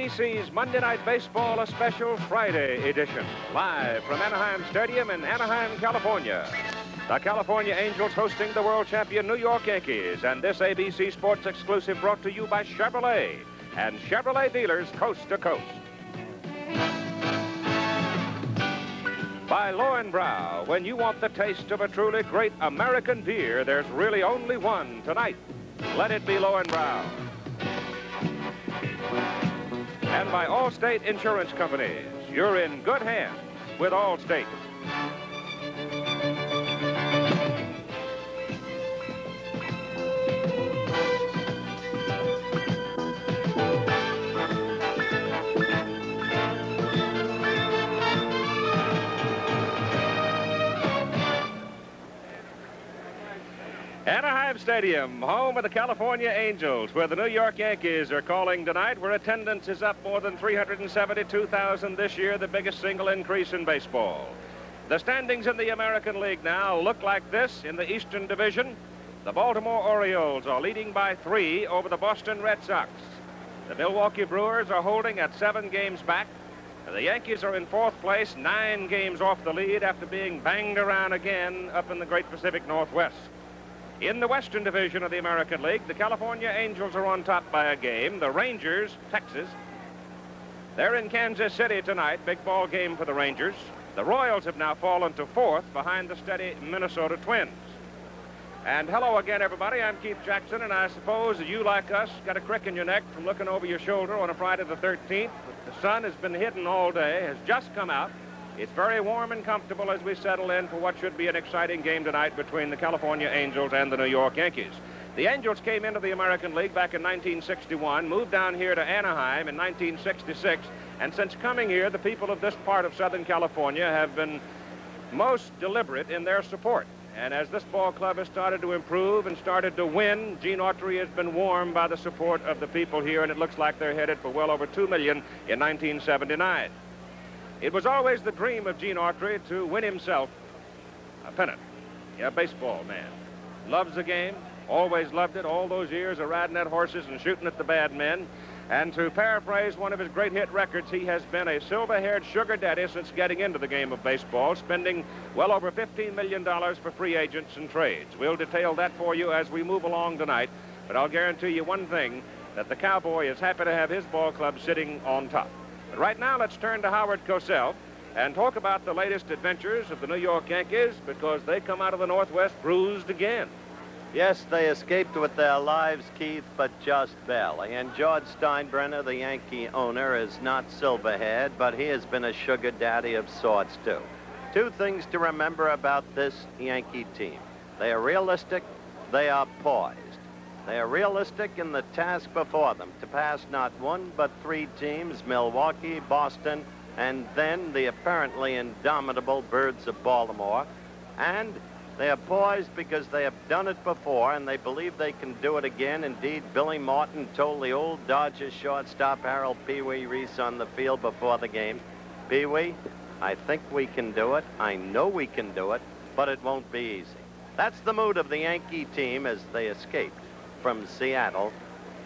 ABC's Monday Night Baseball, a special Friday edition, live from Anaheim Stadium in Anaheim, California. The California Angels hosting the world champion New York Yankees, and this ABC Sports exclusive brought to you by Chevrolet and Chevrolet dealers coast to coast. By Lowenbrau, when you want the taste of a truly great American beer, there's really only one tonight. Let it be Lowenbrau. And by Allstate Insurance Companies, you're in good hands with Allstate. Anaheim Stadium, home of the California Angels, where the New York Yankees are calling tonight, where attendance is up more than 372,000 this year, the biggest single increase in baseball. The standings in the American League now look like this. In the Eastern Division, the Baltimore Orioles are leading by 3 over the Boston Red Sox. The Milwaukee Brewers are holding at 7 games back. The Yankees are in 4th place, 9 games off the lead after being banged around again up in the great Pacific Northwest. In the Western Division of the American League, the California Angels are on top by a game. The Rangers, Texas, they're in Kansas City tonight. Big ball game for the Rangers. The Royals have now fallen to 4th behind the steady Minnesota Twins. And hello again, everybody. I'm Keith Jackson, and I suppose that you, like us, got a crick in your neck from looking over your shoulder on a Friday the 13th. The sun has been hidden all day, has just come out. It's very warm and comfortable as we settle in for what should be an exciting game tonight between the California Angels and the New York Yankees. The Angels came into the American League back in 1961, moved down here to Anaheim in 1966, and since coming here, the people of this part of Southern California have been most deliberate in their support. And as this ball club has started to improve and started to win, Gene Autry has been warmed by the support of the people here, and it looks like they're headed for well over $2 million in 1979. It was always the dream of Gene Autry to win himself a pennant. Yeah, baseball man. Loves the game, always loved it, all those years of riding at horses and shooting at the bad men. And to paraphrase one of his great hit records, he has been a silver-haired sugar daddy since getting into the game of baseball, spending well over $15 million for free agents and trades. We'll detail that for you as we move along tonight, but I'll guarantee you one thing, that the Cowboy is happy to have his ball club sitting on top. But right now, let's turn to Howard Cosell and talk about the latest adventures of the New York Yankees, because they come out of the Northwest bruised again. Yes, they escaped with their lives, Keith, but just barely. And George Steinbrenner, the Yankee owner, is not silver-haired, but he has been a sugar daddy of sorts, too. 2 things to remember about this Yankee team. They are realistic, they are poised. They are realistic in the task before them, to pass not 1 but 3 teams, Milwaukee, Boston, and then the apparently indomitable Birds of Baltimore. And they are poised because they have done it before, and they believe they can do it again. Indeed, Billy Martin told the old Dodgers shortstop Harold Pee Wee Reese on the field before the game, "Pee Wee, I think we can do it. I know we can do it, but it won't be easy." That's the mood of the Yankee team as they escaped from Seattle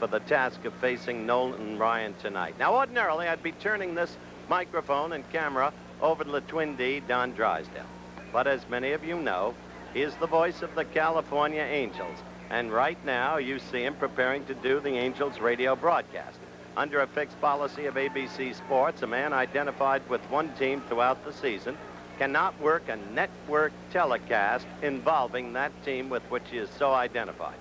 for the task of facing Nolan and Ryan tonight. Now, ordinarily, I'd be turning this microphone and camera over to the Twin D, Don Drysdale. But as many of you know, he is the voice of the California Angels. And right now, you see him preparing to do the Angels radio broadcast. Under a fixed policy of ABC Sports, a man identified with one team throughout the season cannot work a network telecast involving that team with which he is so identified.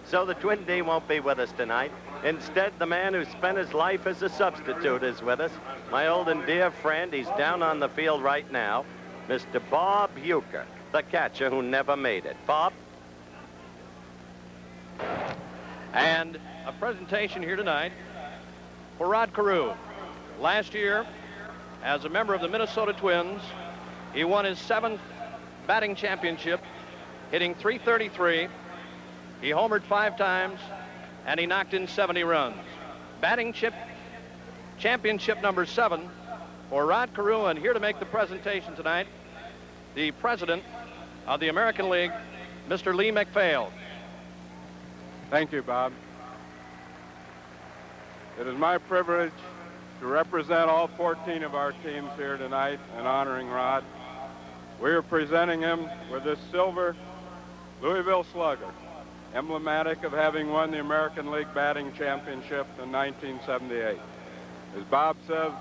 So the Twin D won't be with us tonight. Instead, the man who spent his life as a substitute is with us. My old and dear friend, he's down on the field right now, Mr. Bob Uecker, the catcher who never made it. Bob? And a presentation here tonight for Rod Carew. Last year, as a member of the Minnesota Twins, he won his 7th batting championship, hitting .333. He homered 5 times, and he knocked in 70 runs. Batting championship number 7 for Rod Carew, and here to make the presentation tonight, the president of the American League, Mr. Lee MacPhail. Thank you, Bob. It is my privilege to represent all 14 of our teams here tonight and honoring Rod, we are presenting him with this silver Louisville Slugger, emblematic of having won the American League Batting Championship in 1978. As Bob says,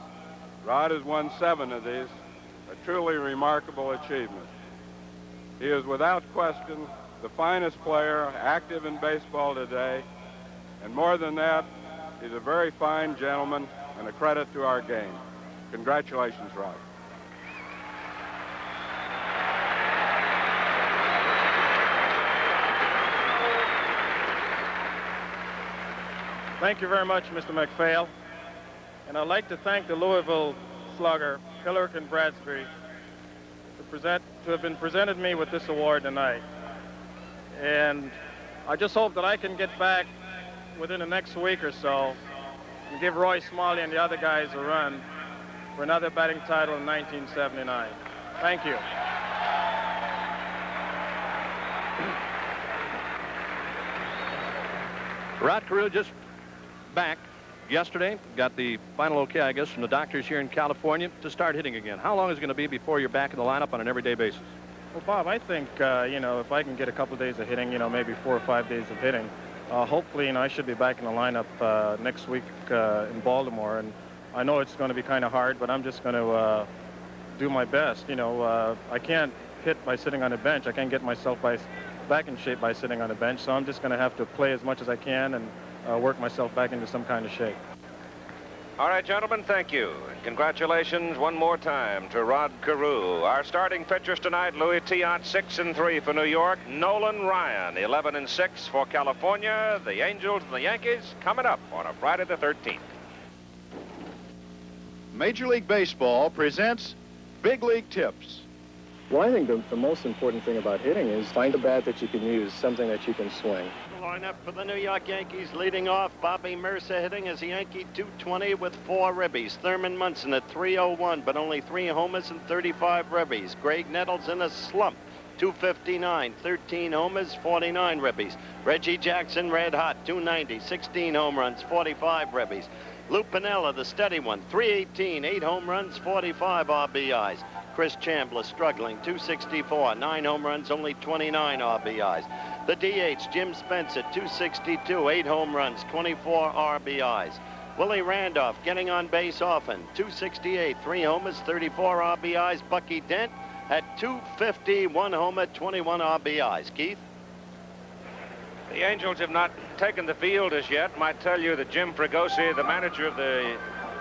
Rod has won 7 of these, a truly remarkable achievement. He is without question the finest player active in baseball today, and more than that, he's a very fine gentleman and a credit to our game. Congratulations, Rod. Thank you very much, Mr. MacPhail. And I'd like to thank the Louisville Slugger, Hillerk and Bradstreet, to have been presented me with this award tonight. And I just hope that I can get back within the next week or so and give Roy Smalley and the other guys a run for another batting title in 1979. Thank you. Rod Carew just back yesterday, got the final okay, I guess, from the doctors here in California to start hitting again. How long is it going to be before you're back in the lineup on an everyday basis? Well, Bob, I think, if I can get a couple of days of hitting, maybe 4 or 5 days of hitting, hopefully, I should be back in the lineup next week in Baltimore. And I know it's going to be kind of hard, but I'm just going to do my best. I can't hit by sitting on a bench. I can't get myself back in shape by sitting on a bench. So I'm just going to have to play as much as I can and work myself back into some kind of shape. All right, gentlemen, thank you. And congratulations one more time to Rod Carew. Our starting pitchers tonight, Louis Tiant, 6-3 for New York. Nolan Ryan, 11-6 for California. The Angels and the Yankees coming up on a Friday the 13th. Major League Baseball presents Big League Tips. Well, I think the most important thing about hitting is find a bat that you can use, something that you can swing. Lineup for the New York Yankees leading off. Bobby Mercer hitting as a Yankee, 220 with 4 ribbies. Thurman Munson at 301, but only 3 homers and 35 ribbies. Greg Nettles in a slump, 259, 13 homers, 49 ribbies. Reggie Jackson red hot, 290, 16 home runs, 45 ribbies. Lou Piniella, the steady one, 318, 8 home runs, 45 RBIs. Chris Chandler struggling, 264, 9 home runs, only 29 RBIs. The DH, Jim Spencer, 262, 8 home runs, 24 RBIs. Willie Randolph getting on base often, 268, 3 homers, 34 RBIs. Bucky Dent at 250, 1 homer, 21 RBIs. Keith? The Angels have not taken the field as yet. Might tell you that Jim Fregosi, the manager of the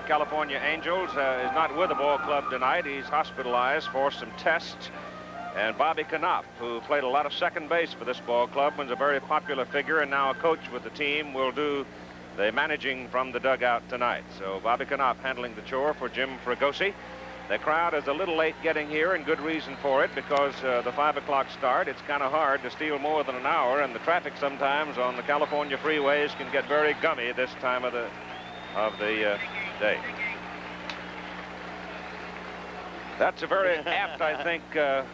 California Angels, is not with the ball club tonight. He's hospitalized for some tests. And Bobby Knopf, who played a lot of second base for this ball club, was a very popular figure and now a coach with the team, will do the managing from the dugout tonight. So Bobby Knopf handling the chore for Jim Fregosi. The crowd is a little late getting here, and good reason for it, because the 5 o'clock start, it's kind of hard to steal more than an hour, and the traffic sometimes on the California freeways can get very gummy this time of the day. That's a very apt, I think,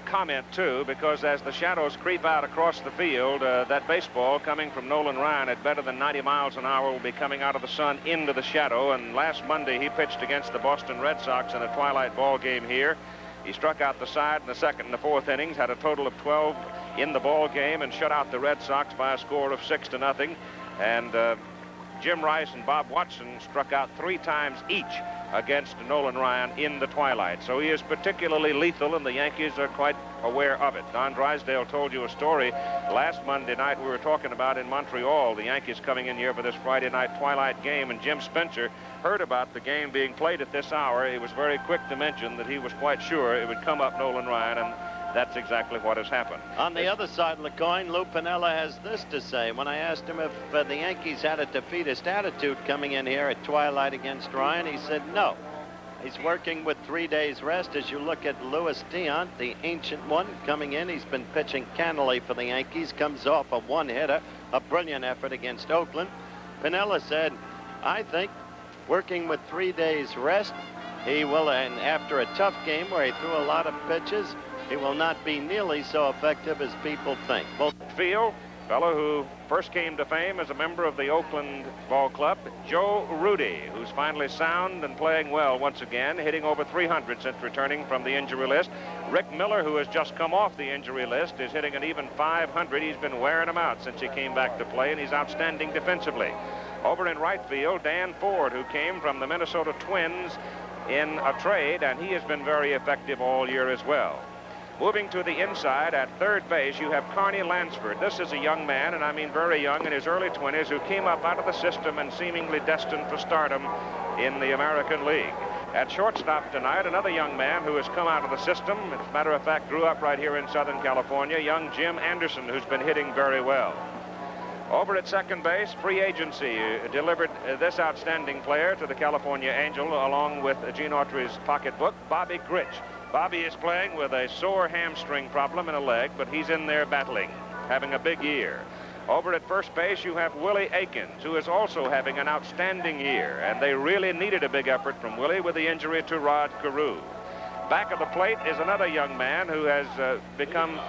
comment, too, because as the shadows creep out across the field, that baseball coming from Nolan Ryan at better than 90 miles an hour will be coming out of the sun into the shadow. And last Monday, he pitched against the Boston Red Sox in a twilight ball game here. He struck out the side in the second and the fourth innings, had a total of 12 in the ball game, and shut out the Red Sox by a score of 6-0. And Jim Rice and Bob Watson struck out 3 times each against Nolan Ryan in the twilight. So he is particularly lethal, and the Yankees are quite aware of it. Don Drysdale told you a story last Monday night we were talking about in Montreal, the Yankees coming in here for this Friday night twilight game, and Jim Spencer heard about the game being played at this hour. He was very quick to mention that he was quite sure it would come up Nolan Ryan, and that's exactly what has happened. On the other side of the coin, Lou Piniella has this to say. When I asked him if the Yankees had a defeatist attitude coming in here at twilight against Ryan, he said no. He's working with 3 days rest. As you look at Louis Tiant, the ancient one, coming in, he's been pitching cannily for the Yankees, comes off a 1-hitter, a brilliant effort against Oakland. Piniella said, I think working with 3 days rest, he will, and after a tough game where he threw a lot of pitches, he will not be nearly so effective as people think. Both feel fellow who first came to fame as a member of the Oakland ball club, Joe Rudy, who's finally sound and playing well once again, hitting over 300 since returning from the injury list. Rick Miller, who has just come off the injury list, is hitting an even 500. He's been wearing them out since he came back to play, and he's outstanding defensively. Over in right field, Dan Ford, who came from the Minnesota Twins in a trade, and he has been very effective all year as well. Moving to the inside at third base, you have Carney Lansford. This is a young man, and I mean very young, in his early 20s, who came up out of the system and seemingly destined for stardom in the American League. At shortstop tonight, another young man who has come out of the system, as a matter of fact, grew up right here in Southern California, young Jim Anderson, who's been hitting very well. Over at second base, free agency delivered this outstanding player to the California Angel, along with Gene Autry's pocketbook, Bobby Grich. Bobby is playing with a sore hamstring problem in a leg, but he's in there battling, having a big year. Over at first base, you have Willie Aikens, who is also having an outstanding year, and they really needed a big effort from Willie with the injury to Rod Carew. Back of the plate is another young man who has become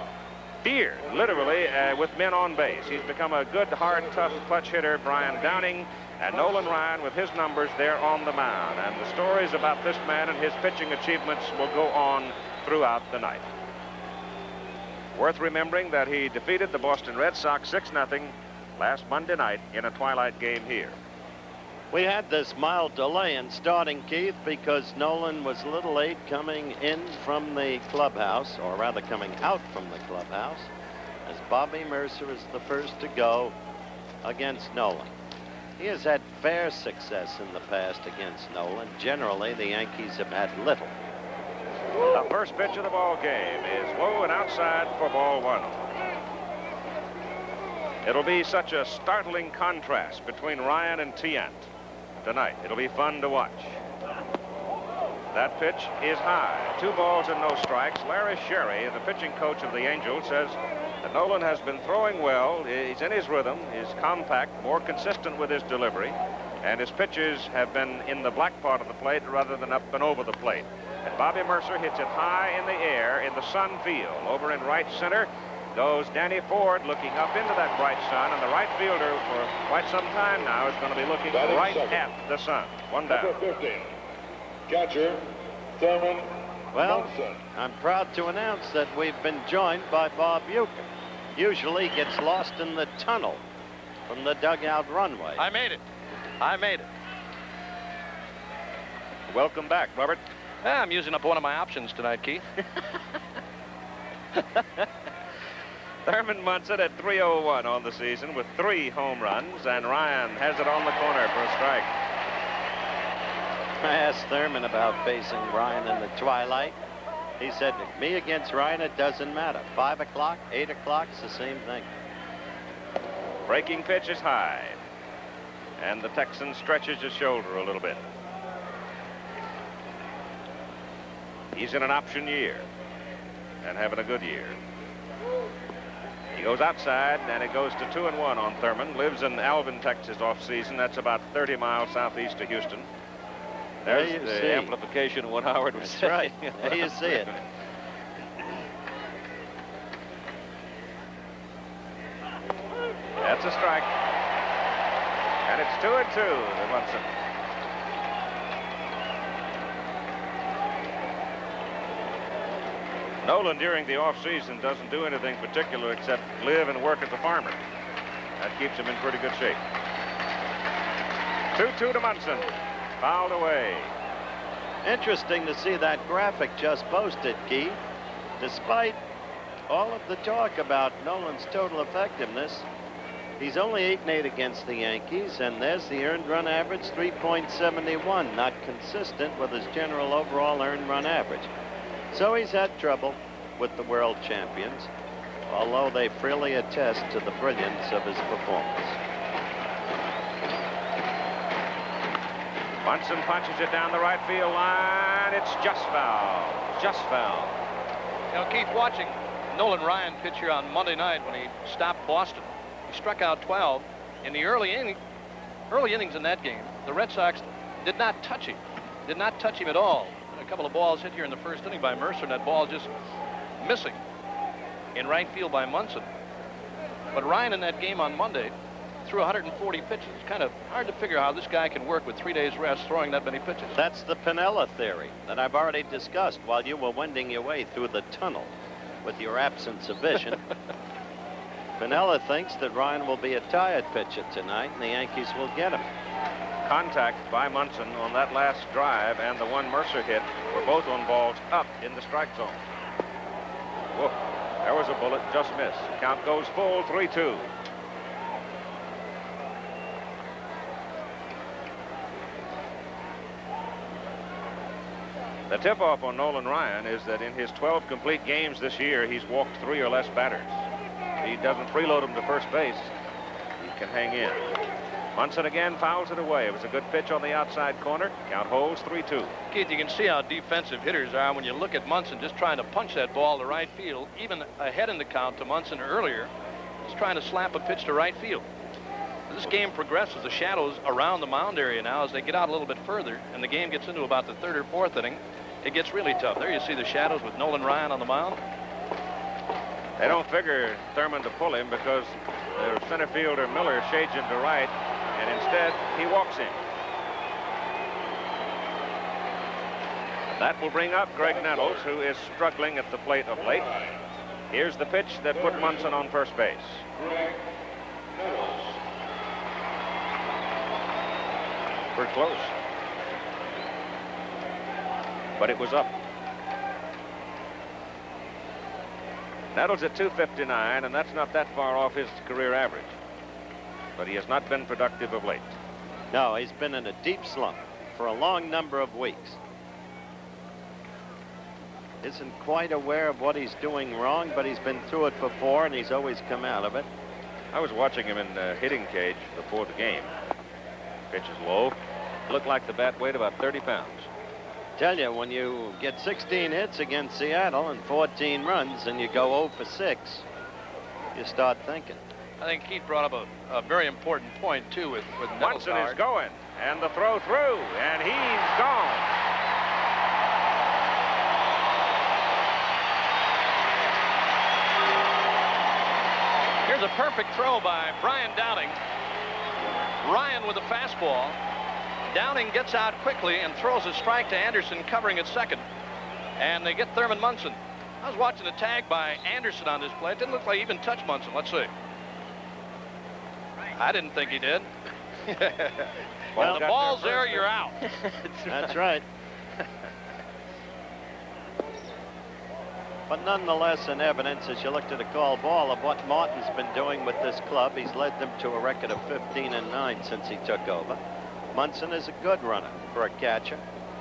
feared, literally, with men on base. He's become a good, hard, tough clutch hitter, Brian Downing, and Nolan Ryan with his numbers there on the mound. And the stories about this man and his pitching achievements will go on throughout the night. Worth remembering that he defeated the Boston Red Sox 6-0 last Monday night in a twilight game here. We had this mild delay in starting, Keith, because Nolan was a little late coming in from the clubhouse, or rather coming out from the clubhouse, as Bobby Mercer is the first to go against Nolan. He has had fair success in the past against Nolan. Generally, the Yankees have had little. The first pitch of the ball game is low and outside for ball one. It'll be such a startling contrast between Ryan and Tiant tonight. It'll be fun to watch. That pitch is high. 2 balls and no strikes. Larry Sherry, the pitching coach of the Angels, says that Nolan has been throwing well. He's in his rhythm. He's compact, more consistent with his delivery, and his pitches have been in the black part of the plate rather than up and over the plate. And Bobby Mercer hits it high in the air in the sun field. Over in right center goes Danny Ford, looking up into that bright sun, and the right fielder for quite some time now is going to be looking right at the sun. One down. Number 15, catcher Thurman Well, Munson. I'm proud to announce that we've been joined by Bob Uecker. Usually gets lost in the tunnel from the dugout runway. I made it. I made it. Welcome back, Robert. I'm using up one of my options tonight, Keith. Thurman Munson at 301 on the season with 3 home runs, and Ryan has it on the corner for a strike. I asked Thurman about facing Ryan in the twilight. He said, me against Ryan, it doesn't matter. 5 o'clock, 8 o'clock, it's the same thing. Breaking pitch is high, and the Texan stretches his shoulder a little bit. He's in an option year and having a good year. He goes outside, and it goes to 2-1 on Thurman. Lives in Alvin, Texas, off-season. That's about 30 miles southeast of Houston. There's There you the see. amplification of what Howard was That's saying. right. There you see it. That's a strike. And it's 2-2 to Munson. Nolan, during the off-season, doesn't do anything particular except live and work as a farmer. That keeps him in pretty good shape. 2-2 to Munson. Fouled away. Interesting to see that graphic just posted, Keith. Despite all of the talk about Nolan's total effectiveness, he's only 8-8 against the Yankees, and there's the earned run average, 3.71, not consistent with his general overall earned run average. So he's had trouble with the world champions, although they freely attest to the brilliance of his performance. Munson punches it down the right field line. It's just foul. Just foul. You know, Keith, watching Nolan Ryan pitch here on Monday night when he stopped Boston, he struck out 12. In the early innings in that game, the Red Sox did not touch him. Did not touch him at all. A couple of balls hit here in the first inning by Mercer, and that ball just missing in right field by Munson. But Ryan in that game on Monday threw 140 pitches. It's kind of hard to figure how this guy can work with 3 days rest throwing that many pitches. That's the Piniella theory that I've already discussed while you were wending your way through the tunnel with your absence of vision. Piniella thinks that Ryan will be a tired pitcher tonight, and the Yankees will get him. Contact by Munson on that last drive and the one Mercer hit were both on balls up in the strike zone. Whoa, there was a bullet, just missed. Count goes full, 3-2. The tip-off on Nolan Ryan is that in his 12 complete games this year, he's walked 3 or less batters. He doesn't freeload him to first base. He can hang in. Munson again fouls it away. It was a good pitch on the outside corner. Count holds 3-2. Keith, you can see how defensive hitters are when you look at Munson just trying to punch that ball to right field, even ahead in the count to Munson earlier, just trying to slap a pitch to right field. As this game progresses, the shadows around the mound area now, as they get out a little bit further, and the game gets into about the 3rd or 4th inning, it gets really tough. There you see the shadows with Nolan Ryan on the mound. They don't figure Thurman to pull him because the center fielder Miller shades him to right, and instead he walks in. That will bring up Greg Nettles, who is struggling at the plate of late. Here's the pitch that put Munson on first base. We're close. But it was up. Nettles at 259, and that's not that far off his career average. But he has not been productive of late. No, he's been in a deep slump for a long number of weeks. Isn't quite aware of what he's doing wrong, but he's been through it before, and he's always come out of it. I was watching him in the hitting cage before the game. Pitch is low. Looked like the bat weighed about 30 pounds. Tell you, when you get 16 hits against Seattle and 14 runs and you go 0 for 6, you start thinking. I think Keith brought up a very important point, too, with Nettles. Munson is going, and the throw through, and he's gone. Here's a perfect throw by Brian Downing. Ryan with a fastball. Downing gets out quickly and throws a strike to Anderson, covering at second. And they get Thurman Munson. I was watching a tag by Anderson on this play. It didn't look like he even touched Munson. Let's see. I didn't think he did. Well, the ball's there, you're out. That's right. But nonetheless, in evidence, as you look to the call ball of what Martin's been doing with this club, he's led them to a record of 15-9 since he took over. Munson is a good runner for a catcher,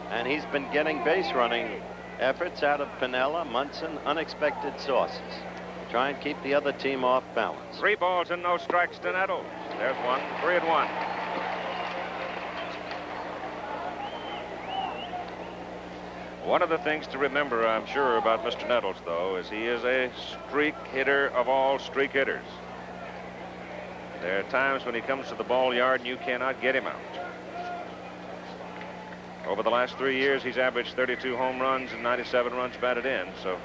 and he's been getting base running efforts out of Piniella, Munson, unexpected sources. Try and keep the other team off balance. 3 balls and no strikes to Nettles. There's one, 3-1. One of the things to remember, I'm sure, about Mr. Nettles, though, is he is a streak hitter of all streak hitters. There are times when he comes to the ball yard and you cannot get him out. Over the last 3 years, he's averaged 32 home runs and 97 runs batted in, so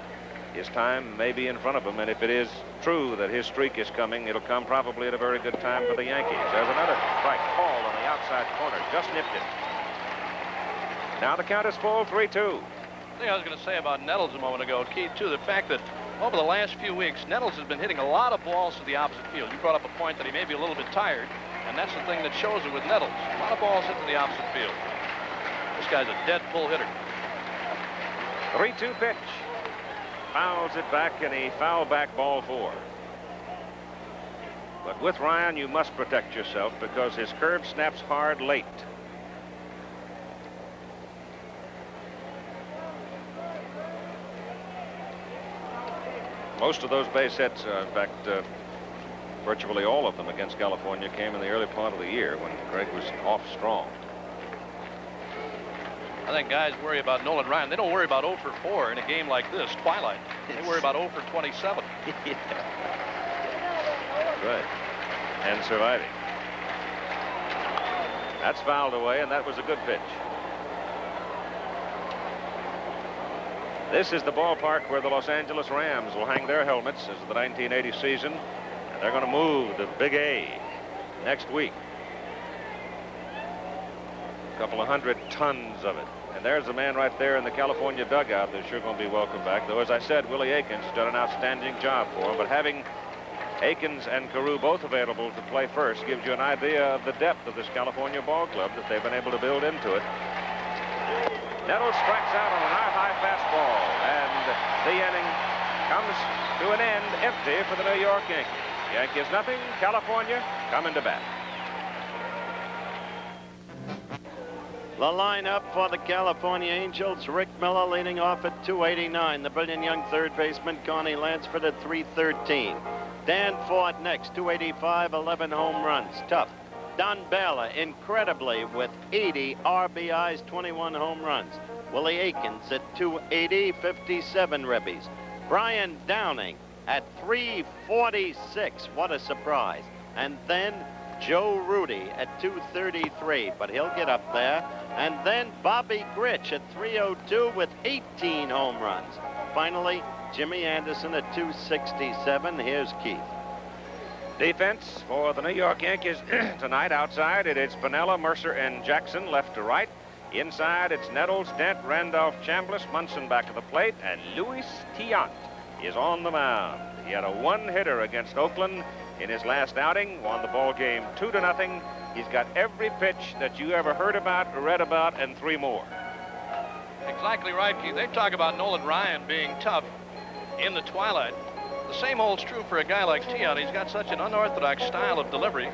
his time may be in front of him, and if it is true that his streak is coming, it'll come probably at a very good time for the Yankees. There's another strike called on the outside corner, just nipped it. Now the count is full, 3-2. I think I was going to say about Nettles a moment ago, Keith, too, the fact that over the last few weeks, Nettles has been hitting a lot of balls to the opposite field. You brought up a point that he may be a little bit tired, and that's the thing that shows it with Nettles. A lot of balls hit to the opposite field. This guy's a dead pull hitter. 3-2 pitch. Fouls it back, and he fouled back ball 4. But with Ryan, you must protect yourself because his curve snaps hard late. Most of those base hits, in fact, virtually all of them against California came in the early part of the year when Greg was off strong. I think guys worry about Nolan Ryan. They don't worry about 0 for 4 in a game like this, twilight. They worry about 0 for 27. Yeah. Right. And surviving. That's fouled away, and that was a good pitch. This is the ballpark where the Los Angeles Rams will hang their helmets as the 1980 season. They're going to move the Big A next week. A couple of 100 tons of it. And there's a man right there in the California dugout that's sure going to be welcome back. Though, as I said, Willie Aikens done an outstanding job for him. But having Aikens and Carew both available to play first gives you an idea of the depth of this California ball club that they've been able to build into it. Nettles strikes out on an high fastball, and the inning comes to an end empty for the New York Yankees. Yankees nothing, California coming to bat. The lineup for the California Angels: Rick Miller leading off at 289. The brilliant young third baseman Connie Lansford at 313. Dan Ford next, 285, 11 home runs. Tough. Don Baylor, incredibly, with 80 RBIs, 21 home runs. Willie Aikens at 280, 57 ribbies. Brian Downing at 346. What a surprise. And then Joe Rudy at 233, but he'll get up there. And then Bobby Grich at 302 with 18 home runs. Finally, Jimmy Anderson at 267. Here's Keith. Defense for the New York Yankees tonight. Outside, it is Piniella, Mercer, and Jackson left to right. Inside, it's Nettles, Dent, Randolph, Chambliss, Munson back to the plate, and Luis Tiant is on the mound. He had a one-hitter against Oakland in his last outing, won the ball game 2-0. He's got every pitch that you ever heard about, read about, and 3 more. Exactly right, Keith. They talk about Nolan Ryan being tough in the twilight. The same holds true for a guy like Tiant. He's got such an unorthodox style of delivery.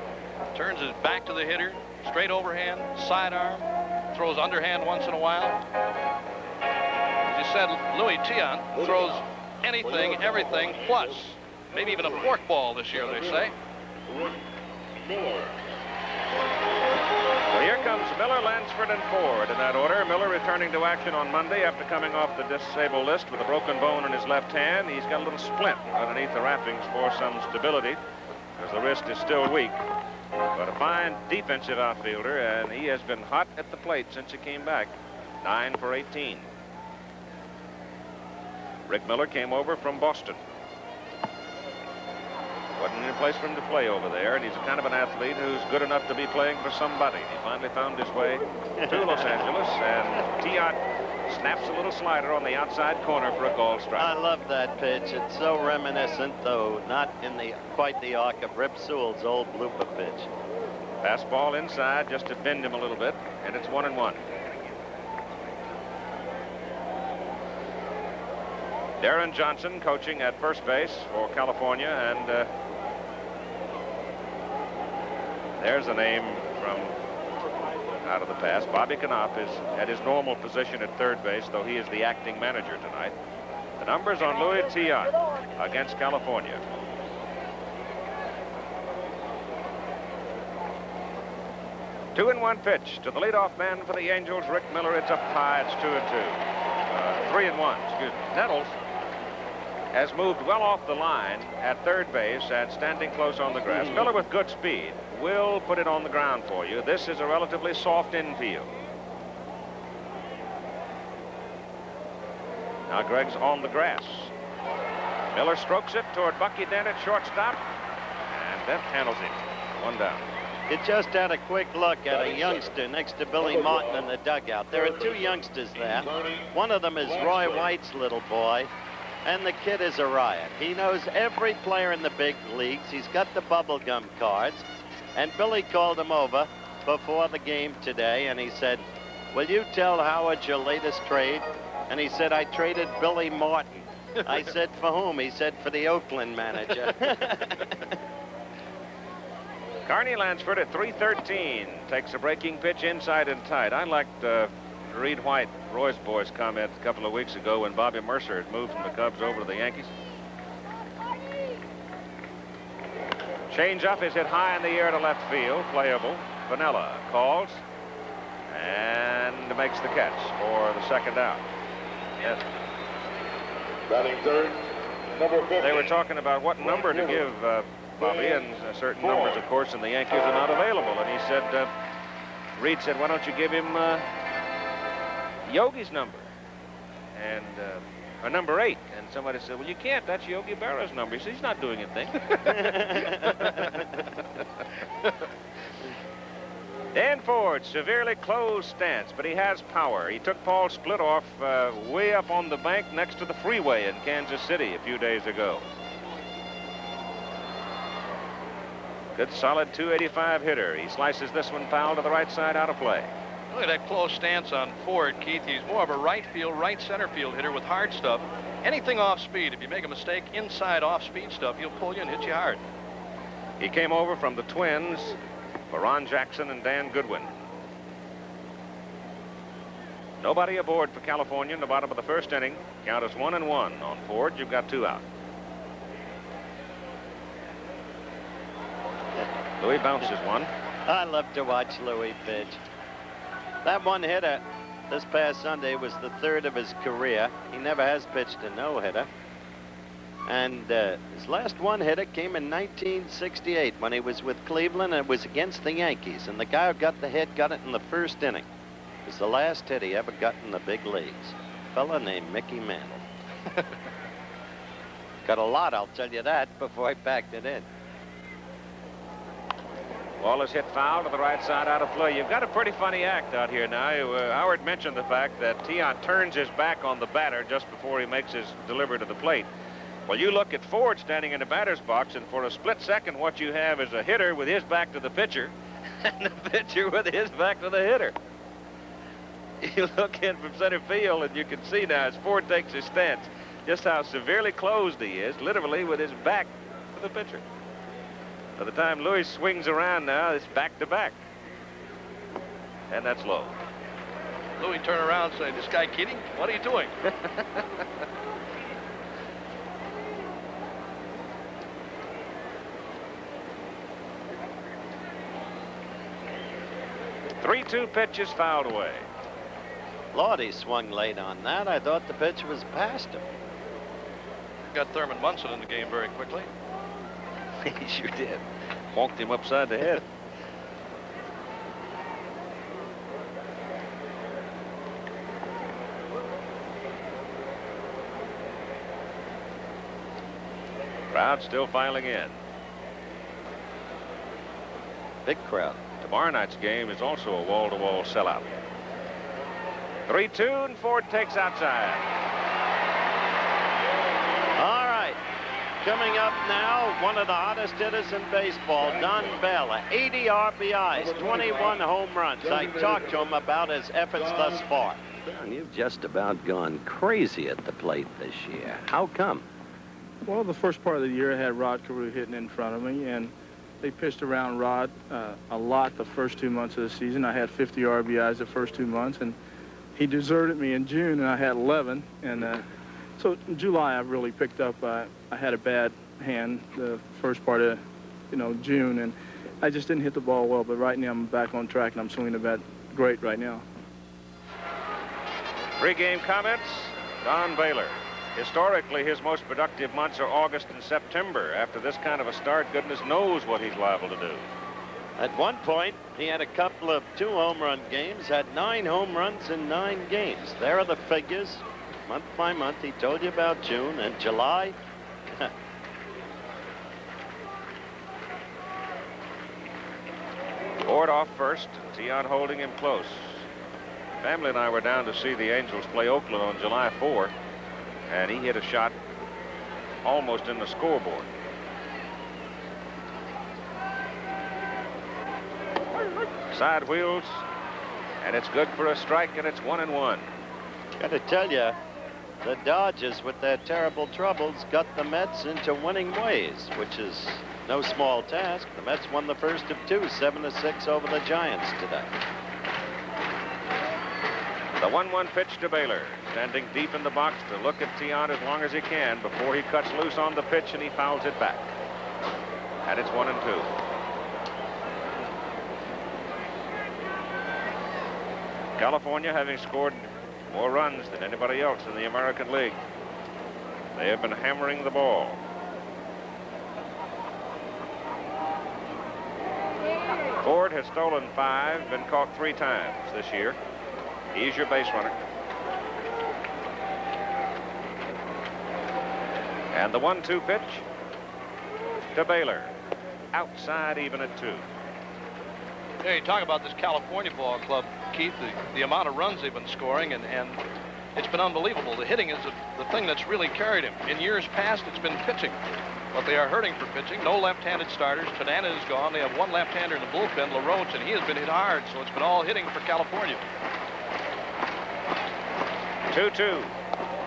Turns his back to the hitter, straight overhand, sidearm, throws underhand once in a while. As you said, Louis Tiant throws anything, everything, plus maybe even a forkball this year, they say. Well, here comes Miller, Lansford, and Ford in that order. Miller returning to action on Monday after coming off the disabled list with a broken bone in his left hand. He's got a little splint underneath the wrappings for some stability, because the wrist is still weak. But a fine defensive outfielder, and he has been hot at the plate since he came back. 9 for 18. Rick Miller came over from Boston. Wasn't any place for him to play over there, and he's a kind of an athlete who's good enough to be playing for somebody. He finally found his way to Los Angeles, and Tiant snaps a little slider on the outside corner for a called strike. I love that pitch. It's so reminiscent, though not in quite the arc of Rip Sewell's old blooper pitch. Fastball inside just to bend him a little bit, and it's 1-1. Darren Johnson coaching at first base for California, and there's a name from out of the past. Bobby Knopf is at his normal position at third base, though he is the acting manager tonight. The numbers on Louis Tiant against California. Two and one pitch to the leadoff man for the Angels, Rick Miller. It's up high. It's 2-2. 3-1. Excuse me. Nettles has moved well off the line at third base and standing close on the grass. Miller, with good speed, will put it on the ground for you. This is a relatively soft infield. Now Greg's on the grass. Miller strokes it toward Bucky Dent at shortstop, and Dent handles it. 1 down. You just had a quick look at a youngster next to Billy Martin in the dugout. There are 2 youngsters there. One of them is Roy White's little boy, and the kid is a riot. He knows every player in the big leagues. He's got the bubblegum cards. And Billy called him over before the game today, and he said, "Will you tell Howard your latest trade?" And he said, "I traded Billy Martin." I said, "For whom?" He said, "For the Oakland manager." Carney Lansford at 313 takes a breaking pitch inside and tight. I liked Reed White, Roy's boy's comment a couple of weeks ago when Bobby Mercer had moved from the Cubs over to the Yankees. Change up is hit high in the air to left field, playable. Piniella calls and makes the catch for the second out. Yes. Batting third, number 50. They were talking about what number to give Bobby, and certain numbers, of course, in the Yankees are not available. And he said, Reed said, "Why don't you give him Yogi's number?" And or number 8. And somebody said, well, you can't. That's Yogi Berra's number. He said, he's not doing a thing. Dan Ford, severely closed stance, but he has power. He took Paul Splitoff way up on the bank next to the freeway in Kansas City a few days ago. Good solid 285 hitter. He slices this one foul to the right side, out of play. Look at that close stance on Ford, Keith. He's more of a right field, right center field hitter with hard stuff. Anything off speed, if you make a mistake inside off speed stuff, he'll pull you and hit you hard. He came over from the Twins for Ron Jackson and Dan Goodwin. Nobody aboard for California in the bottom of the first inning. Count is 1-1 on Ford. You've got 2 out. Louis bounces one. I love to watch Louis pitch. That one hitter this past Sunday was the 3rd of his career. He never has pitched a no-hitter. And his last one-hitter came in 1968 when he was with Cleveland, and it was against the Yankees. And the guy who got the hit got it in the first inning. It was the last hit he ever got in the big leagues. A fella named Mickey Mantle. Got a lot, I'll tell you that, before I packed it in. Ball is hit foul to the right side, out of play. You've got a pretty funny act out here now. Howard mentioned the fact that Tiant turns his back on the batter just before he makes his delivery to the plate. Well, you look at Ford standing in the batter's box, and for a split second, what you have is a hitter with his back to the pitcher and the pitcher with his back to the hitter. You look in from center field, and you can see now as Ford takes his stance just how severely closed he is, literally with his back to the pitcher. By the time Louis swings around now, it's back to back. And that's low. Louis turn around and say, this guy kidding? What are you doing? 3-2 pitch is fouled away. Lord, he swung late on that. I thought the pitch was past him. Got Thurman Munson in the game very quickly. He sure did. Walked him upside the head. Crowd still filing in. Big crowd. Tomorrow night's game is also a wall-to-wall sellout. 3-2, and Ford takes outside. All right. Coming up now, one of the hottest hitters in baseball, Don Bell. 80 RBIs, 21 home runs. I talked to him about his efforts thus far. Don, you've just about gone crazy at the plate this year. How come? Well, the first part of the year I had Rod Carew hitting in front of me, and they pitched around Rod a lot the first 2 months of the season. I had 50 RBIs the first 2 months, and he deserted me in June, and I had 11. And so in July, I really picked up. I had a bad hand the first part of, June, and I just didn't hit the ball well. But right now, I'm back on track, and I'm swinging the bat great right now. Pre-game comments, Don Baylor. Historically, his most productive months are August and September. After this kind of a start, goodness knows what he's liable to do. At one point, he had a couple of 2 home run games, had 9 home runs in 9 games. There are the figures, month by month. He told you about June and July. Ford off first, Tiant holding him close. Family and I were down to see the Angels play Oakland on July 4. And he hit a shot almost in the scoreboard. Side wheels, and it's good for a strike, and it's 1-1. Got to tell you, the Dodgers, with their terrible troubles, got the Mets into winning ways, which is no small task. The Mets won the first of 2, 7-6 over the Giants today. The 1-1 pitch to Baylor, standing deep in the box to look at Tiant as long as he can before he cuts loose on the pitch and he fouls it back. And it's 1-2. California having scored more runs than anybody else in the American League. They have been hammering the ball. Ford has stolen 5, been caught 3 times this year. He's your base runner. And the 1-2 pitch to Baylor. Outside, even at 2. Yeah, you talk about this California ball club, Keith, the amount of runs they've been scoring, and it's been unbelievable. The hitting is the thing that's really carried him. In years past, it's been pitching. But they are hurting for pitching. No left-handed starters. Banana is gone. They have one left-hander in the bullpen, LaRoche, and he has been hit hard, so it's been all hitting for California. 2-2.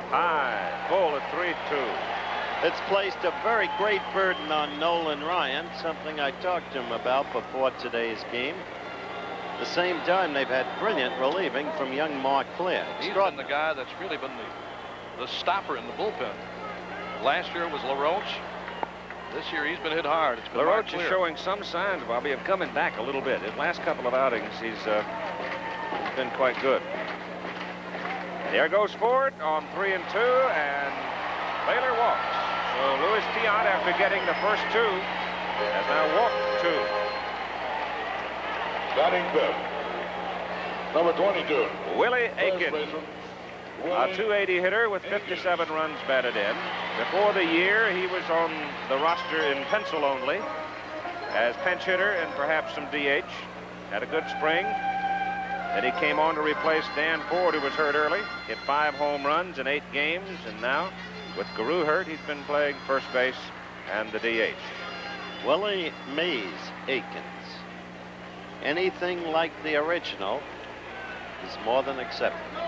High. Full at 3-2. It's placed a very great burden on Nolan Ryan, something I talked to him about before today's game. At the same time, they've had brilliant relieving from young Mark Clear. He's been the guy that's really been the stopper in the bullpen. Last year it was LaRoche. This year he's been hit hard. It's been LaRoche is showing some signs, Bobby, of coming back a little bit. His last couple of outings, he's been quite good. There goes Ford on 3-2, and Baylor walks. So Louis Tiant, after getting the first 2, has now walked 2. Batting fifth, number 22. Willie First Aiken, baseman, a 280 hitter with 57 runs batted in. Before the year, he was on the roster in pencil only as pinch hitter and perhaps some DH. Had a good spring. Then he came on to replace Dan Ford, who was hurt early. Hit 5 home runs in 8 games, and now, with Guru hurt, he's been playing first base and the DH. Willie Mays Aikens. Anything like the original is more than acceptable.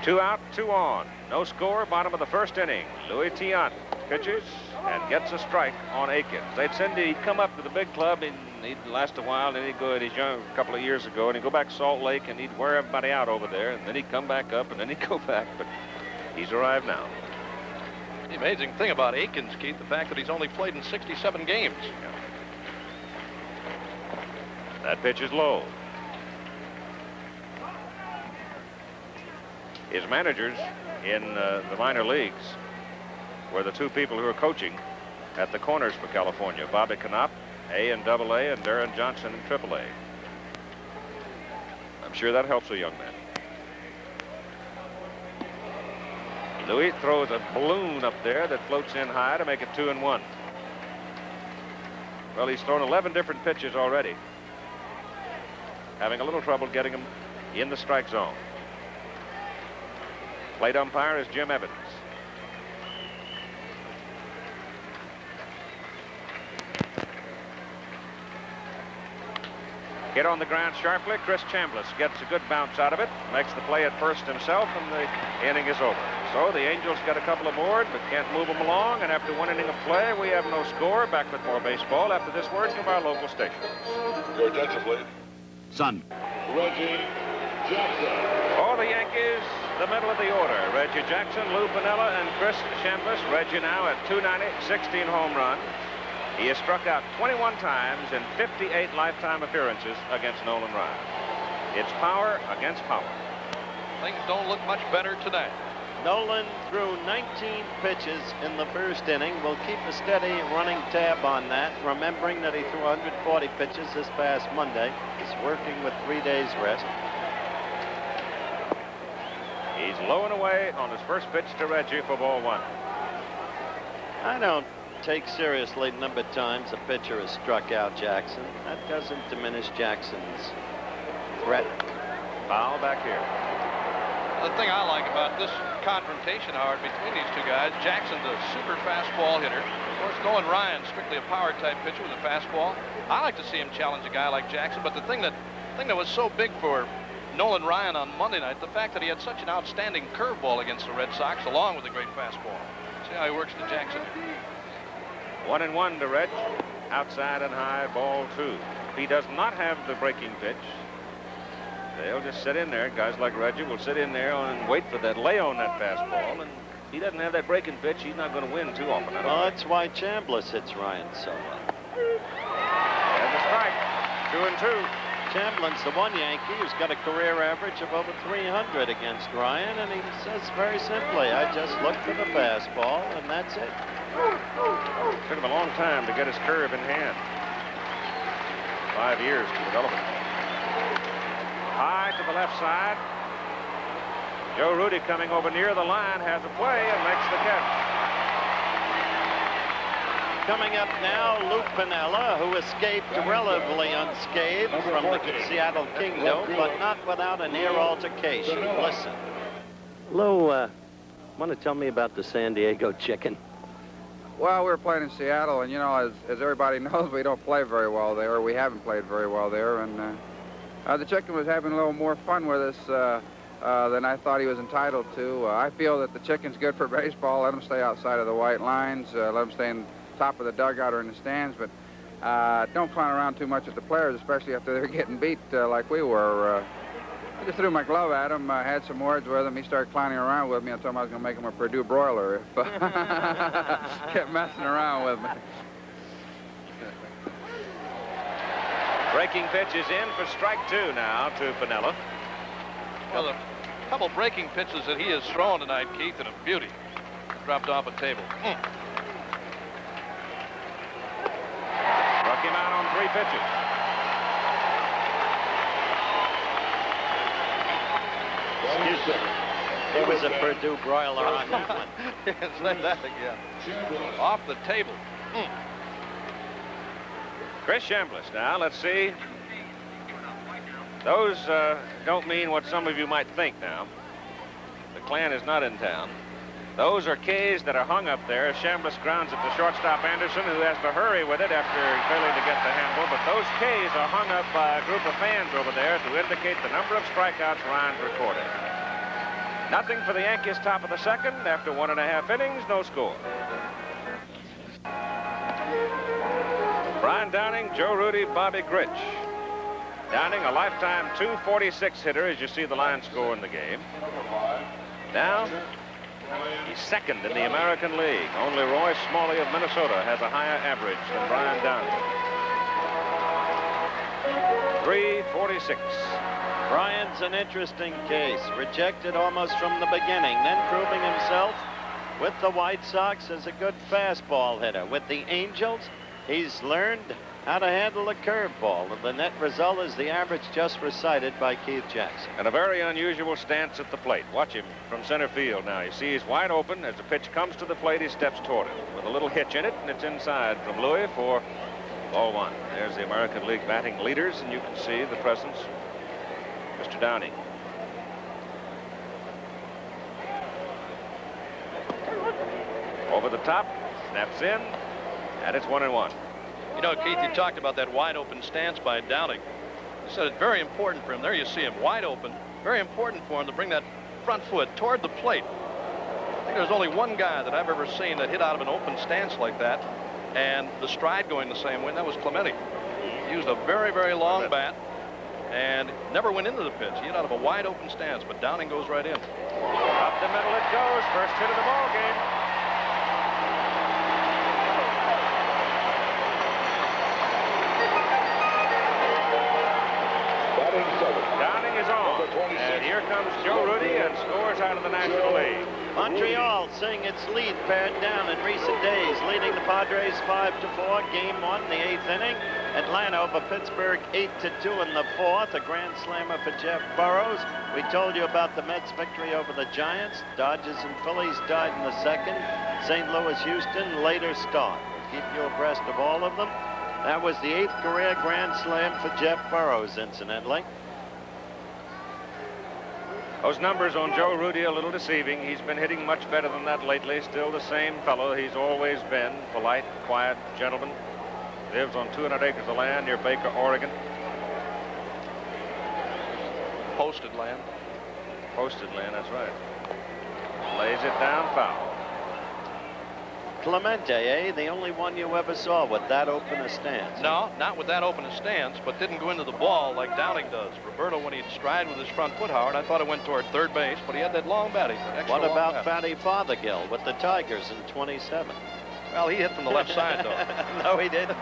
2 out, 2 on. No score, bottom of the first inning. Louis Tiant pitches and gets a strike on Aikens. They'd send he'd come up to the big club, and he'd last a while, and he'd go, he's young a couple of years ago, and he'd go back to Salt Lake, and he'd wear everybody out over there, and then he'd come back up, and then he'd go back, but he's arrived now. The amazing thing about Aikens, Keith, the fact that he's only played in 67 games. Yeah. That pitch is low. His managers in the minor leagues were the 2 people who are coaching at the corners for California. Bobby Knopp, A and AA, and Darren Johnson in AAA. I'm sure that helps a young man. Louis throws a balloon up there that floats in high to make it 2-1. Well, he's thrown 11 different pitches already. Having a little trouble getting him in the strike zone. Plate umpire is Jim Evans. Hit on the ground sharply. Chris Chambliss gets a good bounce out of it. Makes the play at first himself, and the inning is over. So the Angels got a couple aboard, but can't move them along. And after 1 inning of play, we have no score. Back with more baseball after this word from our local station. Your attention, please. Son. Reggie Jackson. For the Yankees, the middle of the order. Reggie Jackson, Lou Piniella, and Chris Chambliss. Reggie now at .290, 16 home runs. He has struck out 21 times in 58 lifetime appearances against Nolan Ryan. It's power against power. Things don't look much better tonight. Nolan threw 19 pitches in the first inning. We'll keep a steady running tab on that, remembering that he threw 140 pitches this past Monday. He's working with 3 days rest. He's low and away on his first pitch to Reggie for ball 1. I don't take seriously the number of times a pitcher has struck out Jackson. That doesn't diminish Jackson's threat. Foul back here. The thing I like about this confrontation, Howard, between these 2 guys, Jackson's a super fastball hitter. Of course, Nolan Ryan, strictly a power-type pitcher with a fastball. I like to see him challenge a guy like Jackson, but the thing that was so big for Nolan Ryan on Monday night, the fact that he had such an outstanding curveball against the Red Sox, along with a great fastball. See how he works to Jackson. 1-1 to Reg. Outside and high, ball 2. He does not have the breaking pitch. They'll just sit in there. Guys like Reggie will sit in there and wait for that, lay on that fastball. And he doesn't have that breaking pitch. He's not going to win too often. Well, that's why Chambliss hits Ryan so well. And the strike. 2-2. Chamblin's the one Yankee who's got a career average of over 300 against Ryan, and he says very simply, I just look for the fastball, and that's it. Took him a long time to get his curve in hand. 5 years to develop it. High to the left side. Joe Rudy coming over near the line, has a play and makes the catch. Coming up now, Lou Piniella, who escaped relatively unscathed from the Seattle Kingdom, but not without a near altercation. Listen. Lou, want to tell me about the San Diego Chicken? Well, we were playing in Seattle, and, you know, as everybody knows, we don't play very well there, or we haven't played very well there, and the Chicken was having a little more fun with us than I thought he was entitled to. I feel that the Chicken's good for baseball. Let him stay outside of the white lines. Let him stay in top of the dugout or in the stands, but don't clown around too much at the players, especially after they're getting beat like we were. I just threw my glove at him, had some words with him. He started clowning around with me. I told him I was going to make him a Purdue broiler if kept messing around with me. Breaking pitch is in for strike 2 now to Piniella. Well, the couple breaking pitches that he has thrown tonight, Keith, and a beauty. Dropped off a table. Struck him out on 3 pitches. Excuse me. It was a Purdue broiler on that one. Say that again. Off the table. Chris Chambliss now. Let's see. Those don't mean what some of you might think now. The Klan is not in town. Those are K's that are hung up there as Chambliss grounds it to shortstop Anderson, who has to hurry with it after failing to get the handle. But those K's are hung up by a group of fans over there to indicate the number of strikeouts Ryan's recorded. Nothing for the Yankees, top of the second. After 1.5 innings, no score. Brian Downing, Joe Rudy, Bobby Grich. Downing, a lifetime .246 hitter, as you see the line score in the game. Now, he's second in the American League. Only Roy Smalley of Minnesota has a higher average than Brian Downing. .346. Brian's an interesting case. Rejected almost from the beginning, then proving himself with the White Sox as a good fastball hitter. With the Angels, he's learned how to handle a curveball, and the net result is the average just recited by Keith Jackson. And a very unusual stance at the plate. Watch him from center field now. You see he's wide open. As the pitch comes to the plate, he steps toward it with a little hitch in it, and it's inside from Louis for ball 1. There's the American League batting leaders, and you can see the presence of Mr. Downing. Over the top, snaps in, and it's 1-1. You know, Keith, you talked about that wide open stance by Downing. You said it's very important for him. There you see him wide open. Very important for him to bring that front foot toward the plate. I think there's only one guy that I've ever seen that hit out of an open stance like that, and the stride going the same way, and that was Clemente. He used a very, very long bat and never went into the pitch. He hit out of a wide open stance, but Downing goes right in. Up the middle it goes. First hit of the ball game. Downing is on, and here comes Joe Rudy and scores out of the National League. Montreal seeing its lead pared down in recent days, leading the Padres 5-4. Game 1, the 8th inning. Atlanta over Pittsburgh 8-2 in the 4th. A grand slammer for Jeff Burrows. We told you about the Mets' victory over the Giants. Dodgers and Phillies died in the 2nd. St. Louis, Houston, later start. We'll keep you abreast of all of them. That was the 8th career grand slam for Jeff Burrows, incidentally. Those numbers on Joe Rudy a little deceiving. He's been hitting much better than that lately. Still the same fellow he's always been. Polite, quiet gentleman. Lives on 200 acres of land near Baker, Oregon. Posted land. Posted land, that's right. Lays it down foul. Clemente, eh? The only one you ever saw with that open a stance. No, not with that open a stance, but didn't go into the ball like Downing does. Roberto, when he'd stride with his front foot, Howard, I thought it went toward third base, but he had that long bat. What about Fatty Fothergill with the Tigers in 27? Well, he hit from the left side, though. No, he didn't.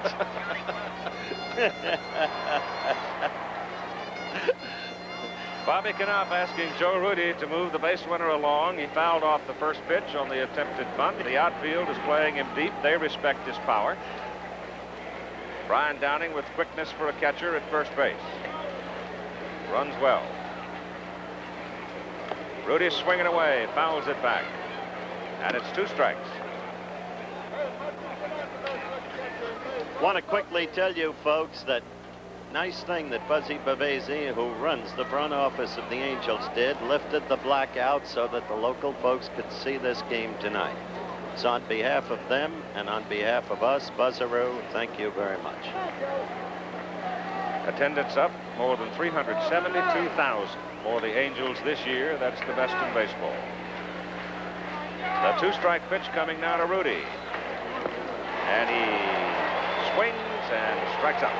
Bobby Knopf asking Joe Rudy to move the base runner along. He fouled off the first pitch on the attempted bunt. The outfield is playing him deep. They respect his power. Brian Downing with quickness for a catcher at first base. Runs well. Rudy swinging away, fouls it back. And it's 2 strikes. Want to quickly tell you folks that nice thing that Buzzy Bavesi, who runs the front office of the Angels, did, lifted the blackout so that the local folks could see this game tonight. So on behalf of them and on behalf of us, Buzzaroo, thank you very much. Attendance up more than 372,000 for the Angels this year. That's the best in baseball. The 2-strike pitch coming now to Rudy. And he swings and strikes out.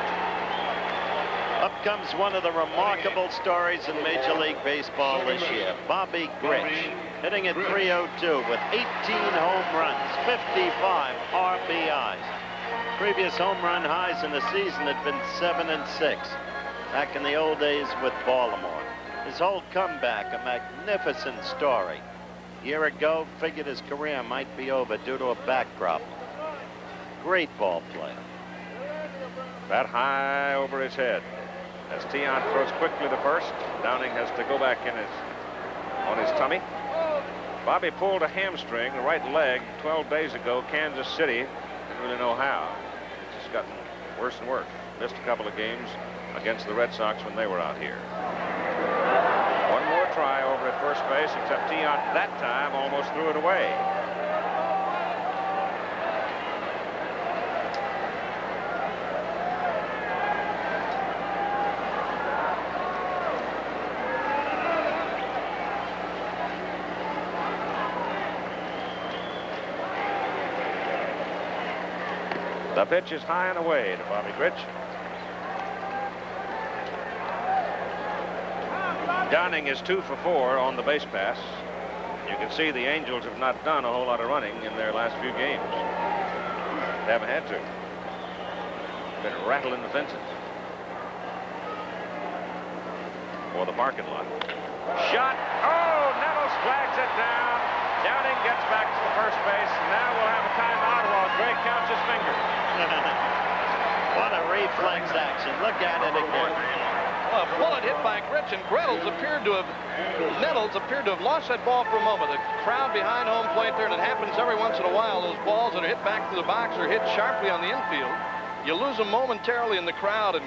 Up comes one of the remarkable stories in Major League Baseball this year. Bobby Grich, hitting at .302 with 18 home runs, 55 RBIs. Previous home run highs in the season had been 7 and 6. Back in the old days with Baltimore. His whole comeback, a magnificent story. A year ago, figured his career might be over due to a back problem. Great ball player. Bat high over his head. As Tiant throws quickly to first, Downing has to go back on his tummy. Bobby pulled a hamstring, right leg, 12 days ago, Kansas City. Didn't really know how. It's just gotten worse and worse. Missed a couple of games against the Red Sox when they were out here. One more try over at first base, except Tiant that time almost threw it away. The pitch is high and away to Bobby Grich. Downing is 2 for 4 on the base pass. You can see the Angels have not done a whole lot of running in their last few games. They haven't had to. Been rattling the fences. For the parking lot. Shot. Oh, Nettles flags it down. Downing gets back to the first base. Now we'll have a timeout while Gray counts his fingers. What a reflex action. Look at it again. Well, a bullet hit by Grich, and Nettles appeared to have lost that ball for a moment. The crowd behind home plate there, and it happens every once in a while. Those balls that are hit back to the box are hit sharply on the infield. You lose them momentarily in the crowd, and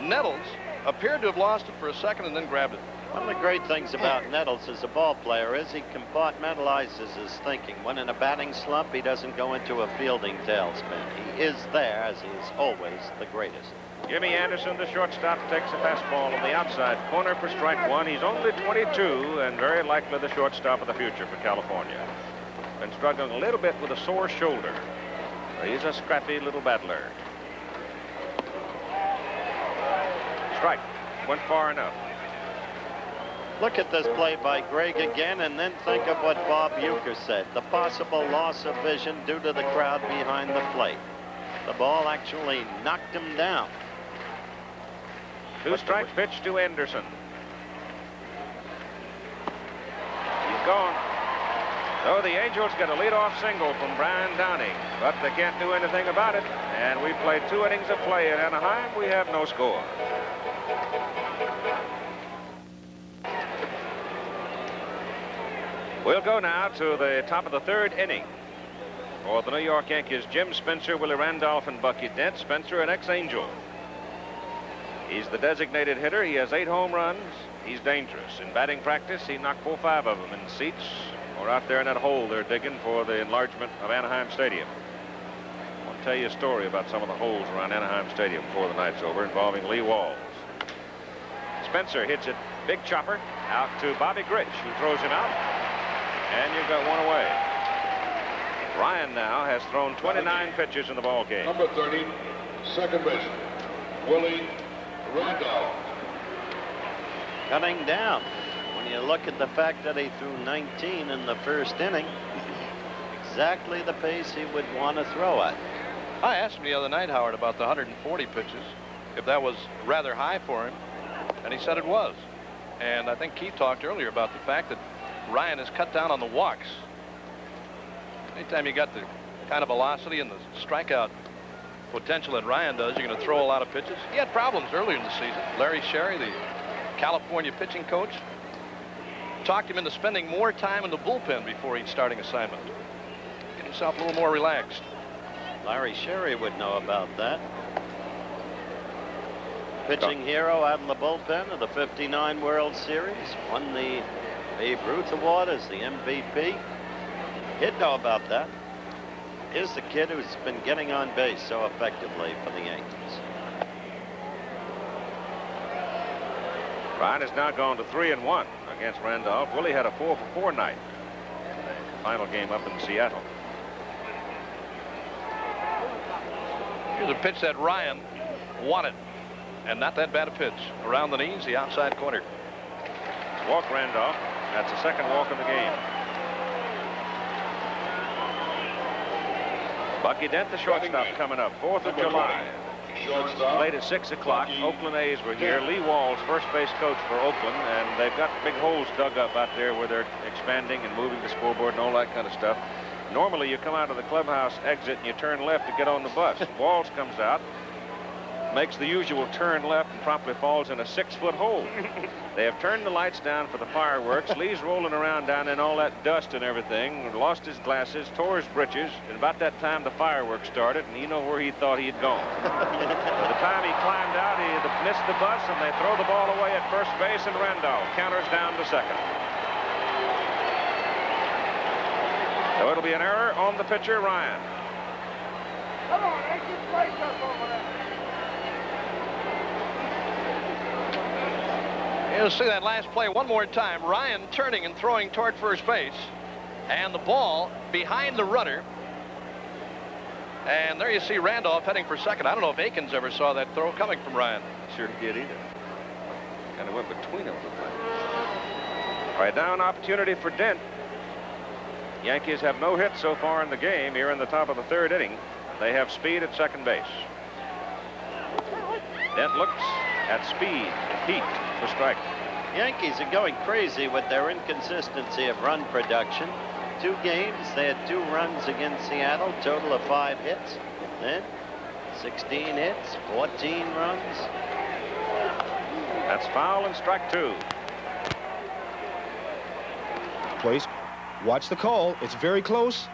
Nettles appeared to have lost it for a second and then grabbed it. One of the great things about Nettles as a ball player is he compartmentalizes his thinking. When in a batting slump, he doesn't go into a fielding tailspin. He is there, as he is always, the greatest. Jimmy Anderson, the shortstop, takes a fastball on the outside corner for strike one. He's only 22 and very likely the shortstop of the future for California. Been struggling a little bit with a sore shoulder. He's a scrappy little battler. Strike. Went far enough. Look at this play by Greg again, and then think of what Bob Uecker said. The possible loss of vision due to the crowd behind the plate. The ball actually knocked him down. 2-strike pitch to Anderson. He's gone. So the Angels get a leadoff single from Brian Downing, but they can't do anything about it. And we played 2 innings of play at Anaheim. We have no score. We'll go now to the top of the 3rd inning. For the New York Yankees, Jim Spencer, Willie Randolph, and Bucky Dent. Spencer, an ex-Angel. He's the designated hitter. He has 8 home runs. He's dangerous. In batting practice, he knocked 4 or 5 of them in seats or out there in that hole they're digging for the enlargement of Anaheim Stadium. I'll tell you a story about some of the holes around Anaheim Stadium before the night's over involving Lee Walls. Spencer hits it, big chopper, out to Bobby Grich, who throws him out. And you've got one away. Ryan now has thrown 29 pitches in the ball game. Number 30, second baseman, Willie Randolph. Cutting down. When you look at the fact that he threw 19 in the first inning, exactly the pace he would want to throw at. I asked him the other night, Howard, about the 140 pitches, if that was rather high for him, and he said it was. And I think Keith talked earlier about the fact that Ryan has cut down on the walks. Anytime you got the kind of velocity and the strikeout potential that Ryan does, you're going to throw a lot of pitches. He had problems earlier in the season. Larry Sherry, the California pitching coach, talked him into spending more time in the bullpen before each starting assignment. Get himself a little more relaxed. Larry Sherry would know about that. Pitching hero out in the bullpen of the '59 World Series. Won the Babe Ruth Award as the MVP. He'd know about that. Here's the kid who's been getting on base so effectively for the Yankees. Ryan has now gone to 3-1 against Randolph. Willie had a 4-for-4 night in the final game up in Seattle. Here's a pitch that Ryan wanted. And not that bad a pitch. Around the knees, the outside corner. Walk Randolph. That's the second walk of the game. Bucky Dent, the shortstop, coming up. 4th of July. Played at 6 o'clock. Oakland A's were here. Lee Walls, first base coach for Oakland, and they've got big holes dug up out there where they're expanding and moving the scoreboard and all that kind of stuff. Normally, you come out of the clubhouse exit and you turn left to get on the bus. Walls comes out, makes the usual turn left, and promptly falls in a 6-foot hole. They have turned the lights down for the fireworks. Lee's rolling around down in all that dust and everything, lost his glasses, tore his britches, and about that time the fireworks started, and you know where he thought he'd gone. By the time he climbed out, he had missed the bus, and they throw the ball away at first base, and Randolph counters down to second. So it'll be an error on the pitcher, Ryan. Come on, make this place up over there. You'll see that last play one more time. Ryan turning and throwing toward first base. And the ball behind the runner. And there you see Randolph heading for second. I don't know if Akins ever saw that throw coming from Ryan. Sure did either. Kind of went between them. All right, now an opportunity for Dent. Yankees have no hits so far in the game here in the top of the 3rd inning. They have speed at second base. Dent looks at speed, heat for strike. Yankees are going crazy with their inconsistency of run production. 2 games, they had 2 runs against Seattle, total of 5 hits. Then 16 hits, 14 runs. That's foul and strike 2. Place. Watch the call. It's very close.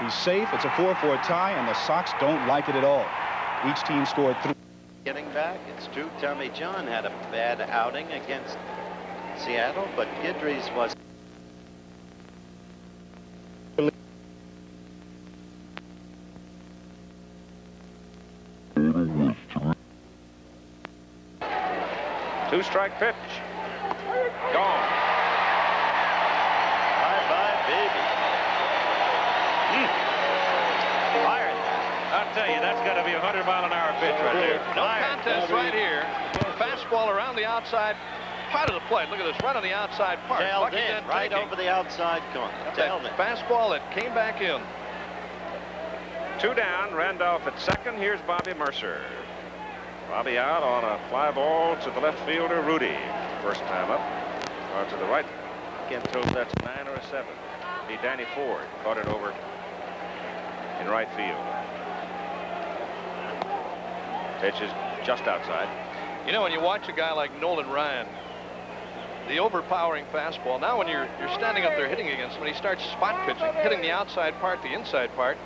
He's safe. It's a 4-4 tie, and the Sox don't like it at all. Each team scored 3. Getting back, it's true Tommy John had a bad outing against Seattle, but Guidry's was. Two-strike pitch. Gone. Bye-bye, baby. Fired. I'll tell you, that's got to be a 100-mile-an-hour pitch right there. No contest right here. Fastball around the outside part of the plate. Look at this, right on the outside part. Tailed in, right over the outside corner. Tailed in. Fastball that came back in. 2 down, Randolph at second. Here's Bobby Mercer. Bobby out on a fly ball to the left fielder, Rudy. First time up. Or to the right. Can't tell if that's a 9 or a 7. Be Danny Ford. Caught it over in right field. Pitch is just outside. You know, when you watch a guy like Nolan Ryan, the overpowering fastball, now when you're standing up there hitting against him, when he starts spot pitching, hitting the outside part, the inside part,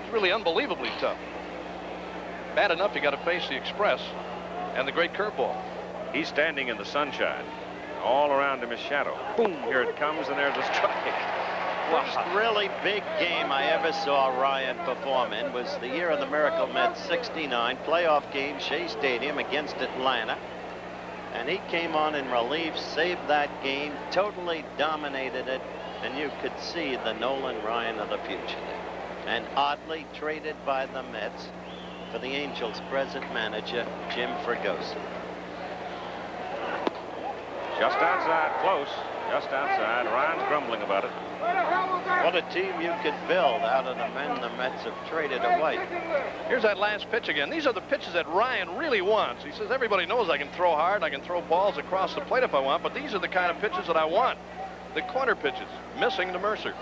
it's really unbelievably tough. Bad enough you got to face the express and the great curveball. He's standing in the sunshine. All around him is shadow. Boom, here it comes, and there's a strike. First really big game I ever saw Ryan perform in was the year of the Miracle Mets '69 playoff game, Shea Stadium against Atlanta. And he came on in relief, saved that game, totally dominated it, and you could see the Nolan Ryan of the future there. And oddly traded by the Mets for the Angels' present manager, Jim Fregosi. Just outside, close. Just outside. Ryan's grumbling about it. What a team you could build out of the men the Mets have traded away. Here's that last pitch again. These are the pitches that Ryan really wants. He says, everybody knows I can throw hard, I can throw balls across the plate if I want, but these are the kind of pitches that I want. The corner pitches, missing to Mercer.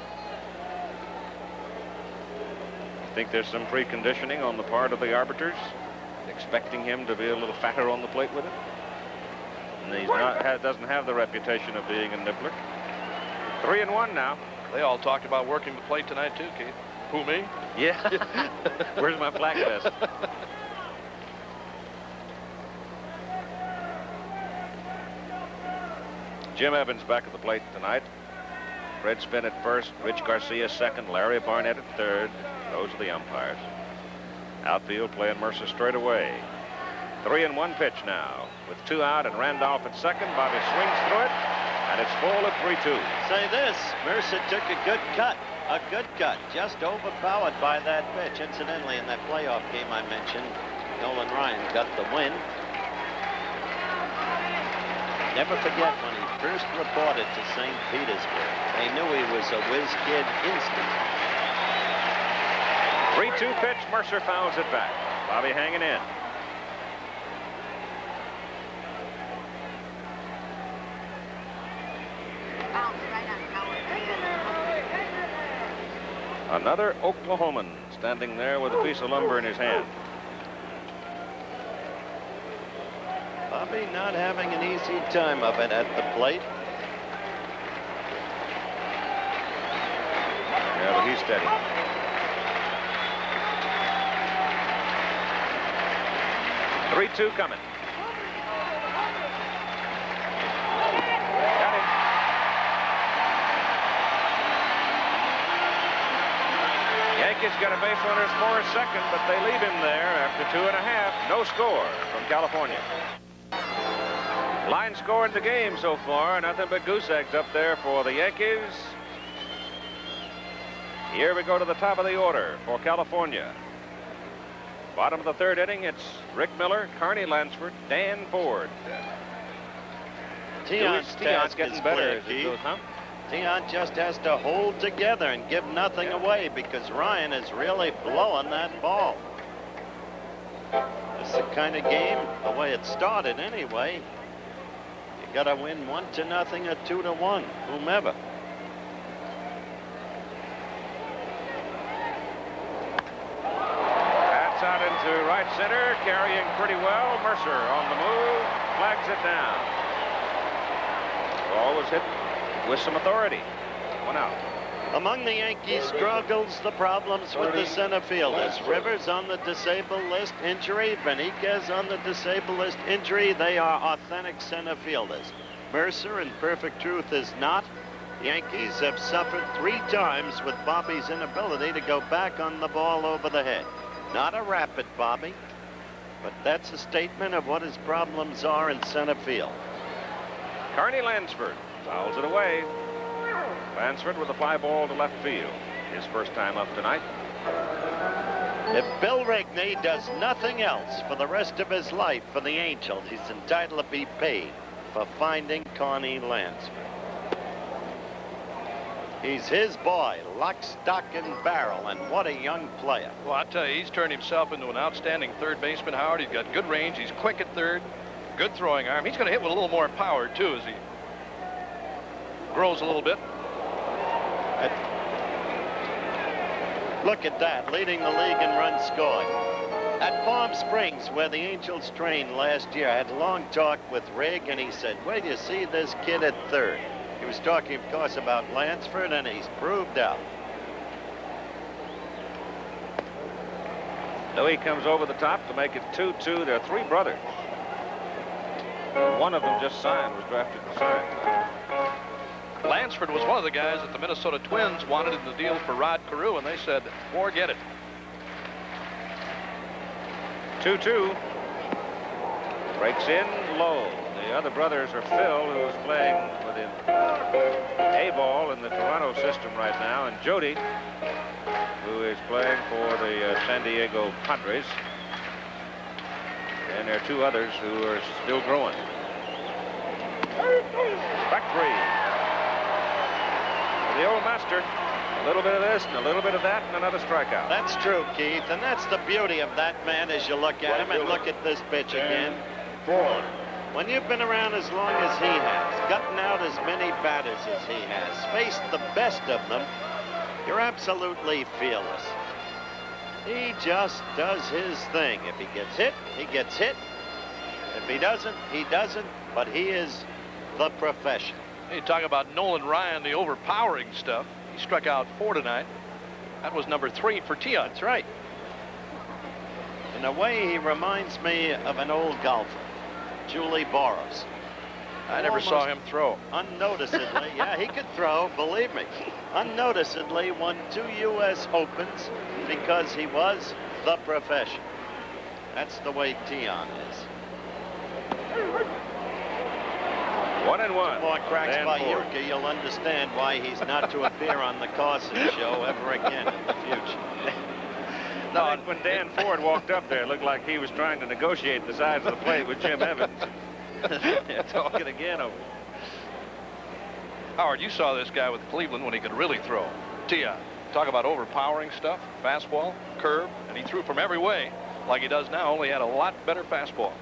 I think there's some preconditioning on the part of the arbiters, expecting him to be a little fatter on the plate with it. And he's not, doesn't have the reputation of being a nibbler. 3-1 now. They all talked about working the plate tonight too, Keith. Who, me? Yeah. Where's my flak vest? Jim Evans back at the plate tonight. Fred Spinn at first, Rich Garcia second, Larry Barnett at third. Those are the umpires. Outfield playing Mercer straight away. 3-1 pitch now. With 2 out and Randolph at second. Bobby swings through it, and it's full at 3-2. Say this, Mercer took a good cut. A good cut, just overpowered by that pitch. Incidentally, in that playoff game I mentioned, Nolan Ryan got the win. Never forget when he first reported to St. Petersburg. They knew he was a whiz kid instantly. 3-2 pitch, Mercer fouls it back. Bobby hanging in. Another Oklahoman standing there with a piece of lumber in his hand. Bobby not having an easy time of it at the plate. Yeah, but he's steady. Three-two coming. Got him. Yankees got a base runner score second, but they leave him there after 2.5. No score from California. Line score in the game so far, nothing but goose eggs up there for the Yankees. Here we go to the top of the order for California. Bottom of the third inning, it's Rick Miller, Carney Lansford, Dan Ford. Tion's getting better as it goes, huh? Tion just has to hold together and give nothing away because Ryan is really blowing that ball. It's the kind of game, the way it started anyway. You got to win 1-0 or 2-1, whomever. That's out into right center, carrying pretty well. Mercer on the move, flags it down. Ball was hit with some authority. 1 out. Among the Yankees' struggles, the problems with the center fielders. Rivers on the disabled list, injury. Benitez on the disabled list, injury. They are authentic center fielders. Mercer, in perfect truth, is not. The Yankees have suffered 3 times with Bobby's inability to go back on the ball over the head. Not a rapid Bobby, but that's a statement of what his problems are in center field. Carney Lansford fouls it away. Lansford with a fly ball to left field. His first time up tonight. If Bill Rigney does nothing else for the rest of his life for the Angels, he's entitled to be paid for finding Carney Lansford. He's his boy, lock, stock, and barrel, and what a young player. Well, I tell you, he's turned himself into an outstanding third baseman, Howard. He's got good range. He's quick at third. Good throwing arm. He's going to hit with a little more power, too, as he grows a little bit. Look at that, leading the league in runs scored. At Palm Springs, where the Angels trained last year, I had a long talk with Rig, and he said, where do you see this kid at third? He was talking, of course, about Lansford, and he's proved out. Louis comes over the top to make it 2-2. There are 3 brothers. One of them just signed, was drafted and signed. Lansford was one of the guys that the Minnesota Twins wanted in the deal for Rod Carew, and they said, forget it. 2-2. Breaks in low. The other brothers are Phil, who's playing with an A-ball in the Toronto system right now, and Jody, who is playing for the San Diego Padres. And there are 2 others who are still growing. Back 3. The old master, a little bit of this and a little bit of that and another strikeout. That's true, Keith, and that's the beauty of that man as you look at him. And look at this pitch again. 4. When you've been around as long as he has, gotten out as many batters as he has, faced the best of them, you're absolutely fearless. He just does his thing. If he gets hit, he gets hit. If he doesn't, he doesn't, but he is the profession. You talk about Nolan Ryan, the overpowering stuff. He struck out 4 tonight. That was number 3 for Tian. That's right. In a way, he reminds me of an old golfer, Julie Boros. I never saw him throw. Unnoticeably, yeah, he could throw, believe me. Unnoticeably won 2 U.S. Opens because he was the profession. That's the way Tian is. 1-1. More cracks Dan by Ford. Yuka, you'll understand why he's not to appear on the Carson show ever again in the future. No, I think when Dan Ford walked up there, it looked like he was trying to negotiate the size of the plate with Jim Evans. They're talking again over. Howard, you saw this guy with Cleveland when he could really throw. Tian, talk about overpowering stuff, fastball, curve, and he threw from every way like he does now, only had a lot better fastball.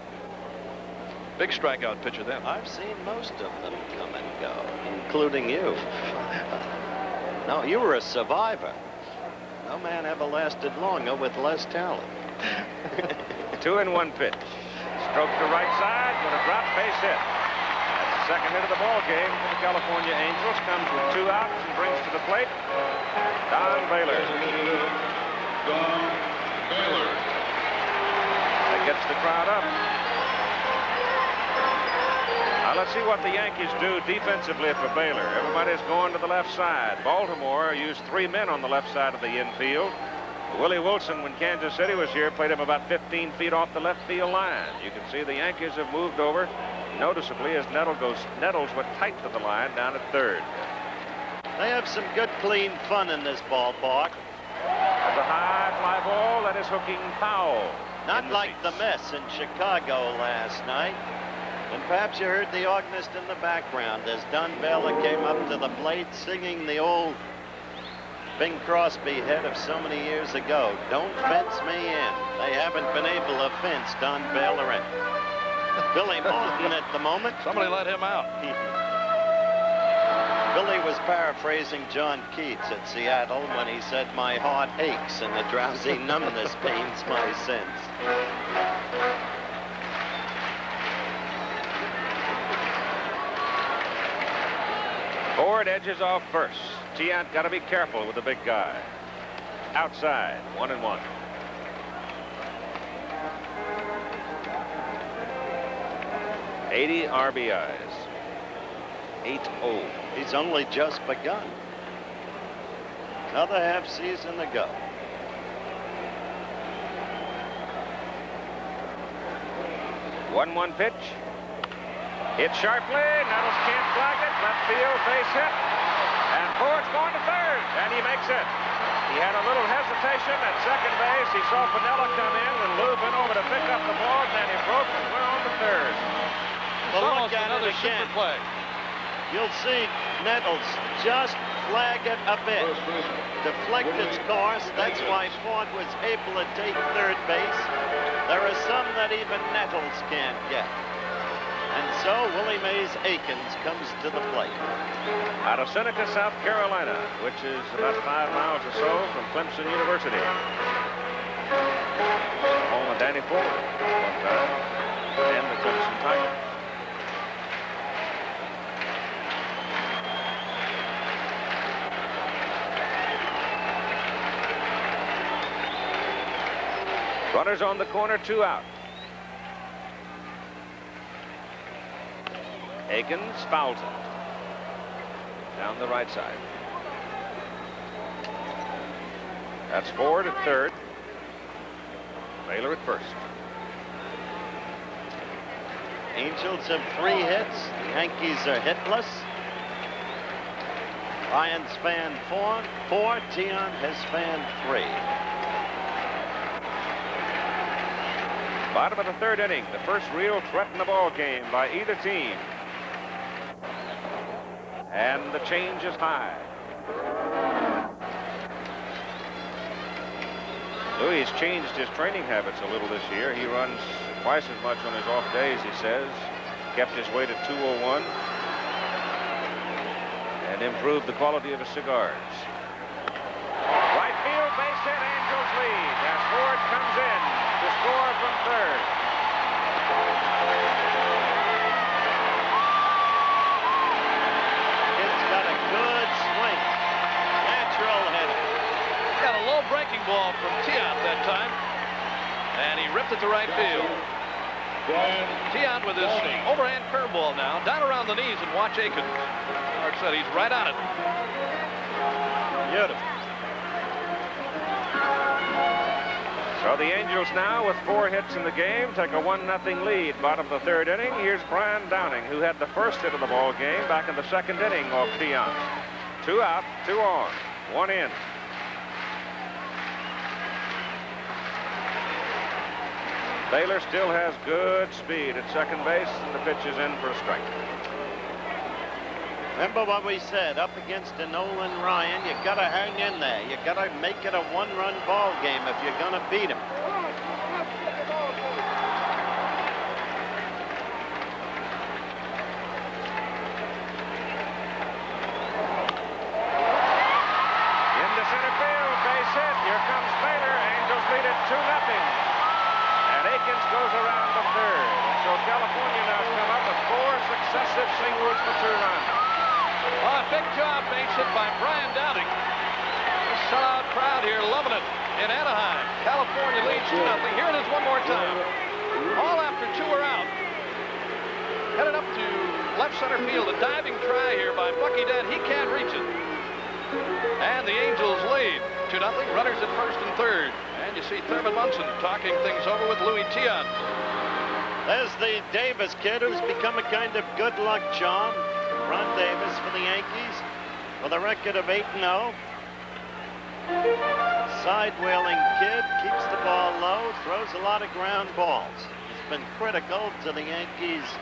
Big strikeout pitcher then. I've seen most of them come and go, including you. No, you were a survivor. No man ever lasted longer with less talent. 2-1 pitch. Stroke to right side, going to drop, base hit. That's the second hit of the ball game for the California Angels. Comes with 2 outs and brings to the plate Don Baylor. Don Baylor. That gets the crowd up. Now let's see what the Yankees do defensively for Baylor. Everybody's going to the left side. Baltimore used 3 men on the left side of the infield. Willie Wilson, when Kansas City was here, played him about 15 feet off the left field line. You can see the Yankees have moved over noticeably as Nettles went tight to the line down at third. They have some good, clean fun in this ballpark. That's a high fly ball that is hooking foul. Not like the mess in Chicago last night. And perhaps you heard the organist in the background as Don Baylor came up to the plate singing the old Bing Crosby hit of so many years ago. Don't fence me in. They haven't been able to fence Don Baylor in. Billy Martin at the moment. Somebody let him out. Billy was paraphrasing John Keats at Seattle when he said, "My heart aches and the drowsy numbness pains my sense." Ford edges off first. Tiant got to be careful with the big guy. Outside, 1-1. $80 RBIs. 8-0. He's only just begun. Another half season to go. One pitch. Hit sharply. Nettles can't flag it. Left field, base hit. And Ford's going to third, and he makes it. He had a little hesitation at second base. He saw Piniella come in, and Lou went over to pick up the ball, and then he broke and went on to third. Well, look at it again. Play. You'll see Nettles just flag it a bit. Deflect its course. That's why Ford was able to take third base. There are some that even Nettles can't get. And so Willie Mays Aikens comes to the plate. Out of Seneca, South Carolina, which is about 5 miles or so from Clemson University. Home of Danny Ford one time, and the Clemson Tiger. Runners on the corner, 2 out. Aikens fouls it down the right side. That's Ford at third. Baylor at first. Angels have 3 hits. The Yankees are hitless. Ryan's fanned 4. Tian has fanned 3. Bottom of the third inning. The first real threat in the ball game by either team. And the change is high. Louis changed his training habits a little this year. He runs twice as much on his off days, he says. Kept his weight at 201. And improved the quality of his cigars. Right field, base hit, Angels lead as Ford comes in to score from third. It's got a good swing. Natural hitter. Got ball from Tiant that time, and he ripped it to right field. Tiant with his overhand curveball now, down around the knees, and watch Aiken. Art said he's right on it. Beautiful. So the Angels now, with 4 hits in the game, take a 1-0 lead. Bottom of the 3rd inning. Here's Brian Downing, who had the first hit of the ball game back in the 2nd inning off Tiant. 2 out, 2 on, 1 in. Baylor still has good speed at second base, and the pitch is in for a strike. Remember what we said, up against a Nolan Ryan, you got to hang in there. You got to make it a 1-run ball game if you're going to beat him. Into center field, base hit. Here comes Baylor. Angels lead it 2-0. Aikens goes around the 3rd. So California now has come up with 4 successive singles for 2 runs. Oh, big job base hit by Brian Downing. The sellout crowd here loving it in Anaheim. California leads 2-0. Here it is one more time. All after 2 are out. Headed up to left center field. A diving try here by Bucky Dent. He can't reach it. And the Angels lead 2-0. Runners at 1st and 3rd. And you see Thurman Munson talking things over with Louis Tiant. There's the Davis kid who's become a kind of good luck charm. Ron Davis for the Yankees with a record of 8-0. Side-wheeling kid, keeps the ball low, throws a lot of ground balls. He's been critical to the Yankees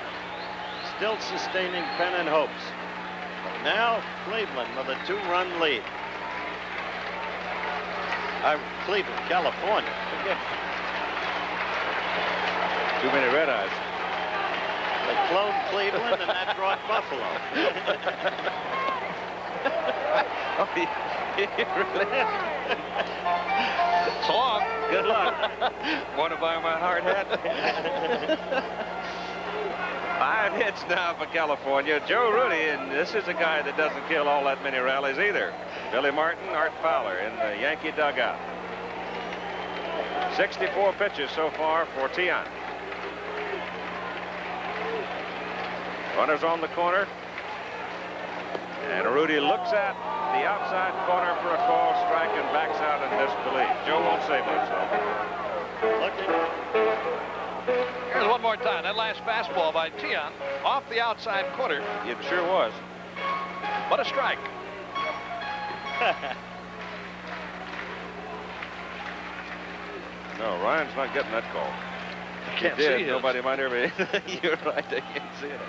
still sustaining pennant hopes. But now Cleveland with a 2-run lead. Cleveland, California. Too many red eyes. They cloned Cleveland, and that brought Buffalo. Oh, really? So long. Good luck. Want to buy my hard hat? 5 hits now for California. Joe Rudy, and this is a guy that doesn't kill all that many rallies either. Billy Martin, Art Fowler in the Yankee dugout. 64 pitches so far for Tiant. Runners on the corner. And Rudy looks at the outside corner for a call strike and backs out in disbelief. Joe won't save himself. Here's one more time. That last fastball by Tiant off the outside corner. It sure was. But a strike. No, Ryan's not getting that call. Can't he did. see Nobody might ever. You're right. They can't see it.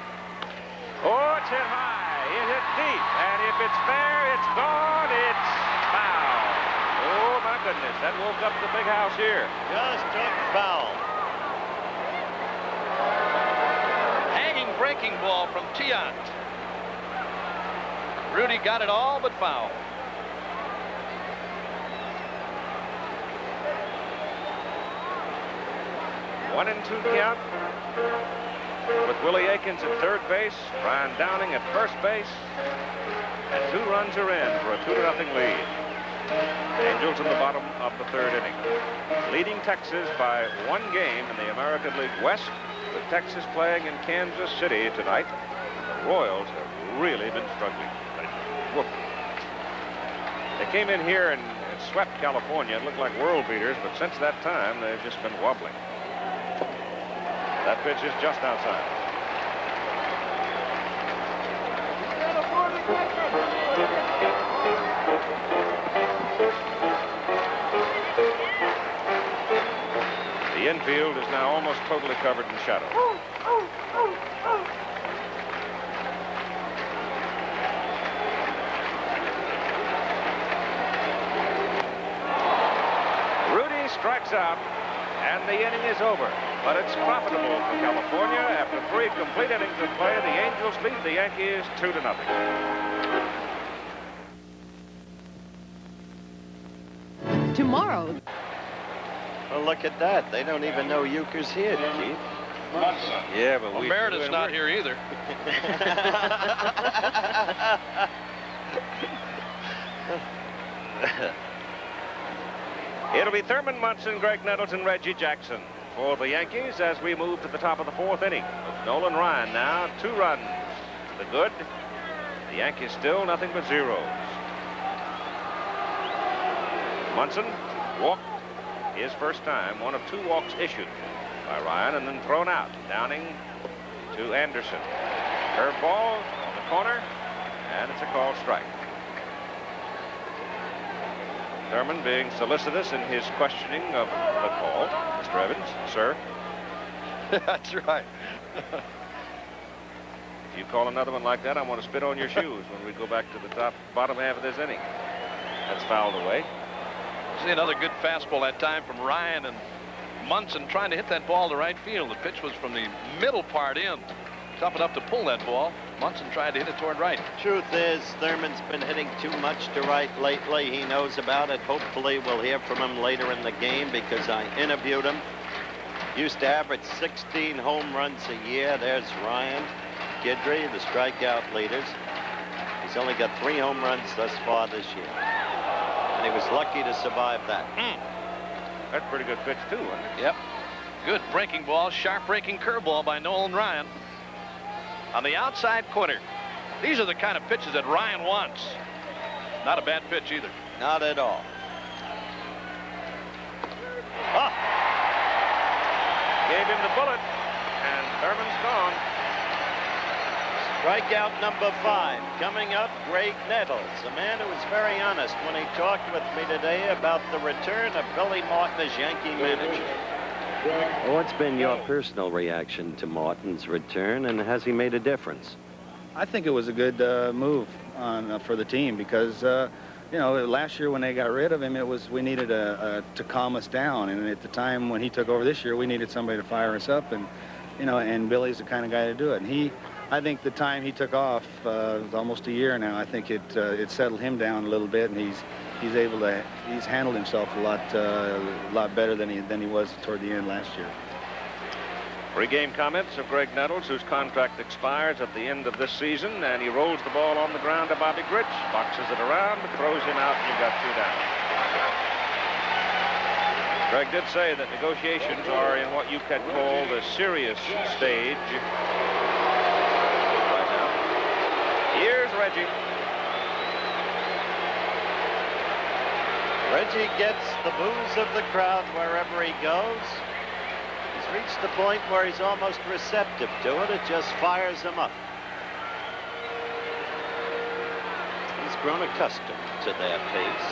Oh, it's hit high. It hit deep. And if it's fair, it's gone. It's foul. Oh, my goodness. That woke up the big house here. Just took foul. Hanging breaking ball from Tiant. Rudy got it all but foul. One and 2 count with Willie Aikens at 3rd base, Brian Downing at 1st base, and 2 runs are in for a 2-0 lead. Angels in the bottom of the 3rd inning, leading Texas by 1 game in the American League West, with Texas playing in Kansas City tonight. The Royals have really been struggling. Woof. They came in here and swept California. It looked like world beaters, but since that time, they've just been wobbling. That pitch is just outside. The infield is now almost totally covered in shadow. Rudy strikes out, and the inning is over. But it's profitable for California. After 3 complete innings of play, the Angels lead the Yankees 2-0. Tomorrow. Well, look at that. They don't even know Euchre's here, Keith. Yeah, but well, Meredith's not here either. It'll be Thurman Munson, Greg Nettles, and Reggie Jackson for the Yankees as we move to the top of the 4th inning. With Nolan Ryan now, 2 runs to the good. The Yankees still nothing but zeros. Munson walked his first time, one of 2 walks issued by Ryan and then thrown out. Downing to Anderson. Curveball on the corner, and it's a called strike. Thurman being solicitous in his questioning of the call. Mr. Evans, sir. That's right. If you call another one like that, I want to spit on your shoes when we go back to the bottom half of this inning. That's fouled away. See another good fastball that time from Ryan, and Munson trying to hit that ball to right field. The pitch was from the middle part in. Tough enough to pull that ball. Munson tried to hit it toward right. Truth is, Thurman's been hitting too much to right lately. He knows about it. Hopefully we'll hear from him later in the game because I interviewed him. Used to average 16 home runs a year. There's Ryan, Guidry, the strikeout leaders. He's only got 3 home runs thus far this year. And he was lucky to survive that. That's a pretty good pitch, too, wasn't it? Yep. Good breaking ball, sharp breaking curveball by Nolan Ryan. On the outside corner. These are the kind of pitches that Ryan wants. Not a bad pitch either. Not at all. Ah. Gave him the bullet, and Thurman's gone. Strikeout number 5. Coming up, Greg Nettles, a man who was very honest when he talked with me today about the return of Billy Martin as Yankee manager. What's been your personal reaction to Martin's return, and has he made a difference? I think it was a good move for the team because, you know, last year when they got rid of him, we needed to calm us down, and at the time when he took over this year, we needed somebody to fire us up, and you know, and Billy's the kind of guy to do it. And I think the time he took off, almost a year now, I think it settled him down a little bit, and he's handled himself a lot better than he was toward the end last year. Pre-game comments of Greg Nettles, whose contract expires at the end of this season, and he rolls the ball on the ground to Bobby Grich, boxes it around, throws him out, and you've got 2 down. Greg did say that negotiations are in what you could call the serious stage right now. Here's Reggie. Reggie gets the boos of the crowd wherever he goes. He's reached the point where he's almost receptive to it. It just fires him up. He's grown accustomed to their pace.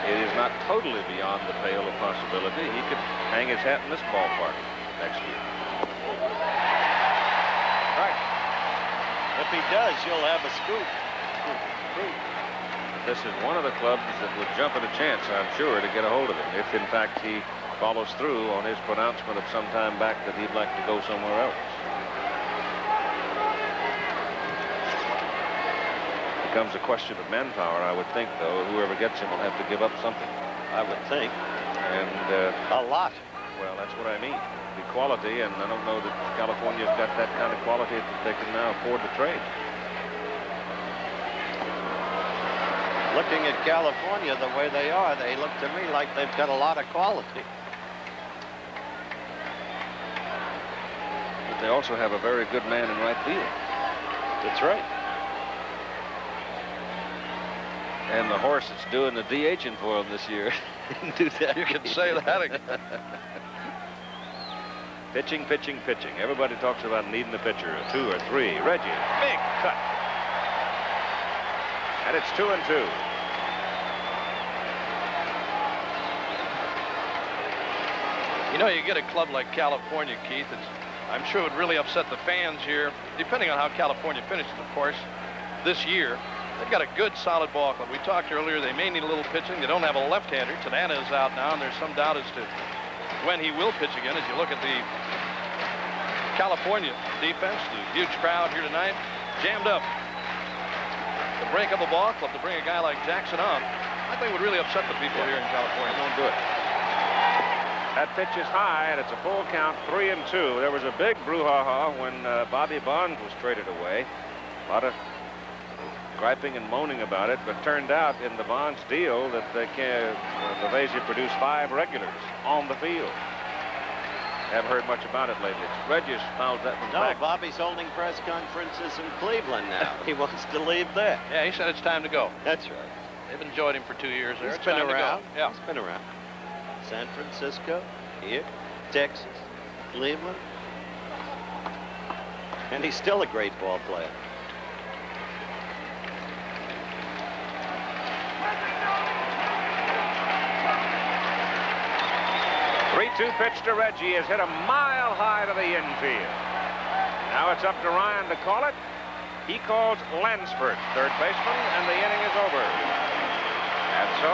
It is not totally beyond the pale of possibility. He could hang his hat in this ballpark next year. Right. If he does, you'll have a scoop. This is one of the clubs that would jump at a chance, I'm sure, to get a hold of him, if in fact he follows through on his pronouncement of some time back that he'd like to go somewhere else. Becomes a question of manpower, I would think, though. Whoever gets him will have to give up something. I would think. And a lot. Well, that's what I mean. The quality, and I don't know that California's got that kind of quality that they can now afford to trade. Looking at California the way they are, they look to me like they've got a lot of quality. But they also have a very good man in right field. That's right. And the horse that's doing the DHing for him this year. Do that. You can say that again. Pitching, pitching, pitching. Everybody talks about needing a pitcher, a 2 or 3. Reggie, big cut. And it's 2-2. You know, you get a club like California, Keith, I'm sure it would really upset the fans here, depending on how California finishes, of course, this year. They've got a good, solid ball club. We talked earlier, they may need a little pitching. They don't have a left-hander. Tanana is out now, and there's some doubt as to when he will pitch again. As you look at the California defense, the huge crowd here tonight, jammed up. To break up a ball club, to bring a guy like Jackson on, I think would really upset the people here in California. Won't do it. That pitch is high, and it's a full count, 3-2. There was a big brouhaha when Bobby Bonds was traded away. A lot of griping and moaning about it, but turned out in the Bonds deal that Levasia produced 5 regulars on the field. Haven't heard much about it lately. Regis fouled that one back. No, Bobby's holding press conferences in Cleveland now. He wants to leave there. Yeah, he said it's time to go. That's right. They've enjoyed him for 2 years there. He's It's been time around. to go. Yeah. He's been around. San Francisco, here, Texas, Cleveland. And he's still a great ball player. 3-2 pitch to Reggie is hit a mile high to the infield. Now it's up to Ryan to call it. He calls Lansford, third baseman, and the inning is over. And so,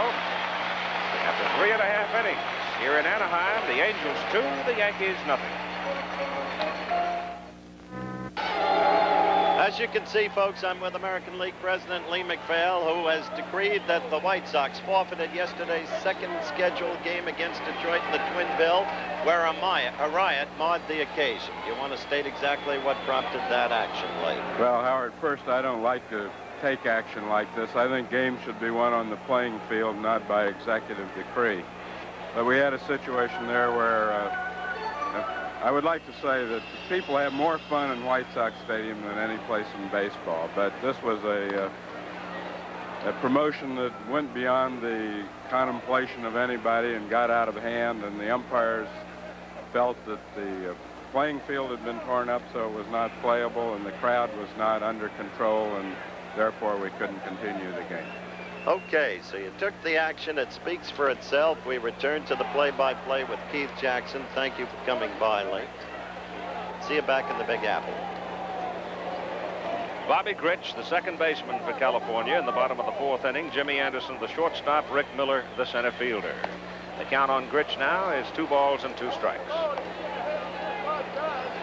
after 3.5 innings, here in Anaheim, the Angels 2, the Yankees nothing. As you can see, folks, I'm with American League President Lee McPhail, who has decreed that the White Sox forfeited yesterday's second scheduled game against Detroit in the Twin Bill, where a riot marred the occasion. You want to state exactly what prompted that action, Lee? Well, Howard, first, I don't like to take action like this. I think games should be won on the playing field, not by executive decree. But we had a situation there where I would like to say that people have more fun in White Sox Stadium than any place in baseball, but this was a promotion that went beyond the contemplation of anybody and got out of hand, and the umpires felt that the playing field had been torn up, so it was not playable, and the crowd was not under control, and therefore we couldn't continue the game. Okay, so you took the action. It speaks for itself. We return to the play-by-play with Keith Jackson. Thank you for coming by, Lee. See you back in the Big Apple. Bobby Grich, the second baseman for California, in the bottom of the 4th inning. Jimmy Anderson, the shortstop. Rick Miller, the center fielder. The count on Grich now is 2 balls and 2 strikes.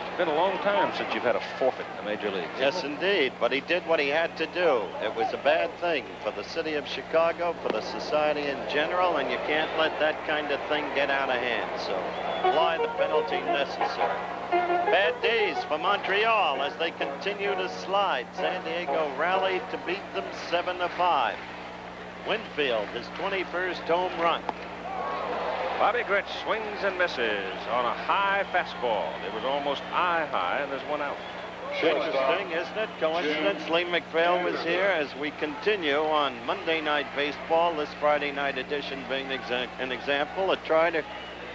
It's been a long time since you've had a forfeit in the major leagues. Yes, indeed. But he did what he had to do. It was a bad thing for the city of Chicago, for the society in general, and you can't let that kind of thing get out of hand. So apply the penalty necessary. Bad days for Montreal as they continue to slide. San Diego rallied to beat them 7-5. Winfield, his 21st home run. Bobby Grich swings and misses on a high fastball. It was almost eye high, and there's 1 out. Interesting, isn't it? Coincidence. Lee McPhail was here as we continue on Monday Night Baseball, this Friday night edition being an example, a try to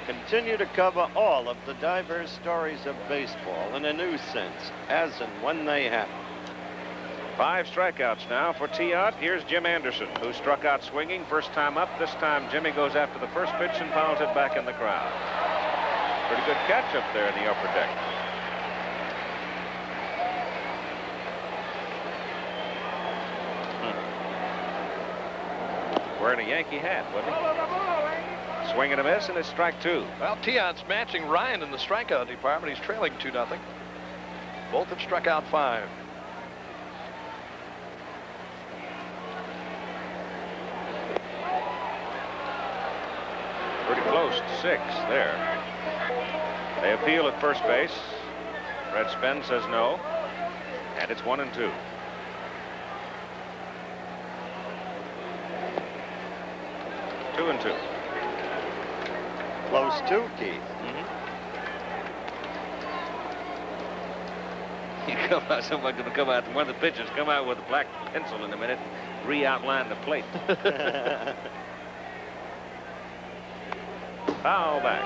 continue to cover all of the diverse stories of baseball in a new sense, as and when they happen. 5 strikeouts now for Tiot. Here's Jim Anderson, who struck out swinging. First time up. This time Jimmy goes after the first pitch and fouls it back in the crowd. Pretty good catch up there in the upper deck. Wearing a Yankee hat, wasn't he? Swing and a miss, and it's strike 2. Well, Tiot's matching Ryan in the strikeout department. He's trailing 2-0. Both have struck out 5. Pretty close to 6 there. They appeal at first base. Red Spen says no. And it's 1-2. Two and 2. Close 2, Keith. Someone's going to come out, one of the pitchers come out with a black pencil in a minute, re-outline the plate. Foul back.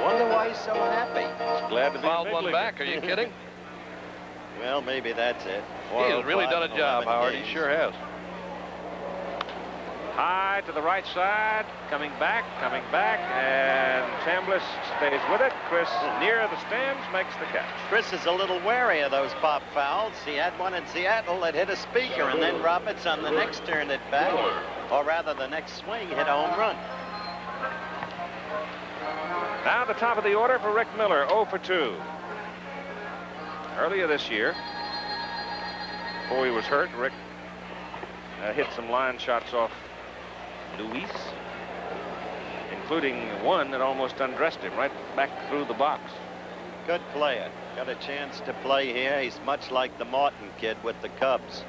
Wonder why he's so happy. He's glad to be Fouled big one leaguer. back. Are you kidding? Well, maybe that's it. He has really done a job, Howard. He sure has. High to the right side, coming back, and Chambliss stays with it. Chris, near the stands, makes the catch. Chris is a little wary of those pop fouls. He had one in Seattle that hit a speaker, and then Roberts on the next turn it back, or rather the next swing, hit a home run. Now the top of the order for Rick Miller, 0 for 2. Earlier this year, before he was hurt, Rick hit some line shots off Luis, including one that almost undressed him right back through the box. Good player. Got a chance to play here. He's much like the Martin kid with the Cubs.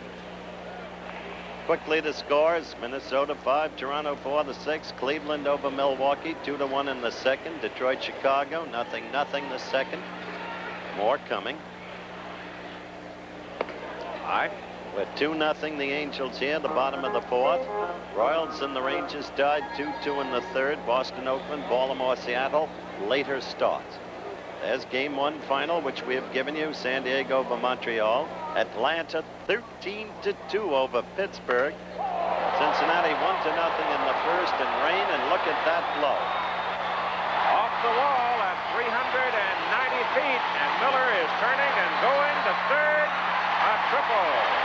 Quickly the scores. Minnesota 5, Toronto 4, the 6th. Cleveland over Milwaukee 2-1 in the second. Detroit, Chicago 0-0 the second. More coming. Aye. With 2-0 the Angels here, the bottom of the fourth. Royals and the Rangers tied 2-2 in the third. Boston, Oakland, Baltimore, Seattle, later starts. There's game one final, which we have given you. San Diego over Montreal. Atlanta 13-2 over Pittsburgh. Cincinnati 1-0 in the first in rain, and look at that blow. Off the wall at 390 feet, and Miller is turning and going to third. A triple.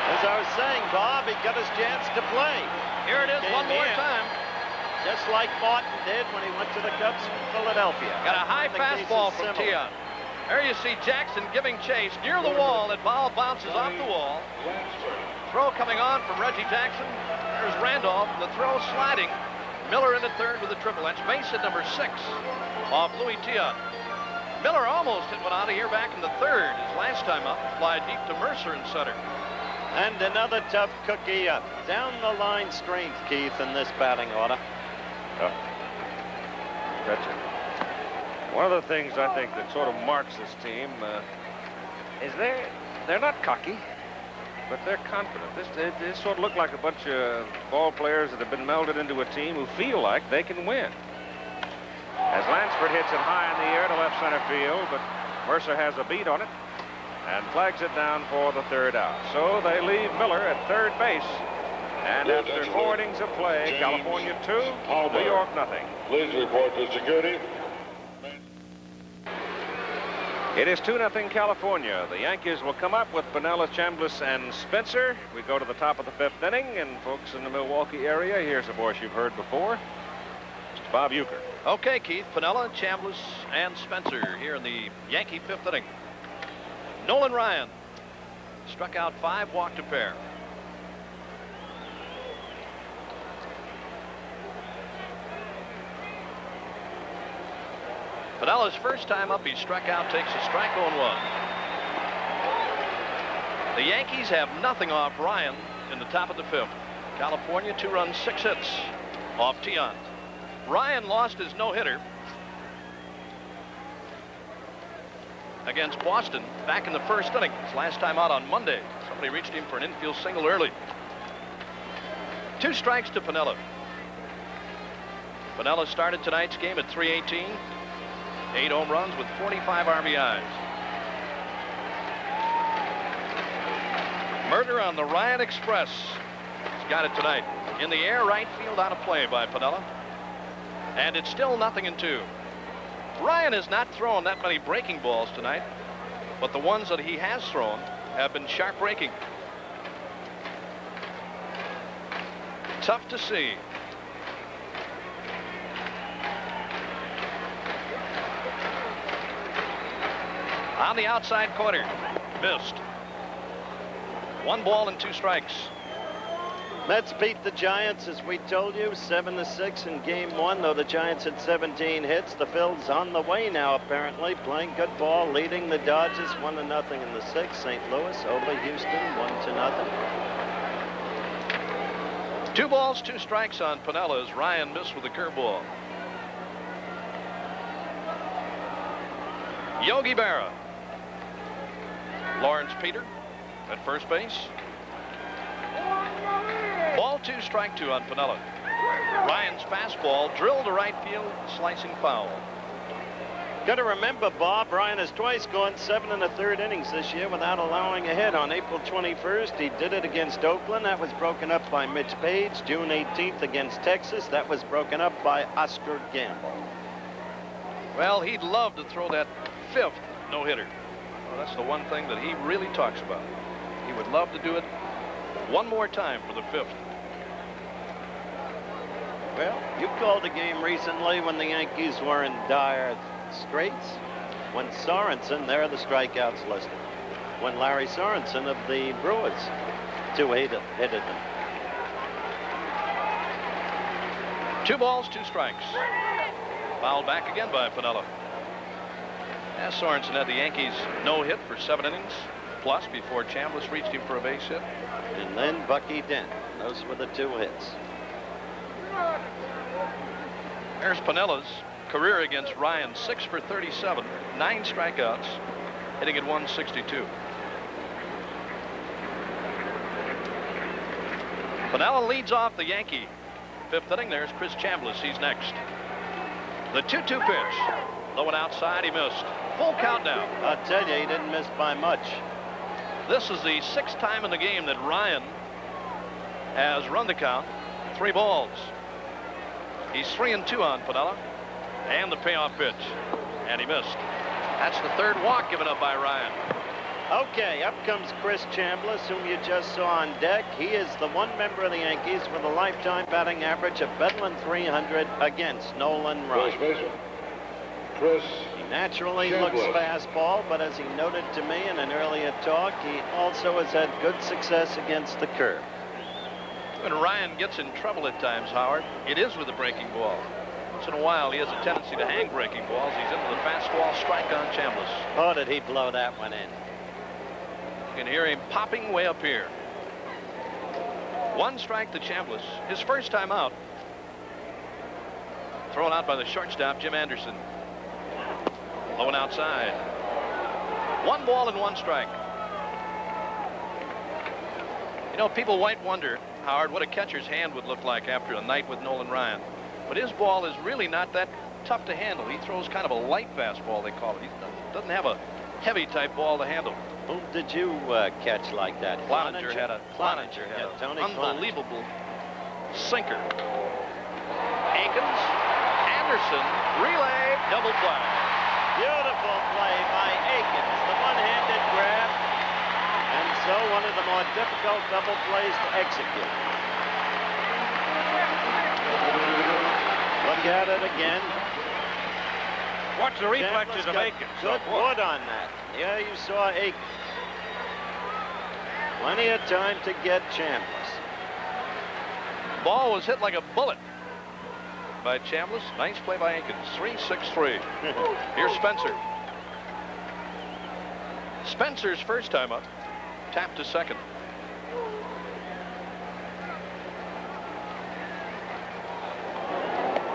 As I was saying, Bob, he got his chance to play. Here it is one more time. Just like Martin did when he went to the Cubs in Philadelphia. Got a high fastball from Tion. There you see Jackson giving chase near the wall. That ball bounces off the wall. Throw coming on from Reggie Jackson. There's Randolph. The throw sliding. Miller into third with a triple. That's base hit number 6 off Louis Tion. Miller almost hit one out of here back in the third. His last time up, fly deep to Mercer in center. And another tough cookie up. Down the line strength, Keith, in this batting order. Oh. Gotcha. One of the things I think that sort of marks this team is they're not cocky, but they're confident. They sort of look like a bunch of ball players that have been melded into a team who feel like they can win. As Lansford hits it high in the air to left center field, but Mercer has a beat on it and flags it down for the third out. So they leave Miller at third base. And after 4 innings of play, California 2, New York nothing. Please report to security. It is 2-0 California. The Yankees will come up with Pinella, Chambliss, and Spencer. We go to the top of the 5th inning, and folks in the Milwaukee area, here's a voice you've heard before. Mr. Bob Uecker. Okay, Keith, Pinella, Chambliss, and Spencer here in the Yankee 5th inning. Nolan Ryan struck out 5, walked a pair. Pinella's first time up, he struck out, takes a strike, 0-1. The Yankees have nothing off Ryan in the top of the 5th. California 2 runs, 6 hits off Tion. Ryan lost his no-hitter against Boston back in the first inning. His last time out on Monday. Somebody reached him for an infield single early. 2 strikes to Pinella. Pinella started tonight's game at .318. 8 home runs with 45 RBIs. Murder on the Ryan Express. He's got it tonight. In the air, right field, out of play by Pinella. And it's still 0-2. Ryan has not thrown that many breaking balls tonight, but the ones that he has thrown have been sharp breaking. Tough to see. On the outside corner, missed. 1 ball and 2 strikes. Mets beat the Giants, as we told you, 7-6 in game 1, though the Giants had 17 hits. The Phils on the way now, apparently, playing good ball, leading the Dodgers 1-0 in the 6th. St. Louis over Houston, 1-0. 2 balls, 2 strikes on Pinella as Ryan missed with a curveball. Yogi Berra. Lawrence Peter at first base. Ball 2, strike 2 on Pinella. Ryan's fastball drilled to right field, slicing foul. Got to remember, Bob, Ryan has twice gone 7 1/3 innings this year without allowing a hit. On April 21st, he did it against Oakland. That was broken up by Mitch Page. June 18th against Texas. That was broken up by Oscar Gamble. Well, he'd love to throw that 5th no-hitter. Well, that's the one thing that he really talks about. He would love to do it one more time for the 5th. Well, you called a game recently when the Yankees were in dire straits. When Sorensen, there are the strikeouts listed. When Larry Sorensen of the Brewers two-hitter them. 2 balls, 2 strikes. Fouled back again by Piniella. As Sorensen had the Yankees no hit for 7 innings plus before Chambliss reached him for a base hit. And then Bucky Dent. Those were the 2 hits. There's Pinella's career against Ryan, 6 for 37, 9 strikeouts, hitting at 162. Piniella leads off the Yankee 5th inning. There's Chris Chambliss. He's next. The 2-2 pitch. Low and outside. He missed. Full count now. I'll tell you, he didn't miss by much. This is the 6th time in the game that Ryan has run the count. 3 balls. He's 3-2 on Piniella. And the payoff pitch. And he missed. That's the 3rd walk given up by Ryan. Okay, up comes Chris Chambliss, whom you just saw on deck. He is the one member of the Yankees with a lifetime batting average of better than 300 against Nolan Ryan. Chris He naturally Chambliss. looks fastball, but as he noted to me in an earlier talk, he also has had good success against the curve. When Ryan gets in trouble at times, Howard, it is with the breaking ball. Once in a while, he has a tendency to hang breaking balls. He's into the fastball strike on Chambliss. Oh, did he blow that one in? You can hear him popping way up here. 1 strike to Chambliss. His first time out. Thrown out by the shortstop, Jim Anderson. Low and outside. 1 ball and 1 strike. You know, people might wonder, Howard, what a catcher's hand would look like after a night with Nolan Ryan. But his ball is really not that tough to handle. He throws kind of a light fastball, they call it. He doesn't have a heavy type ball to handle. Who did you catch like that? Cloninger had a Tony unbelievable sinker. Aikens, Anderson, relay, double play. Beautiful play by Aikens, the one-handed grab, and so one of the more difficult double plays to execute. Look at it again. Watch the reflexes of Aikens. Good wood on that. Yeah, you saw Aikens. Plenty of time to get Chambliss. Ball was hit like a bullet by Chambliss. Nice play by Aikens. 3-6-3. Here's Spencer. Spencer's first time up. Tapped to second.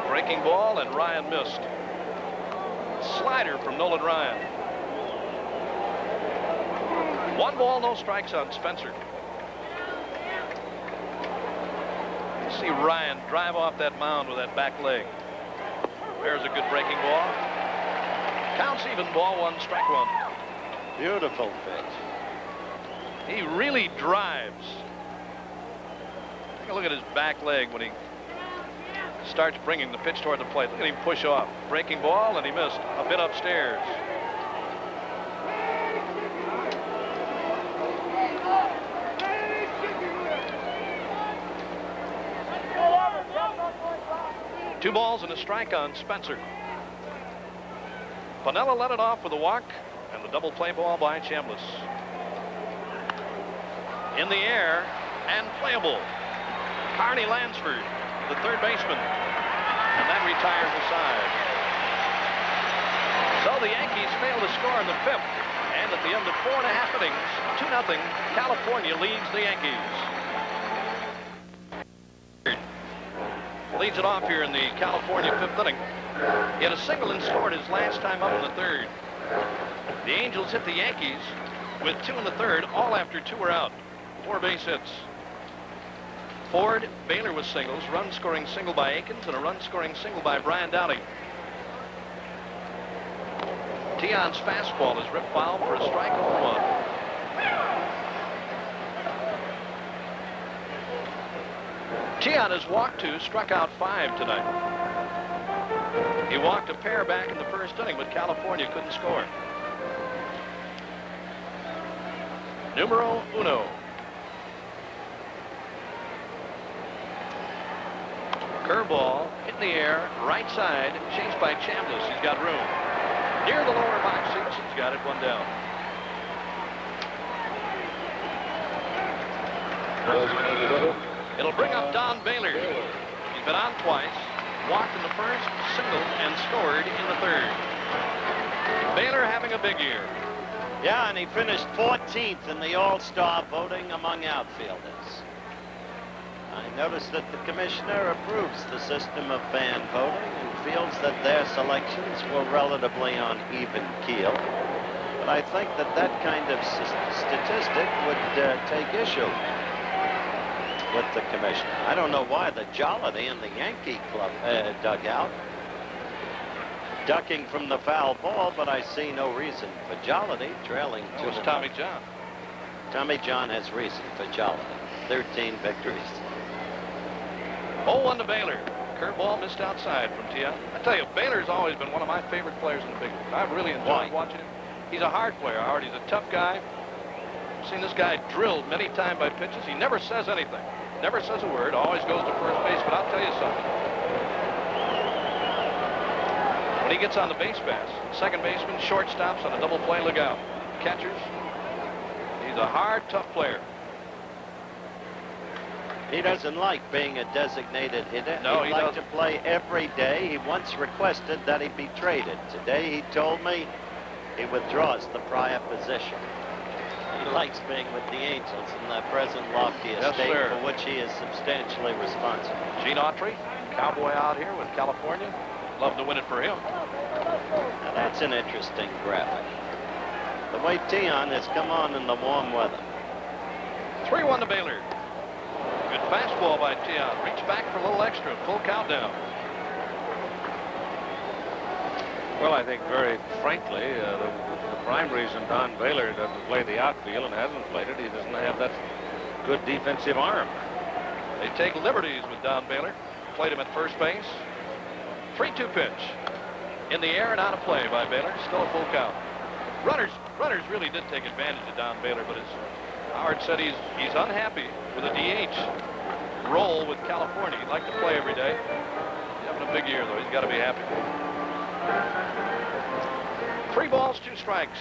Breaking ball, and Ryan missed. Slider from Nolan Ryan. 1 ball, no strikes on Spencer. See Ryan drive off that mound with that back leg. There's a good breaking ball. Counts even, ball 1, strike 1. Beautiful pitch. He really drives. Take a look at his back leg when he starts bringing the pitch toward the plate. Look at him push off. Breaking ball, and he missed. A bit upstairs. Two balls and a strike on Spencer. Piniella let it off with a walk, and the double play ball by Chambliss. In the air and playable. Carney Lansford, the third baseman, and that retires the side. So the Yankees fail to score in the 5th, and at the end of 4.5 innings, 2-0, California leads the Yankees. Leads it off here in the California 5th inning. He had a single and scored his last time up in the 3rd. The Angels hit the Yankees with 2 in the 3rd, all after 2 were out. 4 base hits. Ford, Baylor with singles, run-scoring single by Aikens, and a run-scoring single by Brian Downing. Tion's fastball is ripped foul for a strike on 1. Tion has walked 2, struck out 5 tonight. He walked a pair back in the 1st inning, but California couldn't score. Numero 1. Curveball hit in the air, right side, chased by Chambliss. He's got room. Near the lower box seats, he's got it 1 down. It'll bring up Don Baylor. He's been on twice, walked in the first, singled, and scored in the third. Baylor having a big year. Yeah, and he finished 14th in the All-Star voting among outfielders. I noticed that the commissioner approves the system of fan voting and feels that their selections were relatively on even keel. But I think that that kind of statistic would take issue with the commissioner. I don't know why the jollity in the Yankee club dugout ducking from the foul ball, but I see no reason for jollity, trailing 2-0. It was Tommy John. Tommy John has reason for jollity. 13 victories. 0-1 to Baylor. Curveball missed outside from Tia. I tell you, Baylor's always been one of my favorite players in the big league. I've really enjoyed watching him. He's a hard player, Howard. He's a tough guy. I've seen this guy drilled many times by pitches. He never says anything. Never says a word. Always goes to first base. But I'll tell you something. When he gets on the base pass, second baseman, shortstops on a double play, look out. Catchers. He's a hard, tough player. He doesn't like being a designated hitter. No, He'd like to play every day. He once requested that he be traded. Today he told me he withdraws the prior position. He likes being with the Angels in the present lofty estate for which he is substantially responsible. Gene Autry, cowboy out here with California. Love to win it for him. Now that's an interesting graphic. The way Tion has come on in the warm weather. 3-1 to Baylor. Good fastball by Tion. Reach back for a little extra. Full countdown. Well, I think very frankly, the prime reason Don Baylor doesn't play the outfield and hasn't played it, he doesn't have that good defensive arm. They take liberties with Don Baylor. Played him at first base. 3-2 pitch. In the air and out of play by Baylor. Still a full count. Runners really did take advantage of Don Baylor, but as Howard said, he's unhappy with a DH role with California. He'd like to play every day. He's having a big year, though. He's got to be happy. 3 balls, 2 strikes.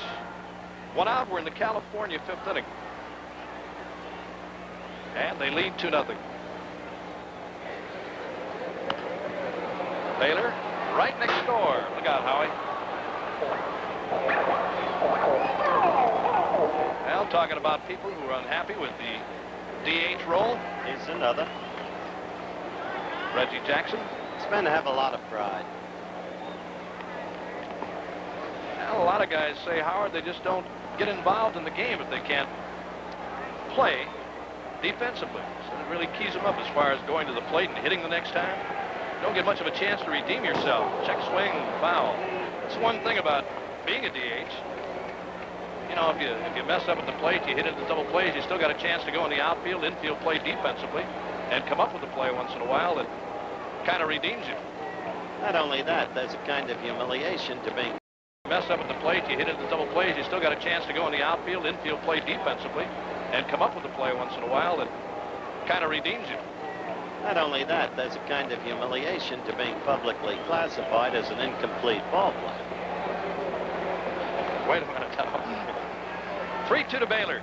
1 out. We're in the California 5th inning. And they lead 2-0. Baylor right next door. Look out, Howie. Well, talking about people who are unhappy with the DH role. Here's another. Reggie Jackson. These men have a lot of pride. Well, a lot of guys say, Howard, they just don't get involved in the game if they can't play defensively. So it really keys them up as far as going to the plate and hitting the next time. You don't get much of a chance to redeem yourself. Check swing, foul. That's one thing about being a DH. You know, if you mess up at the plate, you hit it in the double plays, you still got a chance to go in the outfield, infield play defensively, and come up with a play once in a while that kind of redeems you. Not only that, there's a kind of humiliation to being mess up at the plate, you hit it in the double plays, you still got a chance to go in the outfield, infield play defensively, and come up with a play once in a while that kind of redeems you. Not only that, there's a kind of humiliation to being publicly classified as an incomplete ball player. Wait a minute, Tom. 3-2 to Baylor.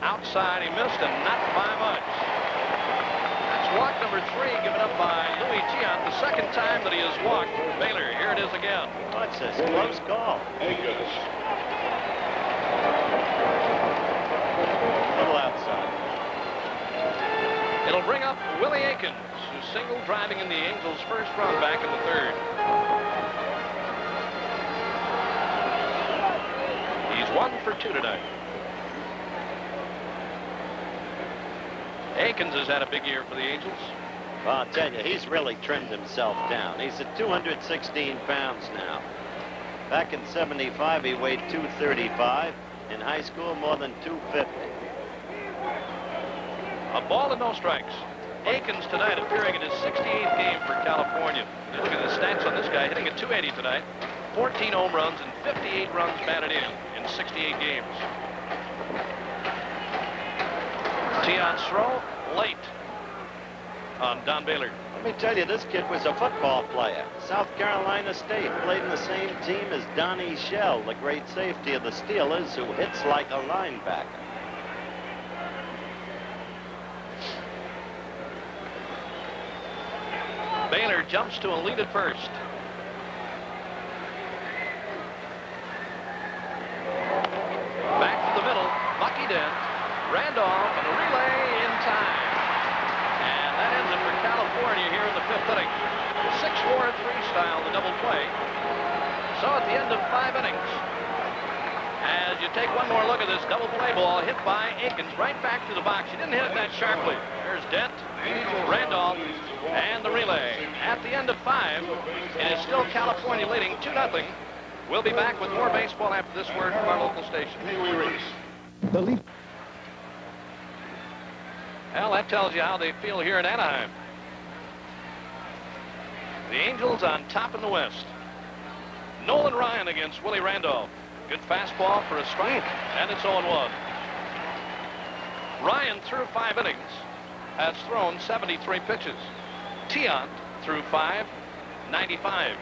Outside, he missed, and not by much. That's walk number 3 given up by Louis Tion, the second time that he has walked Baylor. Here it is again. What's this? Close call. A little outside. It'll bring up Willie Aikens, who singled, driving in the Angels' first run back in the 3rd. He's 1 for 2 tonight. Aikens has had a big year for the Angels. Well, I'll tell you, he's really trimmed himself down. He's at 216 pounds now. Back in '75, he weighed 235. In high school, more than 250. A ball and no strikes. Aikens tonight appearing in his 68th game for California. Look at the stats on this guy, hitting at 280 tonight. 14 home runs and 58 runs batted in 68 games. Tion's throw late on Don Baylor. Let me tell you, this kid was a football player. South Carolina State, played in the same team as Donnie Shell, the great safety of the Steelers, who hits like a linebacker. Baylor jumps to a lead at first. Back to the middle. Bucky Dent. Randolph and a relay in time. And that ends it for California here in the 5th inning. 6-4-3 style, the double play. So at the end of 5 innings, as you take one more look at this double play ball hit by Akins right back to the box. He didn't hit it that sharply. There's Dent, Randolph, and the relay. At the end of 5, it is still California leading 2-0. We'll be back with more baseball after this word from our local station. Well, that tells you how they feel here in Anaheim. The Angels on top in the West. Nolan Ryan against Willie Randolph. Good fastball for a strike, and it's 0-1. Ryan through 5 innings has thrown 73 pitches. Tiant through 5, 95.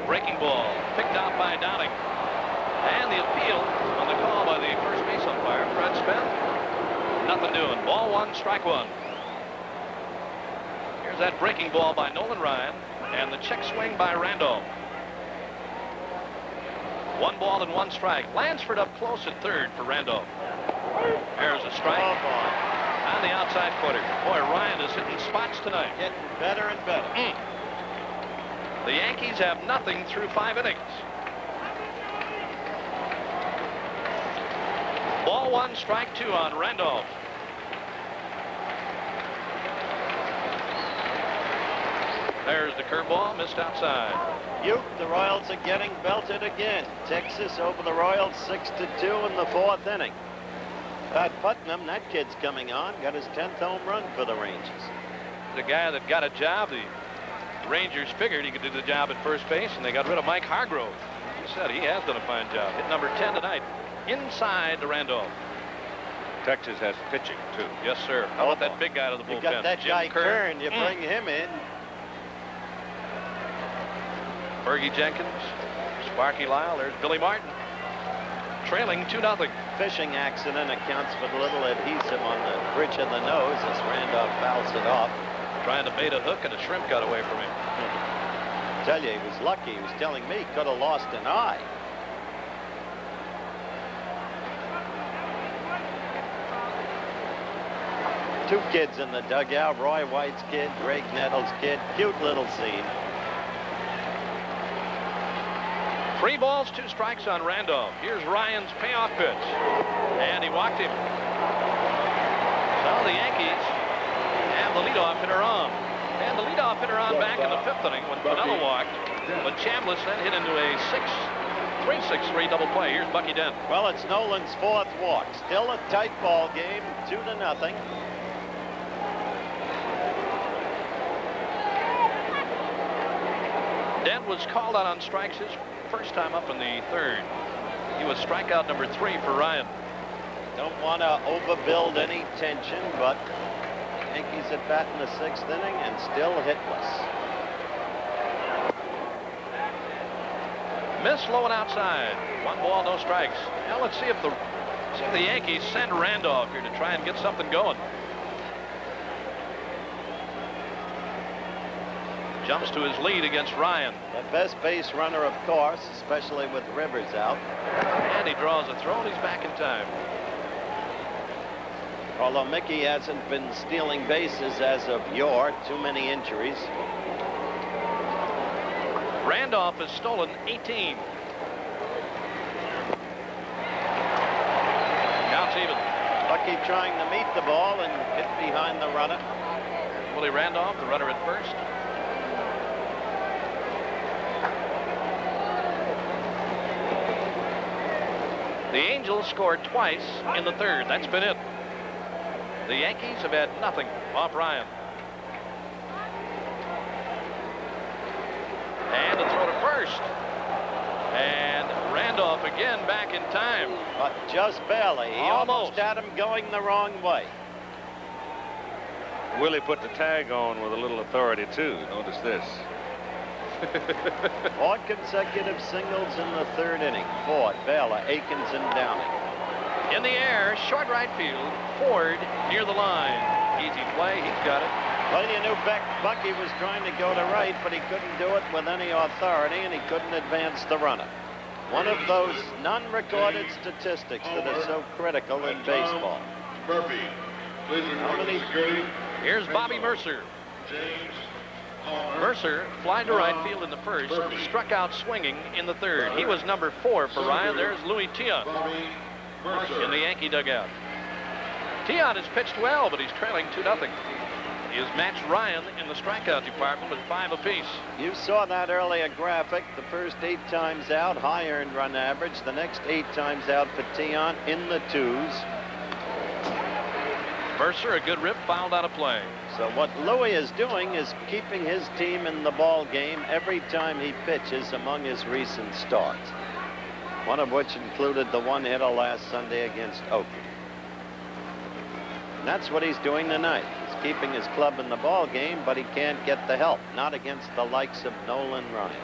Breaking ball picked out by Downing. And the appeal on the call by the first base umpire, Fred Spence. Nothing doing. Ball 1, strike 1. Here's that breaking ball by Nolan Ryan and the check swing by Randolph. 1 ball and 1 strike. Lansford up close at third for Randolph. There's a strike on the outside corner. Boy, Ryan is hitting spots tonight. Getting better and better. The Yankees have nothing through 5 innings. Ball 1, strike 2 on Randolph. There's the curveball, missed outside. The Royals are getting belted again. Texas over the Royals 6-2 in the 4th inning. Pat Putnam, that kid's coming on, got his 10th home run for the Rangers. The guy that got a job, the Rangers figured he could do the job at first base, and they got rid of Mike Hargrove. He said he has done a fine job. Hit number 10 tonight, inside to Randolph. Texas has pitching, too. Yes, sir. How about that big guy to the bullpen? You got that Jim guy Kern. You bring him in. Fergie Jenkins, Sparky Lyle, there's Billy Martin. Trailing 2-0. Fishing accident accounts for the little adhesive on the bridge of the nose as Randolph fouls it off. Trying to bait a hook and a shrimp got away from him. Tell you, he was lucky. He was telling me he could have lost an eye. Two kids in the dugout, Roy White's kid, Greg Nettles' kid. Cute little scene. 3 balls, 2 strikes on Randolph. Here's Ryan's payoff pitch. And he walked him. So the Yankees have the leadoff hitter on. And the leadoff hitter on back in the 5th inning when Pinella walked. But Chambliss then hit into a 3-6-3 double play. Here's Bucky Dent. Well, it's Nolan's 4th walk. Still a tight ball game, 2-0. Dent was called out on strikes his first time up in the 3rd. He was strikeout number 3 for Ryan. Don't want to overbuild any tension, but Yankees at bat in the 6th inning and still hitless. Miss low and outside. 1 ball, no strikes. Now let's see if the Yankees send Randolph here to try and get something going. Jumps to his lead against Ryan. The best base runner, of course, especially with Rivers out. And he draws a throw, and he's back in time. Although Mickey hasn't been stealing bases as of yore, too many injuries. Randolph has stolen 18. Counts even. Bucky trying to meet the ball and get behind the runner. Willie Randolph, the runner at first. The Angels scored twice in the 3rd. That's been it. The Yankees have had nothing off Ryan. And a throw to first. And Randolph again back in time. But just barely. He almost had him going the wrong way. Willie put the tag on with a little authority, too. Notice this. 4 consecutive singles in the 3rd inning. Ford, Baylor, Akins, and Downing. In the air, short right field. Ford near the line. Easy play. He's got it. Well, you knew Bucky was trying to go to right, but he couldn't do it with any authority, and he couldn't advance the runner. One of those non-recorded statistics that are so critical in baseball. Murphy. How many? Here's Bobby Mercer. Mercer flying to right field in the first, struck out swinging in the third. He was number 4 for Ryan. There's Louis Tiant in the Yankee dugout. Tiant has pitched well, but he's trailing 2-0. He has matched Ryan in the strikeout department with 5 apiece. You saw that earlier graphic. The first 8 times out, high earned run average. The next 8 times out for Tiant in the 2s. Mercer, a good rip, fouled out of play. So what Louis is doing is keeping his team in the ball game every time he pitches among his recent starts. One of which included the 1-hitter last Sunday against Oakland. And that's what he's doing tonight. He's keeping his club in the ball game, but he can't get the help. Not against the likes of Nolan Ryan.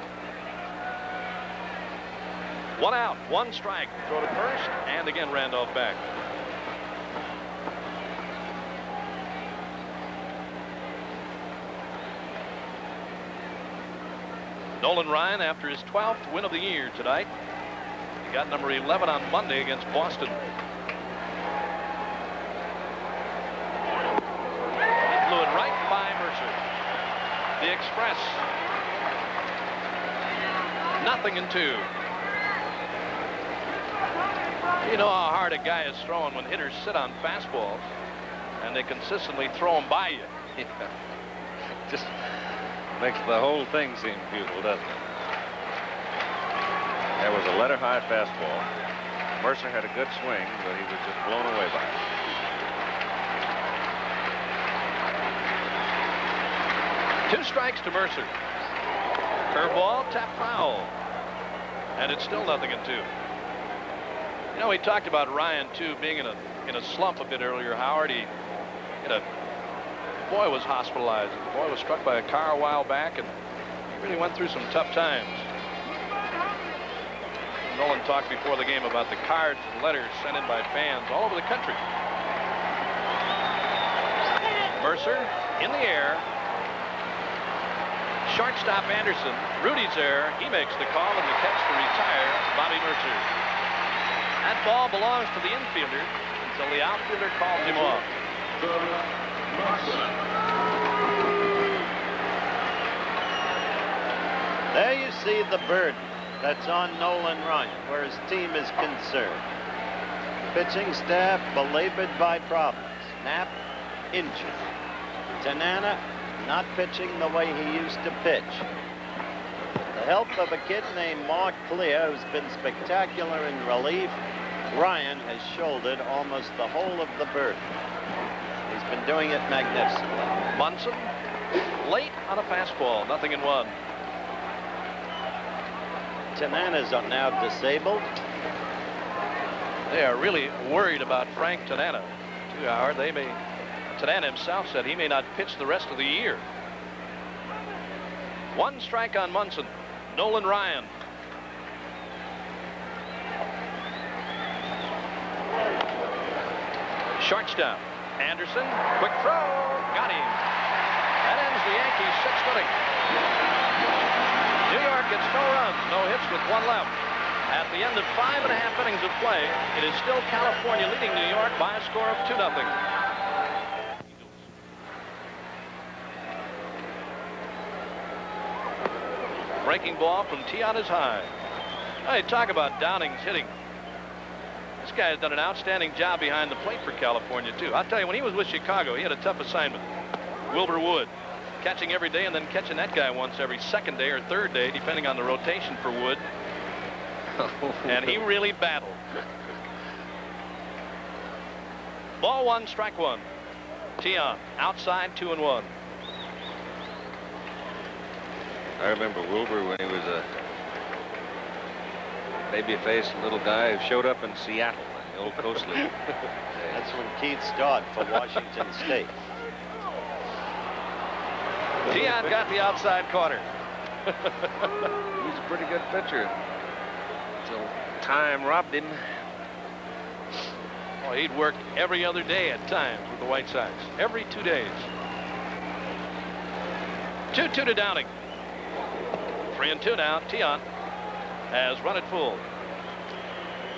1 out, 1 strike. Throw to first, and again Randolph back. Nolan Ryan after his 12th win of the year tonight. He got number 11 on Monday against Boston. He blew it right by Mercer. The Express. 0-2. You know how hard a guy is throwing when hitters sit on fastballs and they consistently throw them by you. Yeah. Just makes the whole thing seem futile, doesn't it? There was a letter high fastball. Mercer had a good swing, but he was just blown away by it. 2 strikes to Mercer. Curveball, tap foul. And it's still 0-2. You know, we talked about Ryan, too, being in a slump a bit earlier, Howard. He boy was hospitalized. The boy was struck by a car a while back and really went through some tough times. Nolan talked before the game about the cards and letters sent in by fans all over the country. Mercer in the air. Shortstop Anderson. Rudy's there. He makes the call and the catch to retire Bobby Mercer. That ball belongs to the infielder until the outfielder calls him off. There you see the burden that's on Nolan Ryan, where his team is concerned. Pitching staff belabored by problems. Knapp injured. Tanana not pitching the way he used to pitch. The help of a kid named Mark Clear, who's been spectacular in relief, Ryan has shouldered almost the whole of the burden. He's been doing it magnificently. Munson late on a fastball, 0-1. Tanana's now disabled. They are really worried about Frank Tanana, too, Howard. Tanana himself said he may not pitch the rest of the year. 1 strike on Munson. Nolan Ryan. Shortstop Anderson, quick throw, got him. That ends the Yankees' 6th inning. New York gets no runs, no hits with 1 left. At the end of 5.5 innings of play, it is still California leading New York by a score of 2-0. Breaking ball from Tiant is high. Hey, talk about Downing's hitting. This guy has done an outstanding job behind the plate for California, too. I'll tell you, when he was with Chicago, he had a tough assignment. Wilbur Wood, catching every day and then catching that guy once every 2nd day or 3rd day, depending on the rotation for Wood. And he really battled. Ball 1, strike 1. Tiant, outside, 2-1. I remember Wilbur when he was a baby-faced little guy who showed up in Seattle, in the old Coast League. That's when Keith started for Washington State. Tiant got the outside corner. He's a pretty good pitcher. Until time robbed him. Well, he'd worked every other day at times with the White Sox. Every 2 days. 2-2 to Downing. 3-2 now. Tiant has run it full.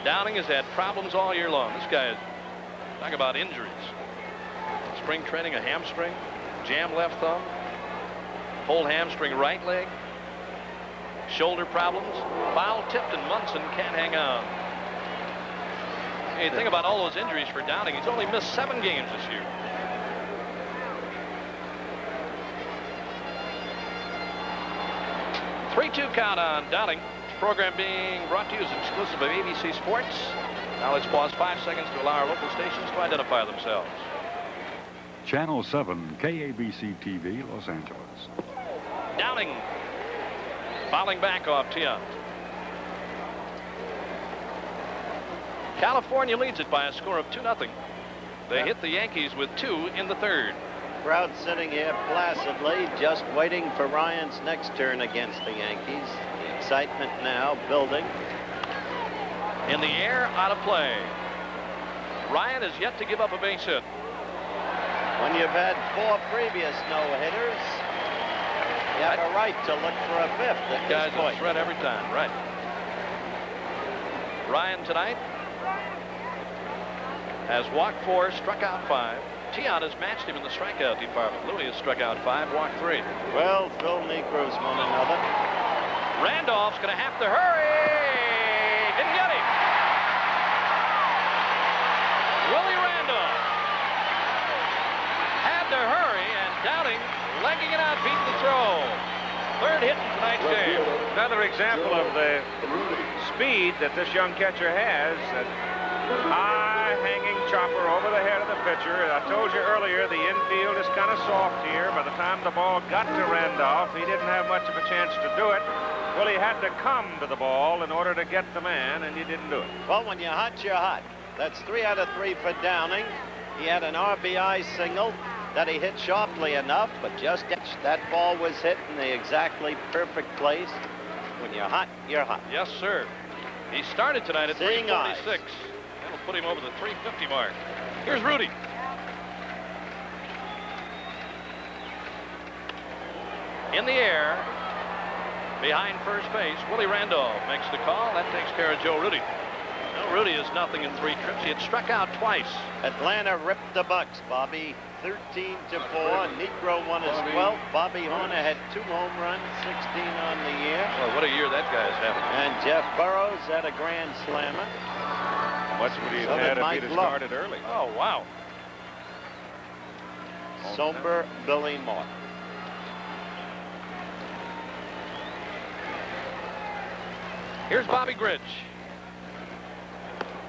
Downing has had problems all year long. This guy is, talk about injuries. Spring training, a hamstring, jam left thumb, whole hamstring right leg, shoulder problems, foul tipped, and Munson can't hang on. Hey, think about all those injuries for Downing. He's only missed 7 games this year. Three-two count on Downing. This program being brought to you as exclusive of ABC Sports. Now let's pause 5 seconds to allow our local stations to identify themselves. Channel 7, KABC TV, Los Angeles. Downing fouling back off Tiant. California leads it by a score of 2-0. They hit the Yankees with 2 in the third. Crowd sitting here placidly, just waiting for Ryan's next turn against the Yankees. The excitement now building. In the air, out of play. Ryan has yet to give up a base hit. When you've had 4 previous no-hitters, you have a right to look for a 5th at Guys this point. a threat every time, right? Ryan tonight has walked 4, struck out 5. Tiant has matched him in the strikeout department. Louis has struck out 5, walked 3. Well, Phil Negro's one another. Randolph's going to have to hurry. Didn't get him. Willie Randolph had to hurry, and Downing legging it out, beating the throw. 3rd hit in tonight's game. Another example of the speed that this young catcher has. High hanging chopper over the head of the pitcher. I told you earlier the infield is kind of soft here. By the time the ball got to Randolph, he didn't have much of a chance to do it. Well, he had to come to the ball in order to get the man, and he didn't do it. Well, when you're hot, you're hot. That's 3 out of 3 for Downing. He had an RBI single that he hit sharply enough, but just that ball was hit in the exactly perfect place. When you're hot, you're hot. Yes, sir. He started tonight at Seeing 346. That'll put him over the 350 mark. Here's Rudy. In the air, behind first base, Willie Randolph makes the call. That takes care of Joe Rudy. Well, Rudy is nothing in 3 trips. He had struck out twice. Atlanta ripped the Bucks, Bobby. 13-4. Negro won his 12th. Bobby Horner had 2 home runs, 16 on the year. Well, what a year that guy's having. And Jeff Burrows had a grand slammer. How much would he have had if he'd have started early? Oh, wow. Somber Billy Martin. Here's Bobby Gridge.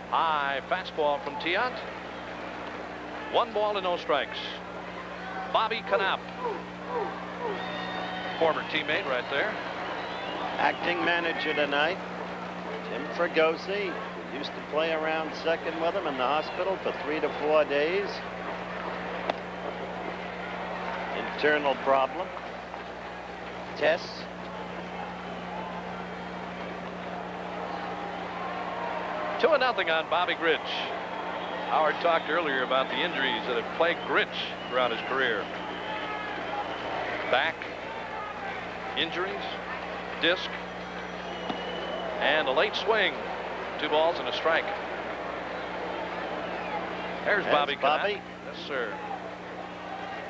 High fastball from Tiant. 1 ball and no strikes. Bobby Knapp. Former teammate right there. Acting manager tonight, Jim Fregosi, who used to play around second with him in the hospital for 3 to 4 days. Internal problem. Tests. Two and nothing on Bobby Gridge. Howard talked earlier about the injuries that have plagued Gridge throughout his career. Back injuries, disc, and a late swing. 2 balls and a strike. There's Bobby. Bobby. Yes, sir.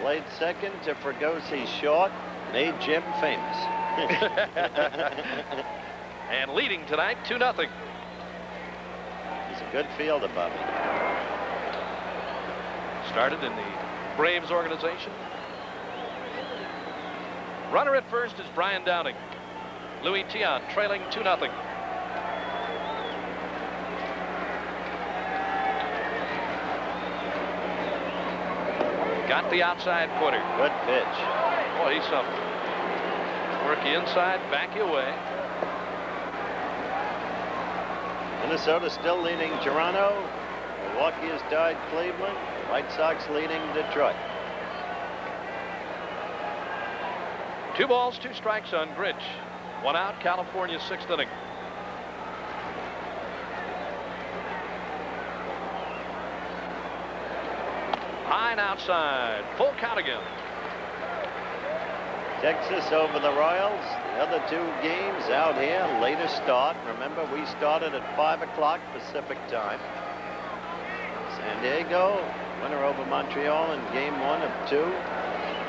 Played second to Fregosi's short. Made Jim famous. And leading tonight 2-0. He's a good fielder, Bobby. Started in the Braves organization. Runner at first is Brian Downing. Louis Tiant trailing 2-0. Got the outside corner. Good pitch. Boy, he's something. Work you inside, back you away. Minnesota still leading Toronto. Milwaukee has tied Cleveland. White Sox leading Detroit. 2 balls, 2 strikes on Gridge. 1 out, California's 6th inning. High and outside. Full count again. Texas over the Royals. The other two games out here, later start. Remember, we started at 5 o'clock Pacific time. San Diego, winner over Montreal in game 1 of 2.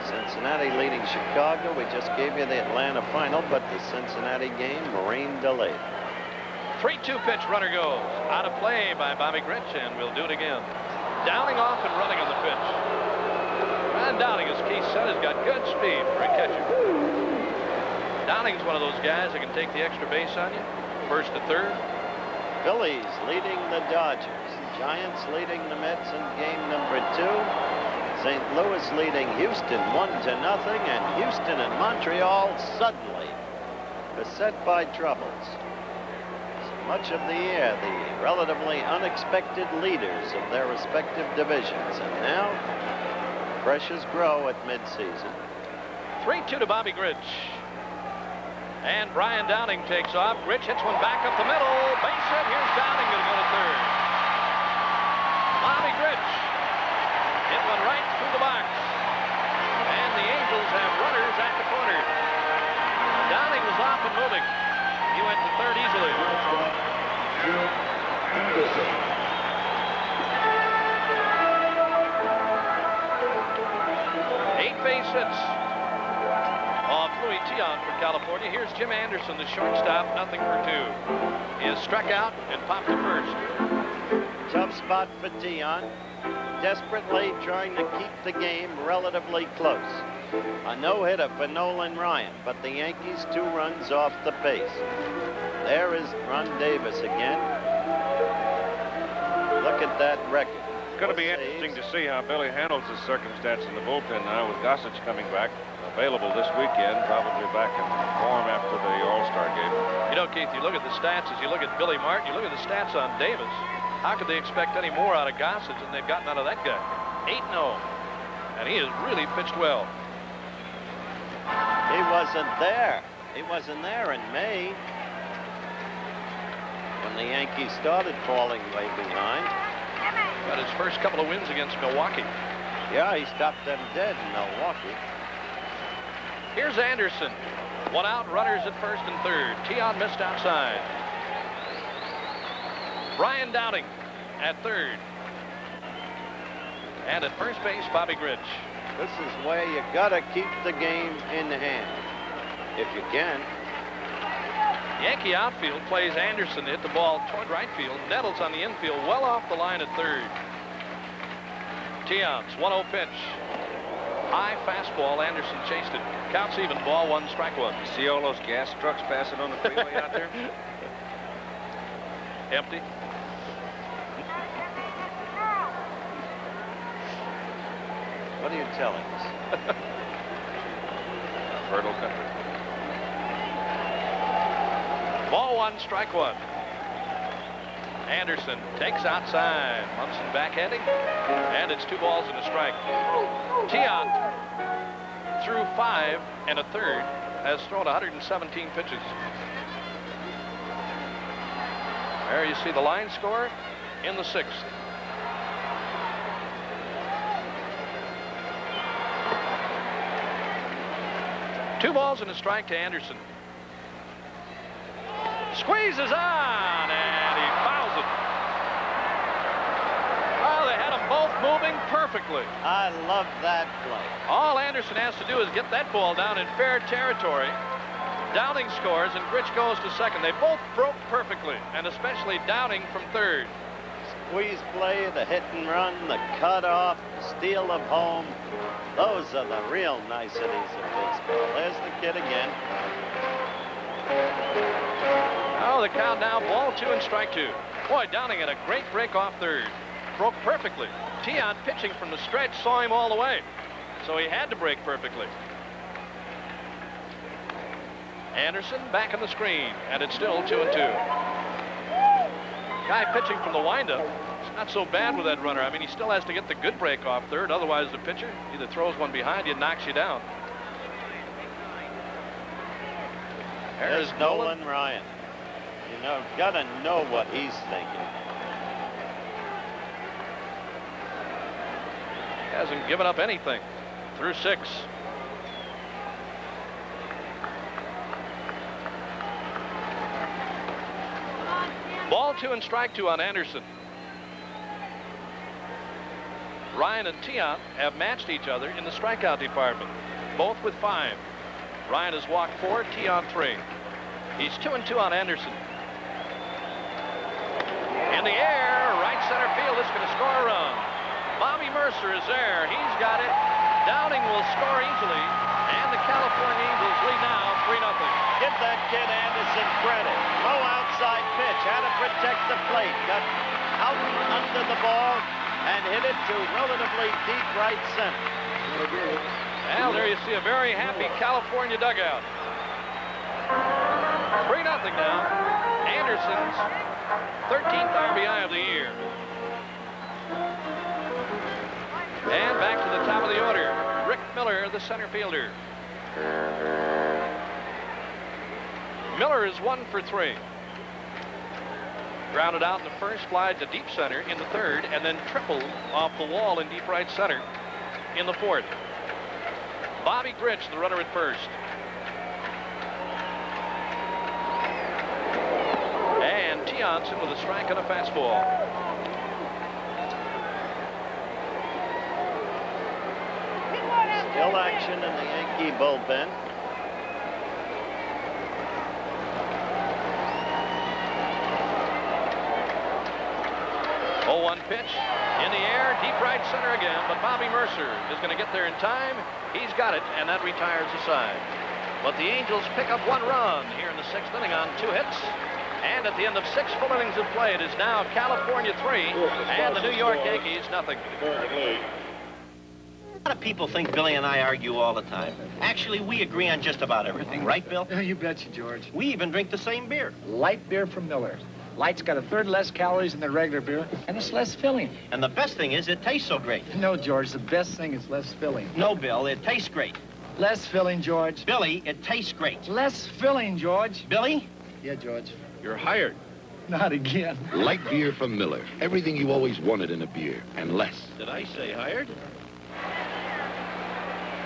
Cincinnati leading Chicago. We just gave you the Atlanta final, but the Cincinnati game, rain delayed. 3-2 pitch, runner goes. Out of play by Bobby Grich, and we'll do it again. Downing off and running on the pitch. And Downing, as Keith said, has got good speed for a catcher. Downing's one of those guys that can take the extra base on you, first to third. Phillies leading the Dodgers. Giants leading the Mets in game number 2. St. Louis leading Houston 1-0, and Houston and Montreal suddenly beset by troubles. So much of the year, the relatively unexpected leaders of their respective divisions, and now pressures grow at midseason. 3-2 to Bobby Grich. And Brian Downing takes off. Grich hits one back up the middle. Base hit. Here's Downing going to go to third. Bobby Grich hit one right through the box. And the Angels have runners at the corner. Downing was off and moving. He went to third easily. 8 base hits off Louis Tiant for California. Here's Jim Anderson, the shortstop, 0-for-2. He is struck out and popped to first. Tough spot for Tiant. Desperately trying to keep the game relatively close. A no-hitter for Nolan Ryan, but the Yankees 2 runs off the pace. There is Ron Davis again. Look at that record. It's going to be interesting to see how Billy handles the circumstance in the bullpen now with Gossage coming back, available this weekend, probably back in form after the All-Star game. You know, Keith, you look at the stats as you look at Billy Martin, you look at the stats on Davis. How could they expect any more out of Gossage than they've gotten out of that guy? 8-0. And he has really pitched well. He wasn't there. He wasn't there in May when the Yankees started falling way behind. Got his first couple of wins against Milwaukee. Yeah, he stopped them dead in Milwaukee. Here's Anderson. 1 out, runners at first and third. Tiant missed outside. Brian Downing at third. And at first base, Bobby Grich. This is where you gotta keep the game in hand, if you can. Yankee outfield plays Anderson to hit the ball toward right field. Nettles on the infield, well off the line at third. Tiant's 1-0 pitch. High fastball. Anderson chased it. Counts even. Ball 1, strike 1. You see all those gas trucks passing on the freeway out there? Empty. What are you telling us? Fertile country. Ball 1, strike 1. Anderson takes outside. Munson backhanding. And it's 2 balls and a strike. Tiant, through 5 1/3, has thrown 117 pitches. There you see the line score in the 6th. Two balls and a strike to Anderson. Squeezes on, and he fouls it. Well, they had them both moving perfectly. I love that play. All Anderson has to do is get that ball down in fair territory. Downing scores, and Grich goes to second. They both broke perfectly, and especially Downing from third. Squeeze play, the hit and run, the cutoff, the steal of home. Those are the real niceties of baseball. There's the kid again. Oh, the count now, ball 2 and strike 2. Boy, Downing had a great break off third. Broke perfectly. Tiant, pitching from the stretch, saw him all the way. So he had to break perfectly. Anderson back on the screen, and it's still 2-2. Guy pitching from the windup, it's not so bad with that runner. I mean, he still has to get the good break off third. Otherwise, the pitcher either throws one behind you and knocks you down. There's Nolan Ryan. You know, gotta know what he's thinking. Hasn't given up anything through 6. Ball 2 and strike 2 on Anderson. Ryan and Tiant have matched each other in the strikeout department, both with 5. Ryan has walked 4, Tiant 3. He's 2 and 2 on Anderson. In the air, right center field is going to score a run. Bobby Mercer is there. He's got it. Downing will score easily, and the California Angels lead now 3-0. Give that kid Anderson credit. Low outside pitch. Had to protect the plate. Got out under the ball and hit it to relatively deep right center. Well, there you see a very happy California dugout. 3-0 now. Anderson's 13th RBI of the year. And back to the top of the order. Rick Miller, the center fielder. Miller is 1 for 3. Grounded out in the first, flied to deep center in the third, and then tripled off the wall in deep right center in the fourth. Bobby Grich, the runner at first. And Tiantson with a strike and a fastball. Still action in the Yankee bullpen. Oh, 1 pitch in the air, deep right center again, but Bobby Mercer is going to get there in time. He's got it, and that retires the side. But the Angels pick up 1 run here in the 6th inning on 2 hits. And at the end of 6 full innings of play, it is now California 3 and the New York Yankees nothing. A lot of people think Billy and I argue all the time. Actually, we agree on just about everything, right, Bill? You betcha, George. We even drink the same beer. Light beer from Miller's. Light's got 1/3 less calories than the regular beer, and it's less filling. And the best thing is it tastes so great. No, George, the best thing is less filling. No, Bill, it tastes great. Less filling, George. Billy, it tastes great. Less filling, George. Billy? Yeah, George. You're hired. Not again. Light beer from Miller. Everything you always wanted in a beer, and less. Did I say hired?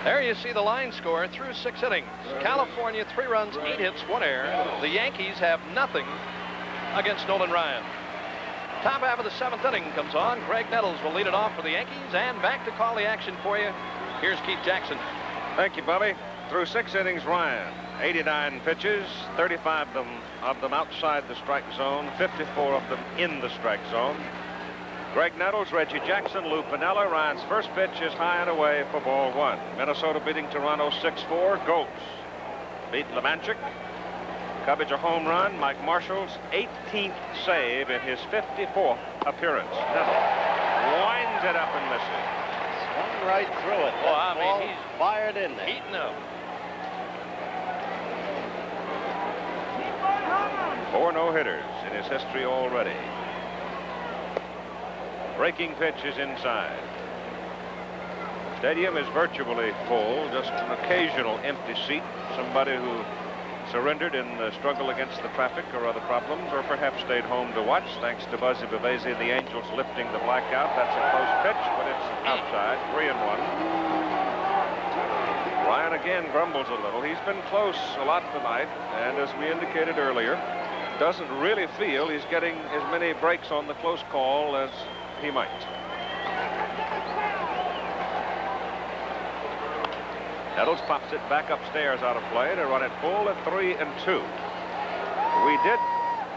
There you see the line score through 6 innings. California 3 runs, 8 hits, 1 error. The Yankees have nothing against Nolan Ryan. Top half of the 7th inning comes on. Greg Nettles will lead it off for the Yankees, and back to call the action for you. Here's Keith Jackson. Thank you, Bobby. Through 6 innings, Ryan, 89 pitches, 35 of them outside the strike zone, 54 of them in the strike zone. Greg Nettles, Reggie Jackson, Lou Piniella. Ryan's first pitch is high and away for ball 1. Minnesota beating Toronto 6-4. Gopes beat LeManchik. Cubbage a home run. Mike Marshall's 18th save in his 54th appearance. Nettles winds it up and misses. Swung right through it. Oh, I mean, he's fired in there. Eating up. 4 no-hitters in his history already. Breaking pitch is inside. Stadium is virtually full, just an occasional empty seat. Somebody who surrendered in the struggle against the traffic or other problems, or perhaps stayed home to watch, thanks to Buzzy Bavesi and the Angels lifting the blackout. That's a close pitch, but it's outside, 3-1. Ryan again grumbles a little. He's been close a lot tonight, and as we indicated earlier, doesn't really feel he's getting as many breaks on the close call as he might. Nettles pops it back upstairs out of play to run it full at 3-2. We did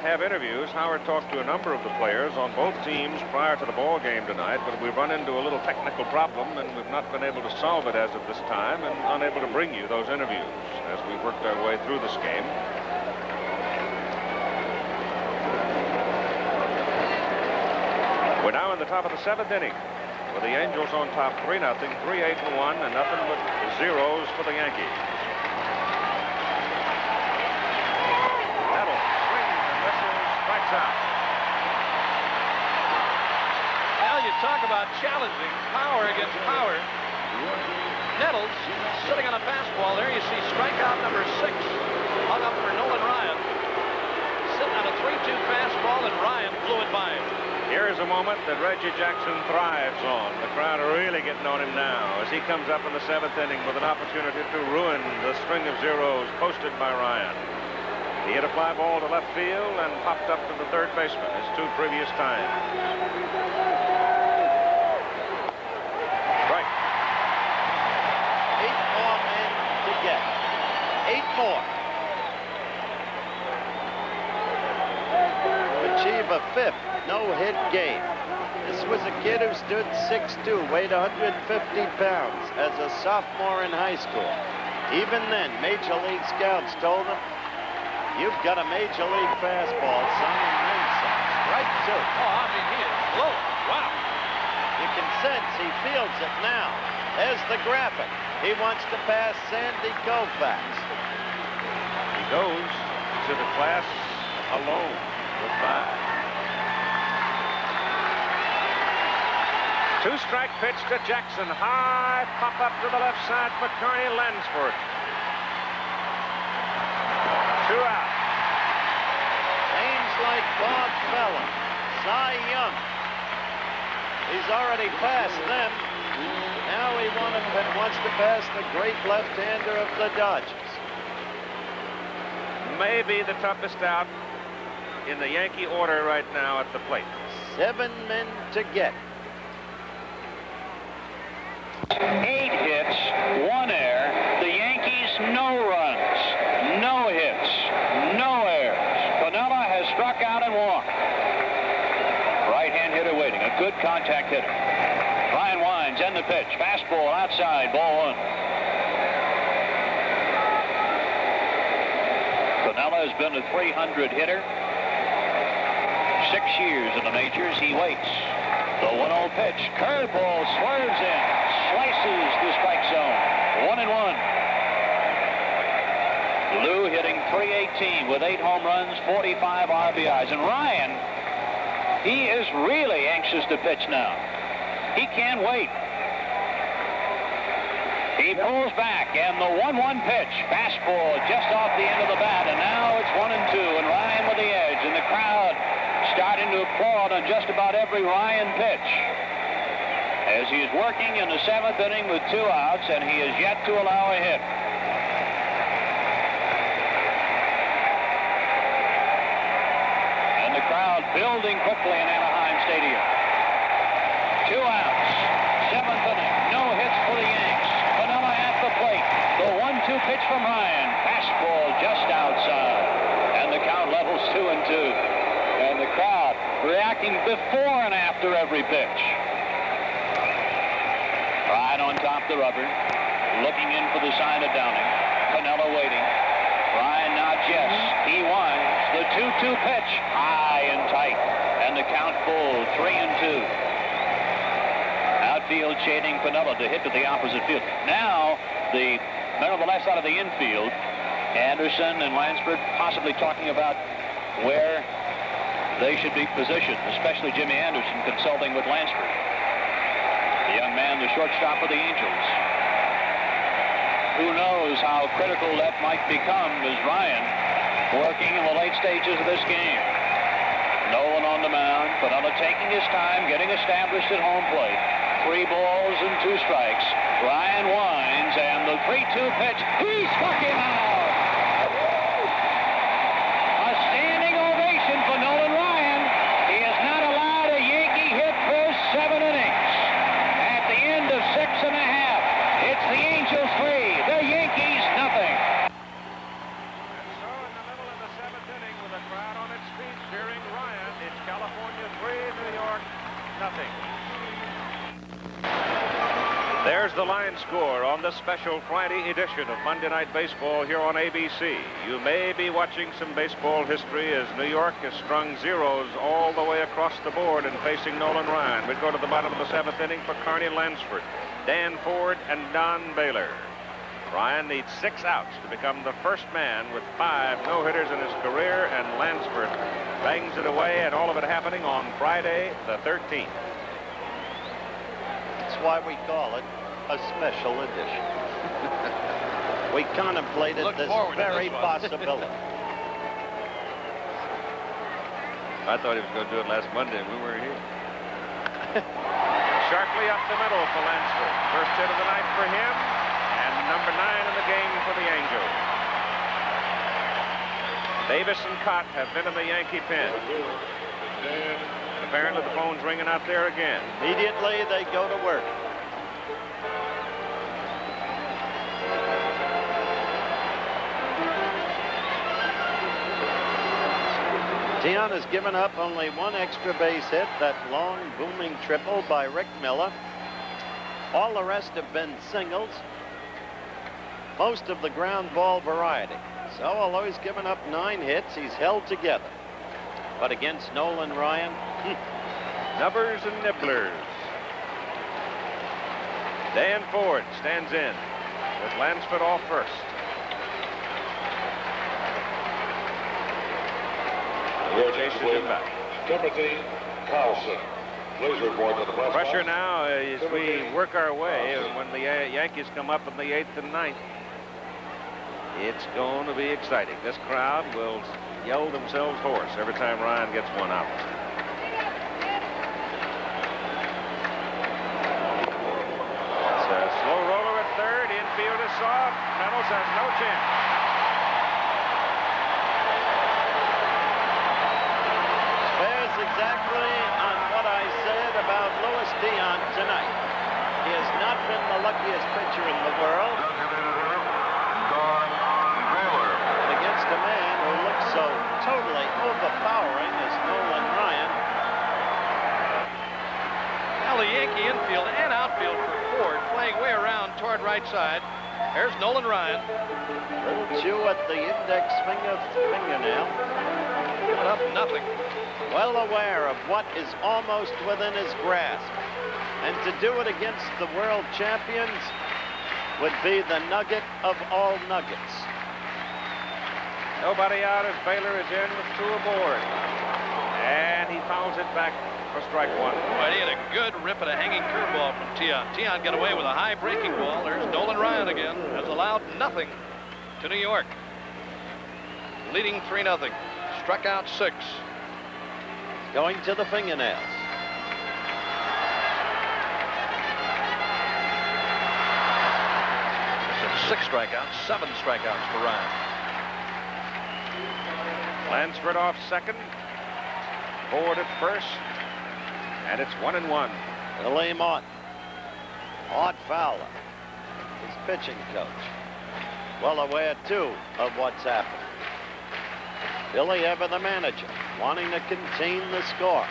have interviews. Howard talked to a number of the players on both teams prior to the ball game tonight, but we've run into a little technical problem, and we've not been able to solve it as of this time, and unable to bring you those interviews as we worked our way through this game. We're now in the top of the 7th inning with the Angels on top 3-0, 3-8-1, and nothing but zeros for the Yankees. Nettles swings and misses, strikes out. Well, you talk about challenging power against power. Nettles sitting on a fastball. There you see strikeout number 6, hung up for Nolan Ryan. Sitting on a 3-2 fastball, and Ryan blew it by him. Here's a moment that Reggie Jackson thrives on. The crowd are really getting on him now as he comes up in the 7th inning with an opportunity to ruin the string of zeros posted by Ryan. He hit a fly ball to left field and popped up to the third baseman his 2 previous times. Strike. 8 more men to get. 8 more. Achieve a 5th no-hit game. This was a kid who stood 6'2", weighed 150 pounds as a sophomore in high school. Even then, Major League scouts told him, "You've got a Major League fastball, son, and then some." Strike 2. Oh, I mean, he is blowing. Wow. You can sense he feels it now. There's the graphic. He wants to pass Sandy Koufax. He goes to the class alone with 5. 2-strike pitch to Jackson. High pop up to the left side for Carney Lansford. 2 out. Names like Bob Feller, Cy Young. He's already passed them. Now he wants to pass the great left-hander of the Dodgers. Maybe the toughest out in the Yankee order right now at the plate. 7 men to get. 8 hits, 1 error. The Yankees, no runs, no hits, no errors. Piniella has struck out and walked. Right-hand hitter waiting, a good contact hitter. Ryan Wines, end the pitch. Fastball outside, ball 1. Piniella has been a .300 hitter. 6 years in the majors. He waits. The 1-0 pitch. Curveball swerves in. Slices the strike zone. 1-1. Lou hitting .318 with 8 home runs, 45 RBIs. And Ryan, he is really anxious to pitch now. He can't wait. He pulls back, and the 1-1 pitch. Fastball just off the end of the bat, and now it's 1-2, and Ryan with the edge, and the crowd starting to applaud on just about every Ryan pitch. As he is working in the 7th inning with 2 outs, and he is yet to allow a hit. And the crowd building quickly in Anaheim Stadium. 2 outs, 7th inning, no hits for the Yanks. Piniella at the plate. The 1-2 pitch from Ryan. Fastball just outside. And the count levels 2-2. And the crowd reacting before and after every pitch. Right on top of the rubber, looking in for the sign of Downing. Piniella waiting. Ryan nods yes. He winds. The 2-2 pitch, high and tight. And the count full, 3-2. Outfield shading Piniella to hit to the opposite field. Now, the men on the left side of the infield, Anderson and Lansford, possibly talking about where they should be positioned, especially Jimmy Anderson consulting with Lansford. The young man, the shortstop of the Angels. Who knows how critical that might become as Ryan working in the late stages of this game. Nolan on the mound, Piniella taking his time, getting established at home plate. 3 balls and 2 strikes. Ryan winds, and the 3-2 pitch, he struck him out! A standing ovation for Nolan Ryan. He has not allowed a Yankee hit for 7 innings. At the end of 6 1/2, it's the Angels 3, the Yankees nothing. And so in the middle of the 7th inning with a crowd on its feet cheering Ryan, it's California 3, New York nothing. There's the line score on this special Friday edition of Monday Night Baseball here on ABC. You may be watching some baseball history as New York has strung zeros all the way across the board and facing Nolan Ryan. We go to the bottom of the 7th inning for Carney Lansford, Dan Ford, and Don Baylor. Ryan needs 6 outs to become the first man with 5 no-hitters in his career, and Lansford bangs it away, and all of it happening on Friday the 13th. That's why we call it a special edition. We contemplated this very possibility. I thought he was going to do it last Monday, and we weren't here. Sharply up the middle for Lansford. First hit of the night for him, and number 9 in the game for the Angels. Davis and Cott have been in the Yankee pen. Apparently the phone's ringing out there again. Immediately they go to work. Tian has given up only one extra base hit, that long booming triple by Rick Miller. All the rest have been singles, most of the ground ball variety. So although he's given up 9 hits, he's held together. But against Nolan Ryan, nubbers and nibblers. Dan Ford stands in with Lansford off first. Timothy Carlson. Please report to the press Pressure box. now as we work our way when the Yankees come up in the 8th and 9th. It's going to be exciting. This crowd will yell themselves hoarse every time Ryan gets one out. It's a slow roller at third. Infield is soft. Reynolds has no chance. bears exactly on what I said about Louis Dion tonight. He has not been the luckiest pitcher in the world. And against a man who looks so totally overpowering as Nolan Ryan. Now the Yankee infield and outfield for Ford playing way around toward right side. There's Nolan Ryan. Little chew at the index fingernail. Giving up nothing. Well aware of what is almost within his grasp. And to do it against the world champions would be the nugget of all nuggets. Nobody out as Baylor is in with 2 aboard. And he fouls it back for strike 1. Boy, he had a good rip at a hanging curveball from Tian. Tian got away with a high breaking ball. There's Nolan Ryan again. Has allowed nothing to New York. Leading 3-0. Struck out 6. Going to the fingernails. So 6 strikeouts, 7 strikeouts for Ryan. Lansford off second. Ford at first. And it's 1-1. Billy Martin. Art Fowler, his pitching coach. Well aware, too, of what's happened. Billy Ever, the manager, wanting to contain the score.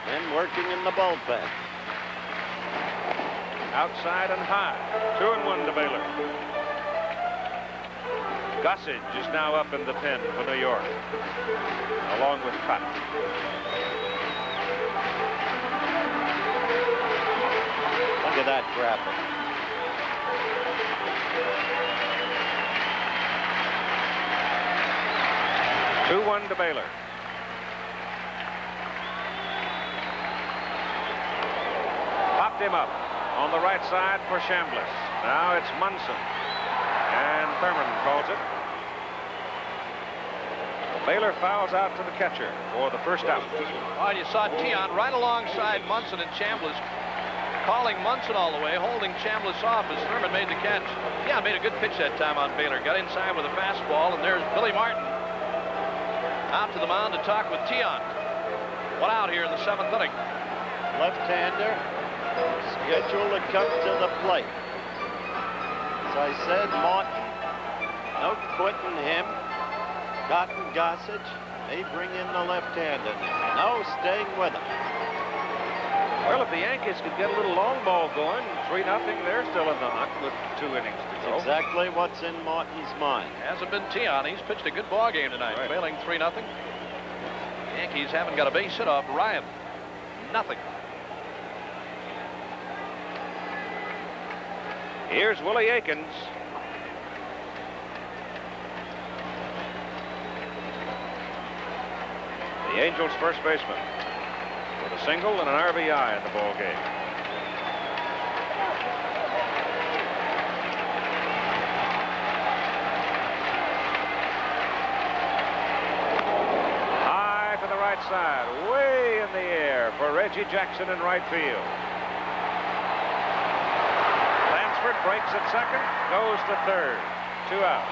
And working in the bullpen. Outside and high. 2-1 to Baylor. Gossage is now up in the pen for New York, along with Cott. Look at that graphic. Two-1 to Baylor. Popped him up on the right side for Chambliss. Now it's Munson. And Thurman calls it. Baylor fouls out to the catcher for the first out. Well, you saw Tian right alongside Munson and Chambliss, calling Munson all the way, holding Chambliss off as Thurman made the catch. Yeah, made a good pitch that time on Baylor. Got inside with a fastball, and there's Billy Martin out to the mound to talk with Tian. 1 out here in the 7th inning. Left-hander scheduled to come to the plate. As I said, Martin, no quitting him. Cotton Gossage, they bring in the left-hander. No, staying with him. Well, if the Yankees could get a little long ball going, 3-0, they're still in the hunt with 2 innings to go. Exactly what's in Martin's mind. Hasn't been Tian. He's pitched a good ball game tonight, right. Trailing 3-0. Yankees haven't got a base hit off Ryan. Nothing. Here's Willie Aikens. The Angels' first baseman with a single and an RBI in the ball game. High to the right side, way in the air for Reggie Jackson in right field. Lansford breaks at second, goes to third. 2 out.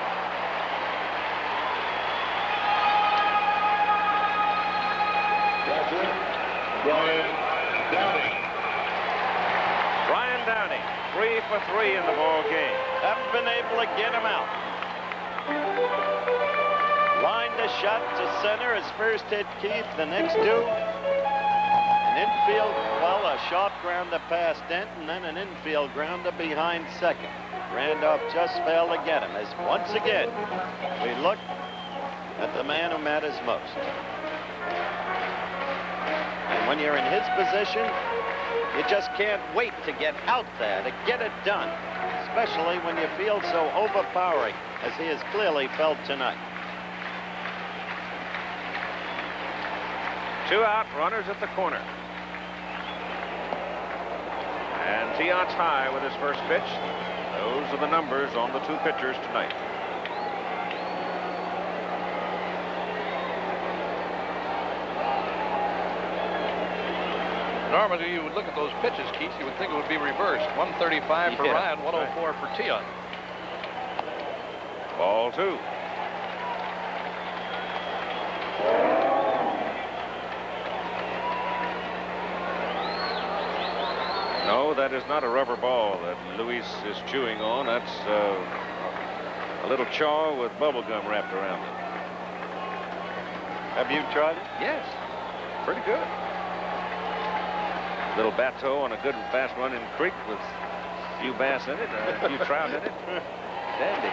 Brian Downing. Brian Downing, 3 for 3 in the ball game. Haven't been able to get him out. Lined a shot to center. His first hit, Keith. The next two. An infield, well, a sharp grounder past Denton, and then an infield grounder behind second. Randolph just failed to get him. As once again, we look at the man who matters most. And when you're in his position, you just can't wait to get out there, to get it done, especially when you feel so overpowering as he has clearly felt tonight. 2 out, runners at the corner. And Tiant's high with his first pitch. Those are the numbers on the 2 pitchers tonight. Normally, you would look at those pitches, Keith, you would think it would be reversed. 135 for Ryan, 104 for Tiant. Ball 2. No, that is not a rubber ball that Luis is chewing on. That's a little chaw with bubble gum wrapped around it. Have you tried it? Yes. Pretty good. Little bateau on a good and fast running creek with a few bass in it, a few trout in it. Dandy.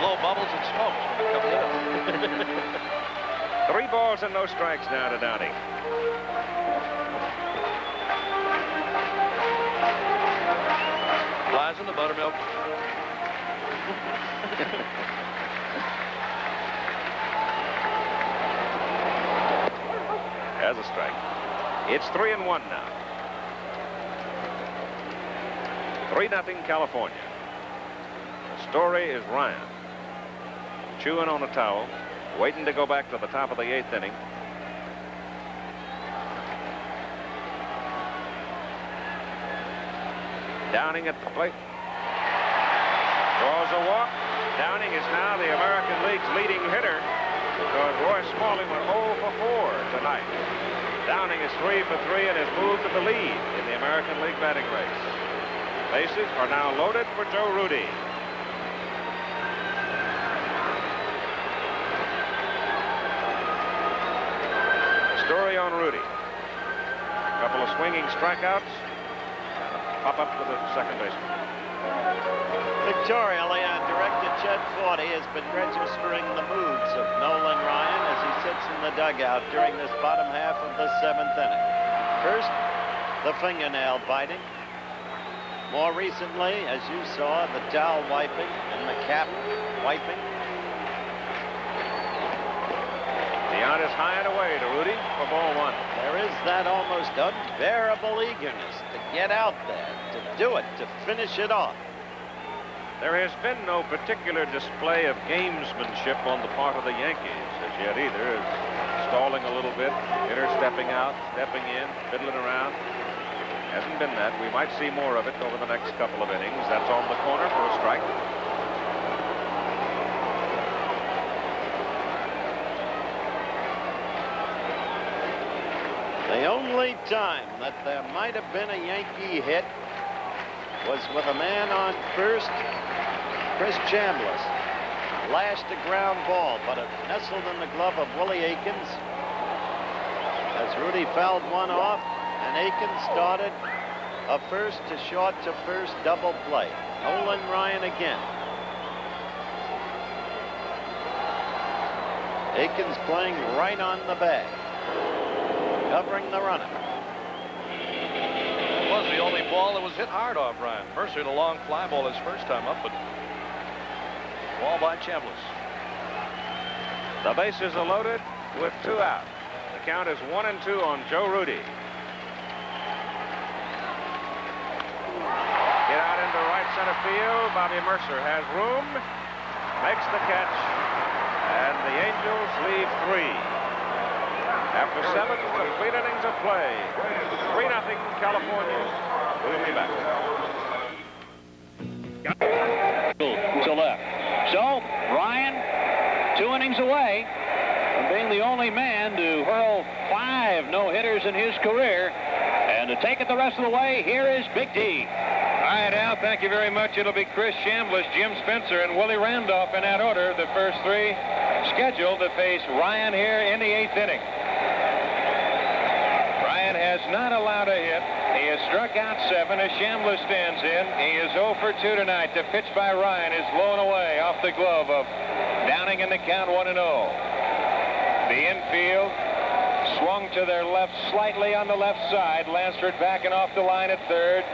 Blow bubbles and smoke. 3 balls and no strikes now to Downing. Flies in the buttermilk. Has a strike. It's 3-1 now. 3-0 California. The story is Ryan chewing on a towel, waiting to go back to the top of the 8th inning. Downing at the plate. Draws a walk. Downing is now the American League's leading hitter because Roy Smalling went 0 for 4 tonight. Downing is 3 for 3 and has moved to the lead in the American League batting race. Bases are now loaded for Joe Rudy. Story on Rudy. A couple of swinging strikeouts. Pop up to the second baseman. Pictorially, our director, Chet Forty, has been registering the moods of Nolan Ryan as he sits in the dugout during this bottom half of the 7th inning. First, the fingernail biting. More recently, as you saw, the towel wiping and the cap wiping. Tiant is high and away to Rudy for ball 1. There is that almost unbearable eagerness to get out there, to do it, to finish it off. There has been no particular display of gamesmanship on the part of the Yankees as yet either. It's stalling a little bit, hitter stepping out, stepping in, fiddling around. Hasn't been that. We might see more of it over the next couple of innings. That's on the corner for a strike. The only time that there might have been a Yankee hit was with a man on first. Chris Chambliss lashed a ground ball, but it nestled in the glove of Willie Aikens as Rudy fouled one off, and Aikens started a first to short to first double play. Nolan Ryan again. Aikens playing right on the bag, covering the runner. It was the only ball that was hit hard off Ryan. Mercer hit a long fly ball his first time up, but ball by Chambliss. The bases are loaded with 2 out. The count is 1-2 on Joe Rudy. Get out into right center field. Bobby Mercer has room, makes the catch, and the Angels leave 3. After 7 complete innings of play, 3-0 California. We'll be back. To left. So, Ryan, 2 innings away from being the only only man to hurl 5 no-hitters in his career. And to take it the rest of the way, here is Big D. All right, Al, thank you very much. It'll be Chris Chambliss, Jim Spencer, and Willie Randolph in that order. The first 3 scheduled to face Ryan here in the 8th inning. Ryan has not allowed a hit. He has struck out 7 as Chambliss stands in. He is 0 for 2 tonight. The pitch by Ryan is blown away off the glove of Downing in the count 1-0. The infield swung to their left slightly on the left side. Lansford backing off the line at third.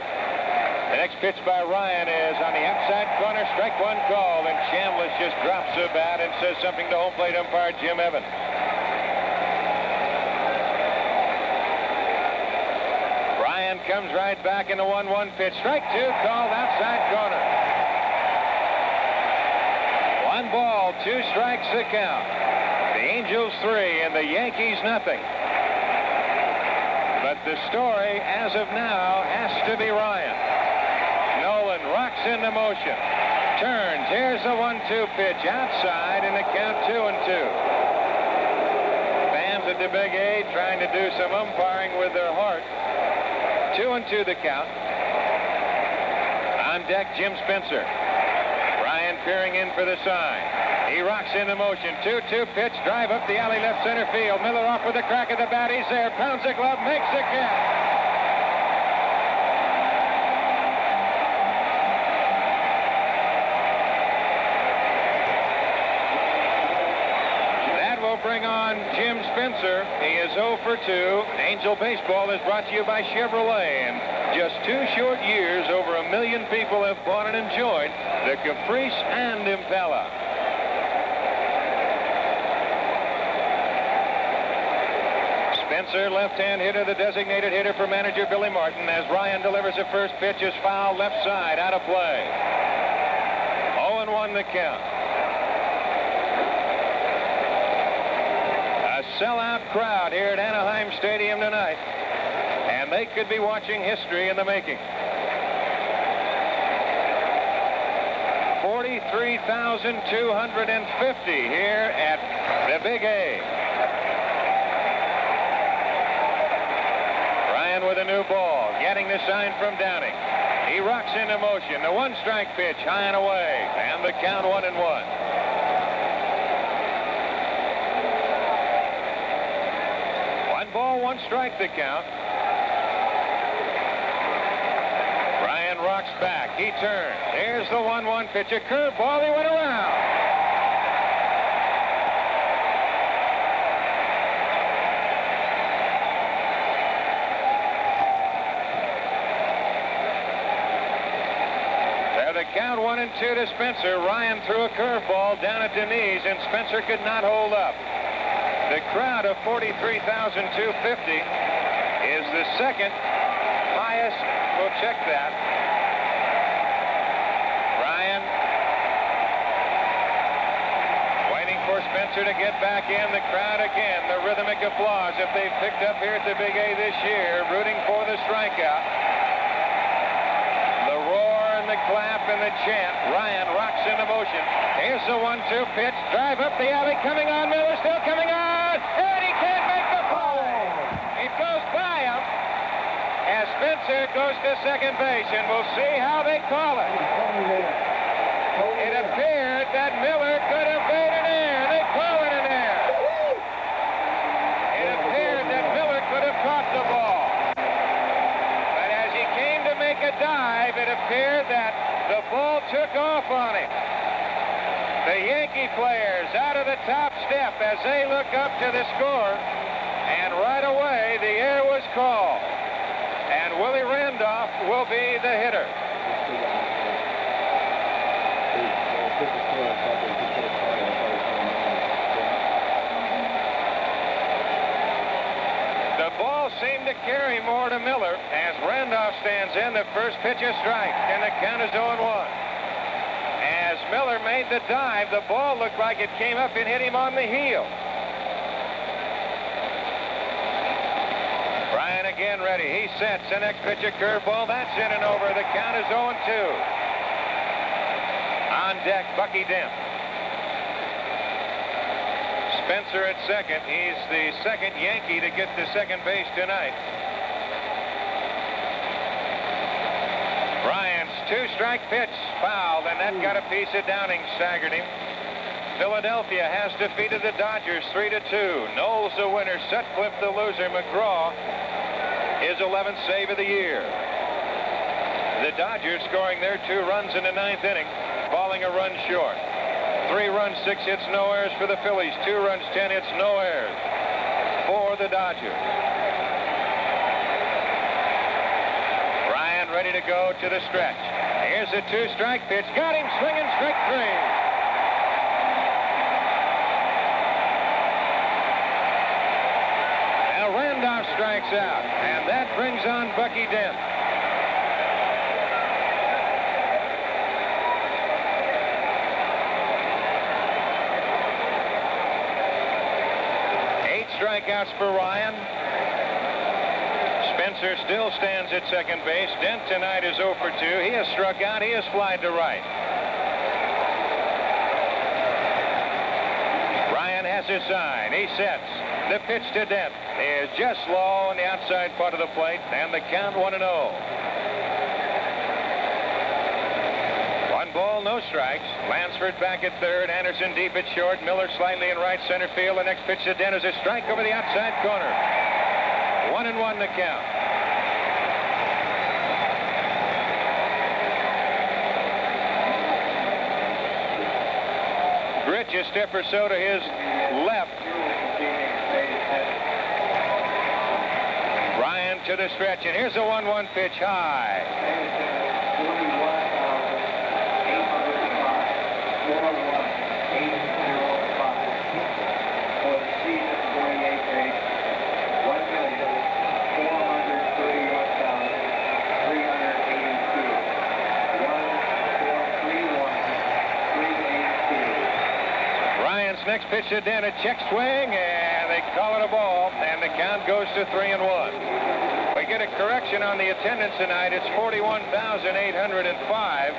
The next pitch by Ryan is on the outside corner, strike 1 called, and Chambliss just drops the bat and says something to home plate umpire Jim Evans. Ryan comes right back in the 1-1 pitch. Strike 2 called outside corner. 1 ball, 2 strikes the count. The Angels 3 and the Yankees nothing. But the story as of now has to be Ryan. Nolan rocks into motion. Turns. Here's the 1-2 pitch outside in the count 2-2. Fans at the Big A trying to do some umpiring with their heart. 2-2 the count. On deck, Jim Spencer. Ryan peering in for the sign. He rocks into motion. 2-2 pitch. Drive up the alley left center field. Miller off with a crack at the bat. He's there. Pounds the glove. Makes the catch. Bring on Jim Spencer. He is 0 for 2. Angel Baseball is brought to you by Chevrolet. In just 2 short years, over 1 million people have bought and enjoyed the Caprice and Impala. Spencer, left-hand hitter, the designated hitter for manager Billy Martin, as Ryan delivers the first pitch, is foul left side, out of play. 0-1 the count. Sellout crowd here at Anaheim Stadium tonight, and they could be watching history in the making. 43,250 here at the Big A. Ryan with a new ball, getting the sign from Downing. He rocks into motion. The 1-strike pitch, high and away, and the count 1-1. 1 strike the count. Ryan rocks back. He turns. Here's the 1-1 pitch. A curveball. He went around. There the count 1-2 to Spencer. Ryan threw a curveball down at the knees, and Spencer could not hold up. The crowd of 43,250 is the second highest. We'll check that. Ryan waiting for Spencer to get back in. The crowd again, the rhythmic applause that they've picked up here at the Big A this year, rooting for the strikeout. The roar and the clap and the chant. Ryan rocks into motion. Here's the 1-2 pitch. Drive up the alley. Coming on. Miller still coming on. And he can't make the play. It goes by him as Spencer goes to second base, and we'll see how they call it. It appeared that Miller could have made an error. They call it an error. It appeared that Miller could have caught the ball. But as he came to make a dive, it appeared that the ball took off on him. The Yankee players out of the top step as they look up to the score, and right away the error was called, and Willie Randolph will be the hitter. The ball seemed to carry more to Miller as Randolph stands in. The first pitch is strike, and the count is 0-1. As Miller made the dive, the ball looked like it came up and hit him on the heel. Ryan again ready. He sets. The next pitch, a curveball. That's in and over. The count is 0-2. On deck, Bucky Dent. Spencer at second. He's the second Yankee to get to second base tonight. Bryant's two-strike pitch fouled, and that got a piece of Downing, staggered him. Philadelphia has defeated the Dodgers 3-2. Knowles the winner, Sutcliffe the loser. McGraw his 11th save of the year. The Dodgers scoring their 2 runs in the 9th inning, falling a run short. 3 runs, 6 hits, no errors for the Phillies. 2 runs, 10 hits, no errors for the Dodgers. Ryan ready to go to the stretch. Here's a 2-strike pitch. Got him swinging, strike 3. Now Randolph strikes out, and that brings on Bucky Dent. Strikeouts for Ryan. Spencer still stands at second base. Dent tonight is 0 for 2. He has struck out. He has flied to right. Ryan has his sign. He sets. The pitch to Dent is just low on the outside part of the plate, and the count 1-0. 1 ball, no strikes. Lansford back at third. Anderson deep at short. Miller slightly in right center field. The next pitch to Dent is a strike over the outside corner. 1-1 the count. Gritch a step or so to his left. Ryan to the stretch, and here's a 1-1 pitch high. Next pitch to Dent, a check swing, and they call it a ball, and the count goes to 3-1. We get a correction on the attendance tonight. It's 41,805.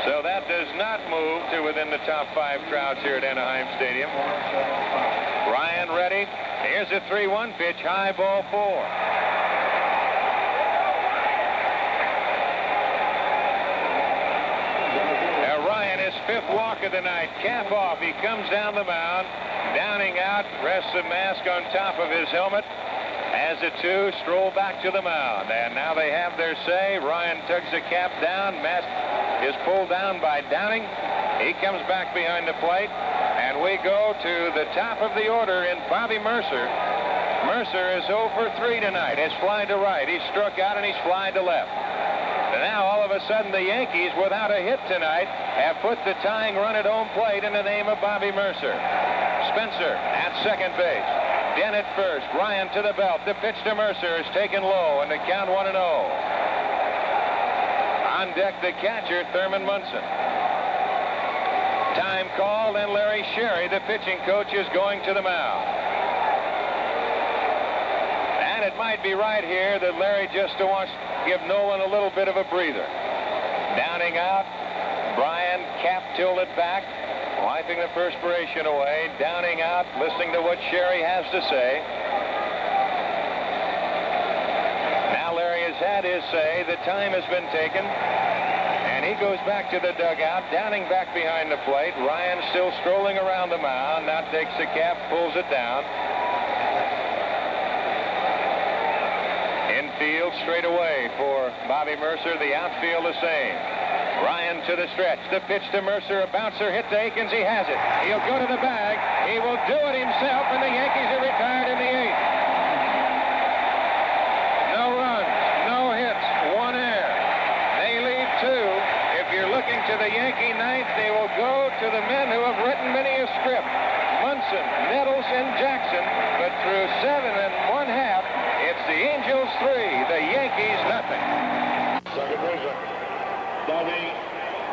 So that does not move to within the top 5 crowds here at Anaheim Stadium. Ryan ready. Here's a 3-1 pitch, high, ball 4. Fifth walk of the night. Cap off. He comes down the mound. Downing out. Rests the mask on top of his helmet. As the 2 stroll back to the mound. And now they have their say. Ryan tugs the cap down. Mask is pulled down by Downing. He comes back behind the plate. And we go to the top of the order in Bobby Mercer. Mercer is 0 for 3 tonight. He's flying to right. He's struck out and he's flying to left. And now, all of a sudden, the Yankees, without a hit tonight, have put the tying run at home plate in the name of Bobby Mercer. Spencer at second base. Dent at first. Ryan to the belt. The pitch to Mercer is taken low, and the count 1-0. On deck, the catcher, Thurman Munson. Time called, and Larry Sherry, the pitching coach, is going to the mound. And it might be right here that Larry just wants to give Nolan a little bit of a breather. Downing out. Brian cap tilted back, wiping the perspiration away. Downing out, listening to what Sherry has to say. Now Larry has had his say. The time has been taken. And he goes back to the dugout. Downing back behind the plate. Ryan still strolling around the mound. Now takes the cap, pulls it down. Infield straight away for Bobby Mercer. The outfield the same. Ryan to the stretch. The pitch to Mercer. A bouncer hit to Akins. He has it. He'll go to the bag. He will do it himself, and the Yankees are retired in the 8th. No runs, no hits, 1 error. They lead 2. If you're looking to the Yankee ninth, they will go to the men who have written many a script. Munson, Nettles, and Jackson. But through 7 1/2, it's the Angels 3, the Yankees nothing. Second baseman, Bobby.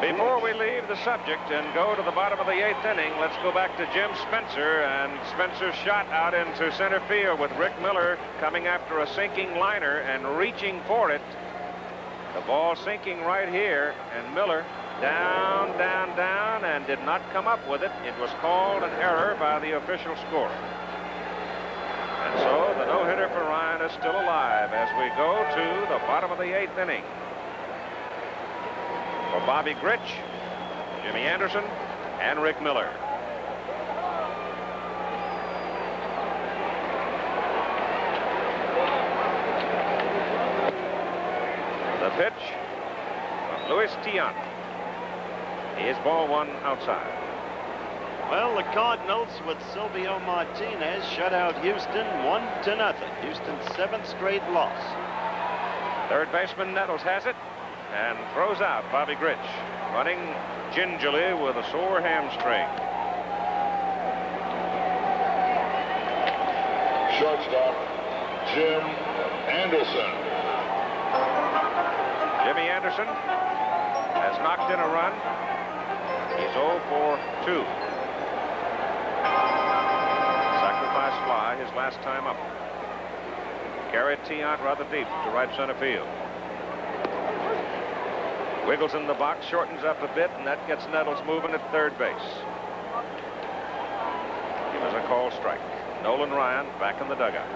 Before we leave the subject and go to the bottom of the 8th inning, let's go back to Jim Spencer, and Spencer's shot out into center field with Rick Miller coming after a sinking liner and reaching for it. The ball sinking right here, and Miller Down, down, down, and did not come up with it. It was called an error by the official scorer. And so the no-hitter for Ryan is still alive as we go to the bottom of the 8th inning. For Bobby Grich, Jimmy Anderson, and Rick Miller. The pitch from Luis Tiant. Is ball 1 outside. Well, the Cardinals with Silvio Martinez shut out Houston 1-0. Houston's 7th straight loss. Third baseman Nettles has it and throws out Bobby Grich, running gingerly with a sore hamstring. Shortstop, Jim Anderson. Jimmy Anderson has knocked in a run. He's 0 for 2. Sacrifice fly his last time up. Carried Tiant rather deep to right center field. Wiggles in the box, shortens up a bit, and that gets Nettles moving at third base. He was a called strike. Nolan Ryan back in the dugout.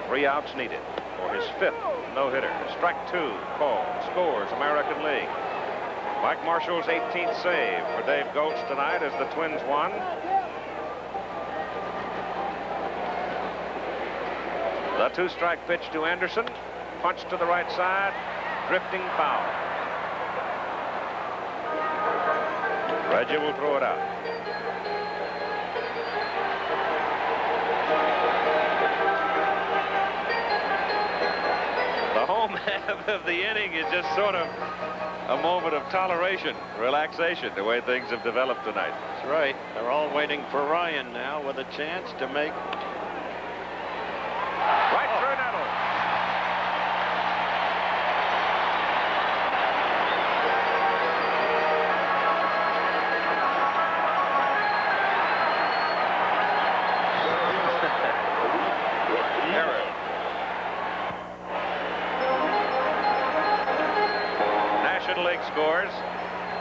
3 outs needed for his 5th no-hitter. Strike 2 called. Scores American League. Mike Marshall's 18th save for Dave Gulch tonight as the Twins won. The 2-strike pitch to Anderson. Punch to the right side. Drifting foul. Reggie will throw it out. The home half of the inning is just sort of a moment of toleration, relaxation, the way things have developed tonight. That's right. They're all waiting for Ryan now with a chance to make. Right through Nettles. Error. National League scores.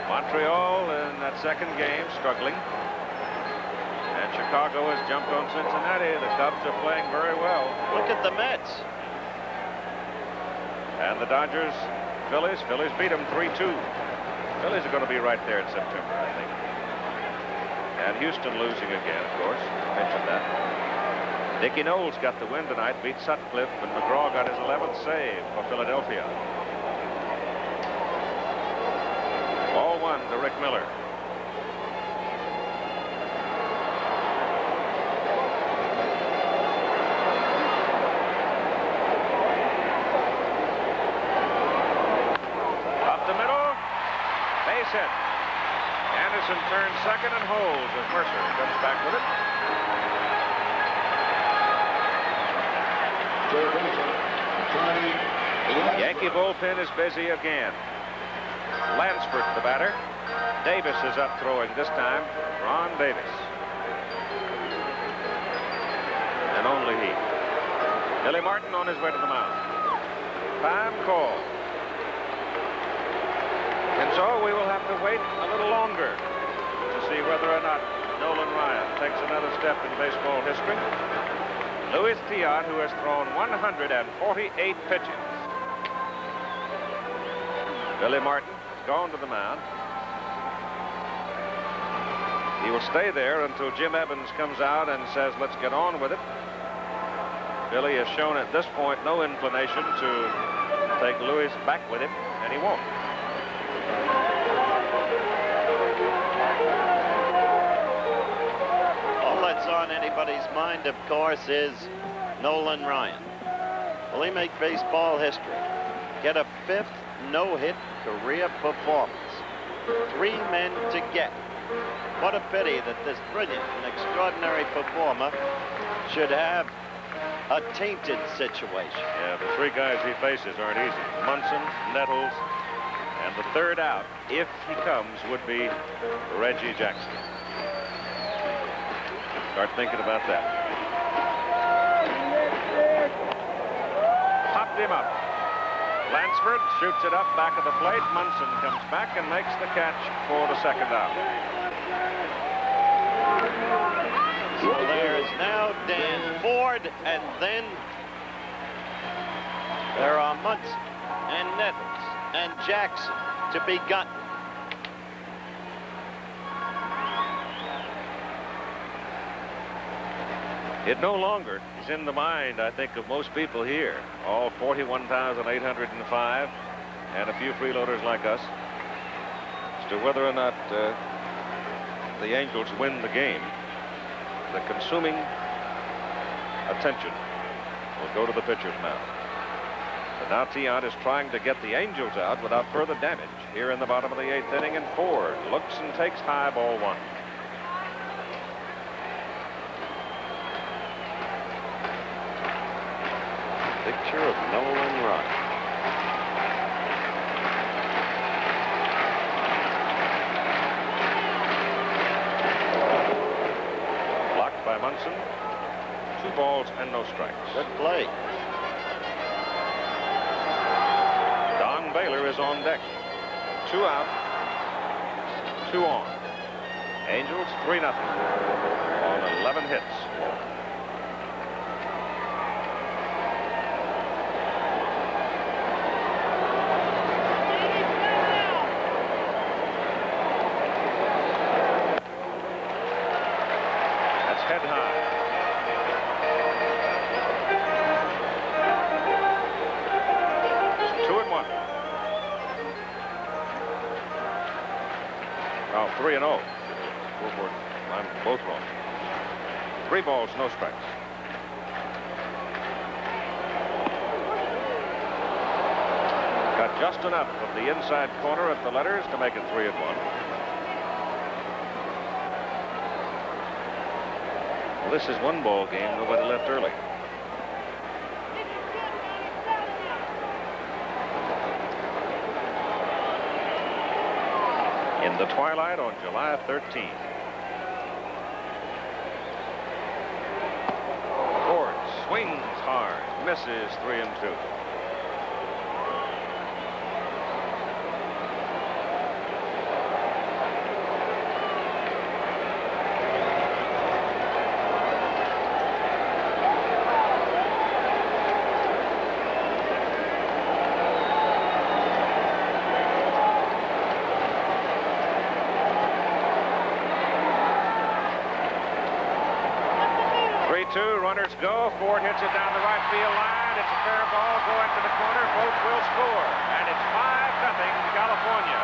Montreal in that second game struggling. And Chicago has jumped on Cincinnati. The Cubs are playing very well. Look at the Mets. And the Dodgers, Phillies beat them 3-2. Phillies are going to be right there in September, I think. And Houston losing again, of course. Mentioned that. Dickie Knowles got the win tonight, beat Sutcliffe, and McGraw got his 11th save for Philadelphia. Ball 1 to Rick Miller. Up the middle. Base hit. Anderson turns second and holds as Mercer comes back with it. Yankee bullpen is busy again. Lansford, the batter. Davis is up throwing this time. Ron Davis. And only he. Billy Martin on his way to the mound. Time call. And so we will have to wait a little longer to see whether or not Nolan Ryan takes another step in baseball history. Luis Tiant, who has thrown 148 pitches. Billy Martin has gone to the mound. He will stay there until Jim Evans comes out and says, let's get on with it. Billy has shown at this point no inclination to take Luis back with him, and he won't. All that's on anybody's mind, of course, is Nolan Ryan. Will he make baseball history? Get a 5th no-hit career performance. 3 men to get. What a pity that this brilliant and extraordinary performer should have a tainted situation. Yeah, the 3 guys he faces aren't easy. Munson, Nettles, and the 3rd out, if he comes, would be Reggie Jackson. Start thinking about that. Popped him up. Lansford shoots it up back of the plate. Munson comes back and makes the catch for the second out. So there's now Dan Ford, and then there are Munson and Nettles and Jackson to be gotten. It no longer is in the mind, I think, of most people here. All 41,805 and a few freeloaders like us as to whether or not the Angels win the game. The consuming attention will go to the pitcher's mound. But now Tiant is trying to get the Angels out without further damage here in the bottom of the 8th inning, and Ford looks and takes high, ball 1. Picture of Nolan Ryan. Blocked by Munson. 2 balls and no strikes. Good play. Don Baylor is on deck. 2 out, 2 on. Angels 3-0 on 11 hits. Head high. It's 2-1. Oh, 3-0. I'm both wrong. 3 balls, no strikes. Got just enough of the inside corner at the letters to make it 3-1. Well, this is 1 ball game. Nobody left early. In the twilight on July 13th. Ford swings hard, misses 3-2. Runners go. Ford hits it down the right field line. It's a fair ball going to the corner. Both will score. And it's 5-0 California.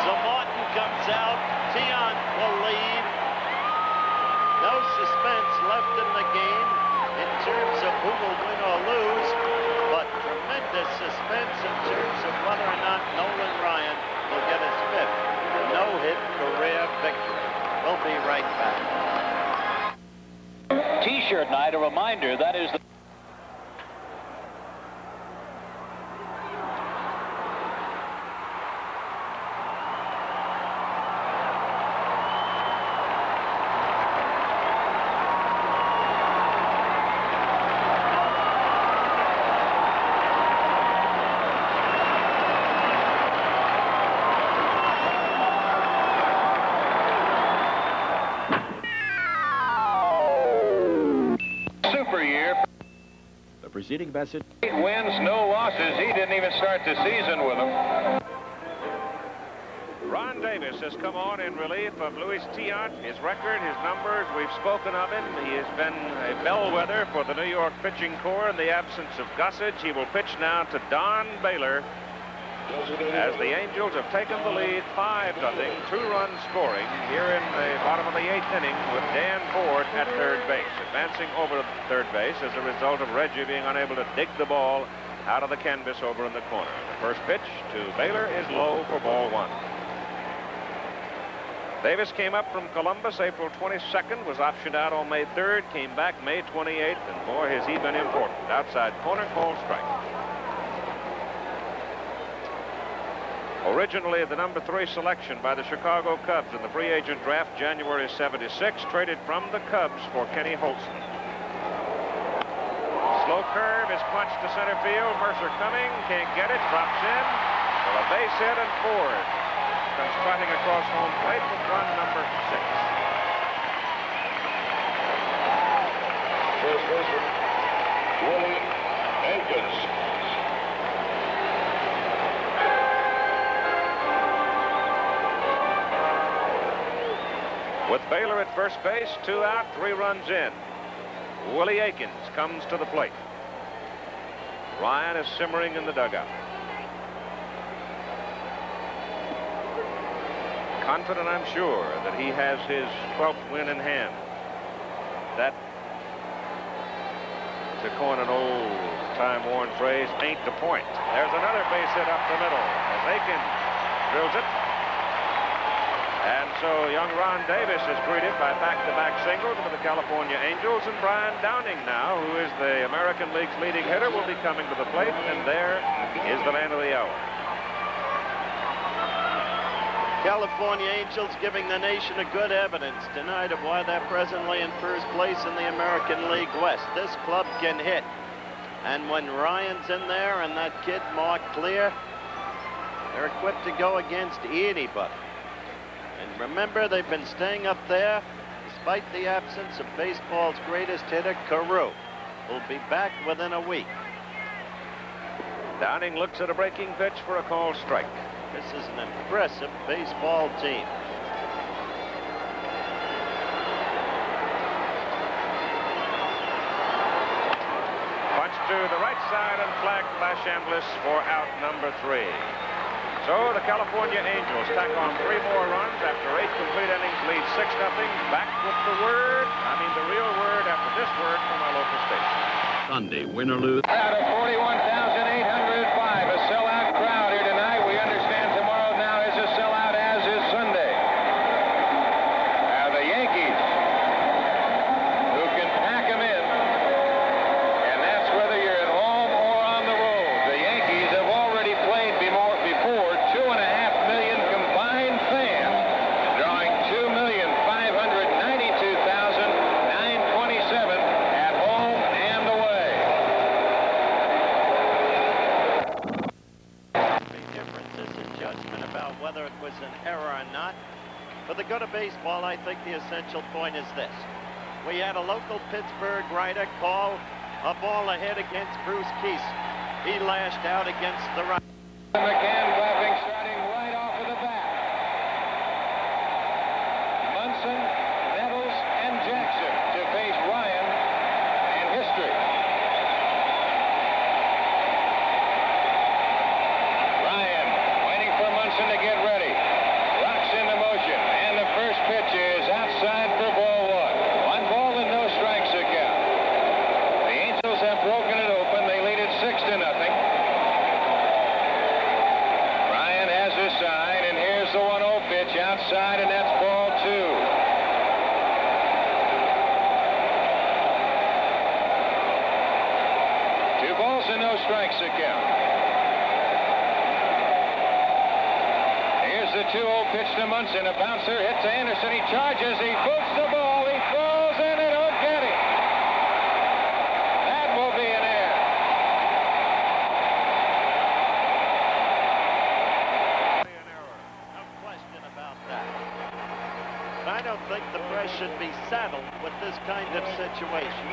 So Martin comes out. Tiant will lead. No suspense left in the game in terms of who will win or lose, but tremendous suspense in terms of whether or not Nolan Ryan will get his 5th no-hit career victory. We'll be right back. T-shirt night, a reminder, that is the preceding message. 8 wins, no losses. He didn't even start the season with them. Ron Davis has come on in relief of Luis Tiant. His record, his numbers, we've spoken of him. He has been a bellwether for the New York pitching corps in the absence of Gossage. He will pitch now to Don Baylor as the Angels have taken the lead 5-0, 2-run scoring here in the bottom of the 8th inning with Dan Ford at third base, advancing over to third base as a result of Reggie being unable to dig the ball out of the canvas over in the corner. The first pitch to Baylor is low for ball 1. Davis came up from Columbus April 22nd, was optioned out on May 3rd, came back May 28th, and boy, has he been important. Outside corner, called strike. Originally the number 3 selection by the Chicago Cubs in the free agent draft January '76, traded from the Cubs for Kenny Holson. Slow curve is punched to center field. Mercer coming, can't get it, drops in for a base hit, and Ford comes trotting across home plate with run number 6. First baseman, Willie Jenkins. With Baylor at first base, 2 out, 3 runs in. Willie Aikens comes to the plate. Ryan is simmering in the dugout. Confident, I'm sure, that he has his 12th win in hand. That, to coin an old time-worn phrase, ain't the point. There's another base hit up the middle as Aikens drills it. And so young Ron Davis is greeted by back-to-back singles for the California Angels, and Brian Downing now, who is the American League's leading hitter, will be coming to the plate, and there is the man of the hour. California Angels giving the nation a good evidence tonight of why they're presently in first place in the American League West. This club can hit. And when Ryan's in there and that kid Mark Clear, they're equipped to go against anybody. And remember, they've been staying up there despite the absence of baseball's greatest hitter, Carew, who'll be back within a week. Downing looks at a breaking pitch for a called strike. This is an impressive baseball team. Punch to the right side and flagged by Chambliss for out number 3. So the California Angels tack on 3 more runs after 8 complete innings, lead 6-0. Back with the real word after this word from our local station. Sunday, win or lose. Out of 41,805, a sellout crowd here tonight. We understand tomorrow now is a sellout, as is Sunday. Now the Yankees, who can pack them in, and that's whether you're at home or on the road. The Yankees have already played before 2.5 million combined fans, drawing 2,592,927 at home and away. Big difference is in judgment about whether it was an error or not. For the good of baseball, I think the essential point is this. We had a local Pittsburgh writer call a ball ahead against Bruce Keeson. He lashed out against the right. McCann clapping, starting right off of the bat. Munson, Nettles, and Jackson to face Ryan and history. Ryan waiting for Munson to get ready. Rocks into motion, and the first pitch is outside for ball 1. 1 ball and no strikes a count. The Angels have broken it open. They lead it 6-0. Side, and here's the 1-0 pitch outside, and that's ball 2. 2 balls and no strikes a count. Here's the 2-0 pitch to Munson. A bouncer hits Anderson. He charges. He boots the ball. He throws, and they don't get it. That will be an error. I don't think the press should be saddled with this kind of situation.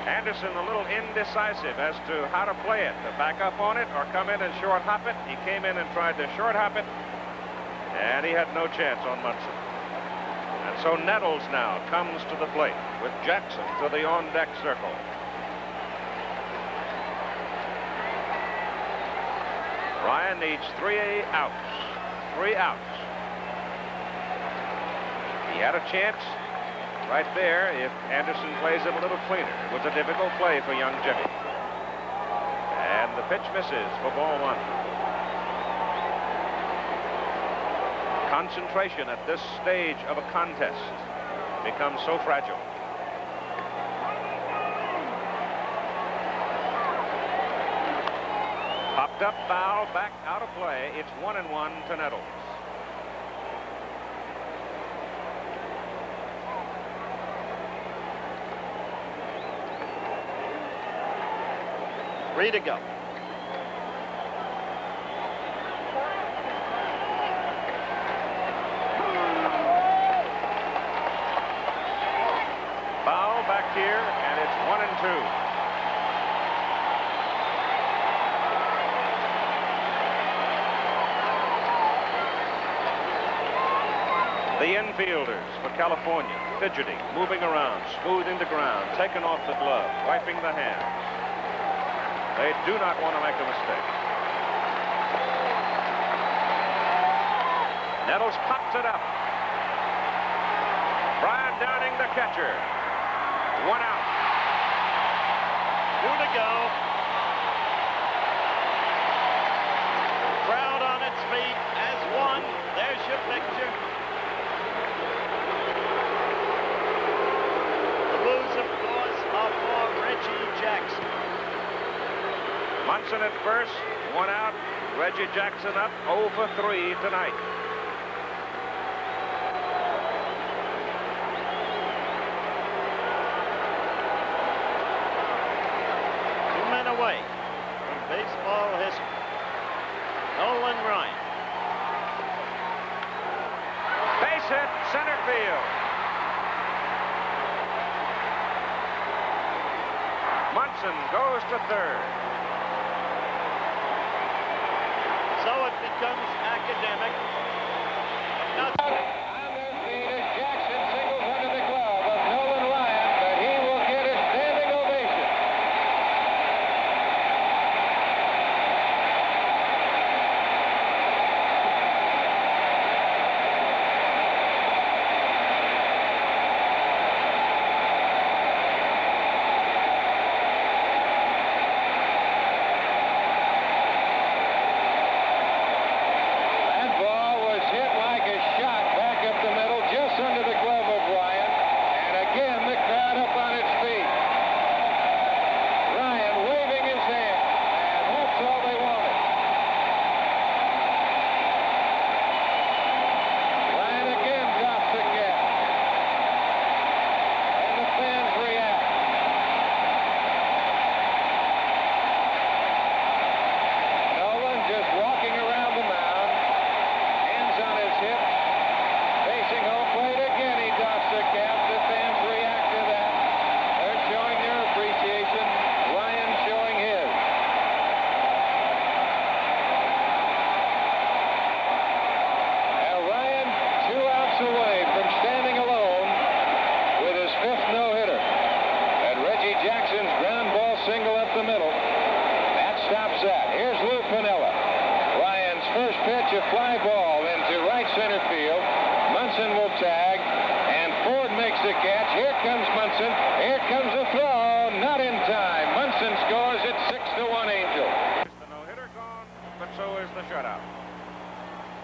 Anderson a little indecisive as to how to play it, to back up on it or come in and short hop it. He came in and tried to short hop it, and he had no chance on Munson. And so Nettles now comes to the plate with Jackson to the on-deck circle. Ryan needs 3 outs. 3 outs. He had a chance right there if Anderson plays it a little cleaner. It was a difficult play for young Jimmy. And the pitch misses for ball 1. Concentration at this stage of a contest becomes so fragile. Popped up, foul, back out of play. It's 1-1 to Nettles. Three to go. Foul back here, and it's 1-2. The infielders for California, fidgeting, moving around, smoothing the ground, taking off the glove, wiping the hands. They do not want to make a mistake. Nettles pops it up. Brian Downing, the catcher. 1 out. 2 to go. Crowd on its feet as one. There's your picture. The Blues, of course, are for Reggie Jackson. Munson at first, 1 out. Reggie Jackson up 0 for 3 tonight. Away from baseball history. Nolan Ryan. Base hit, center field. Munson goes to third. So it becomes academic. Jackson singles under the glove of Nolan Ryan, but he will get a standing ovation.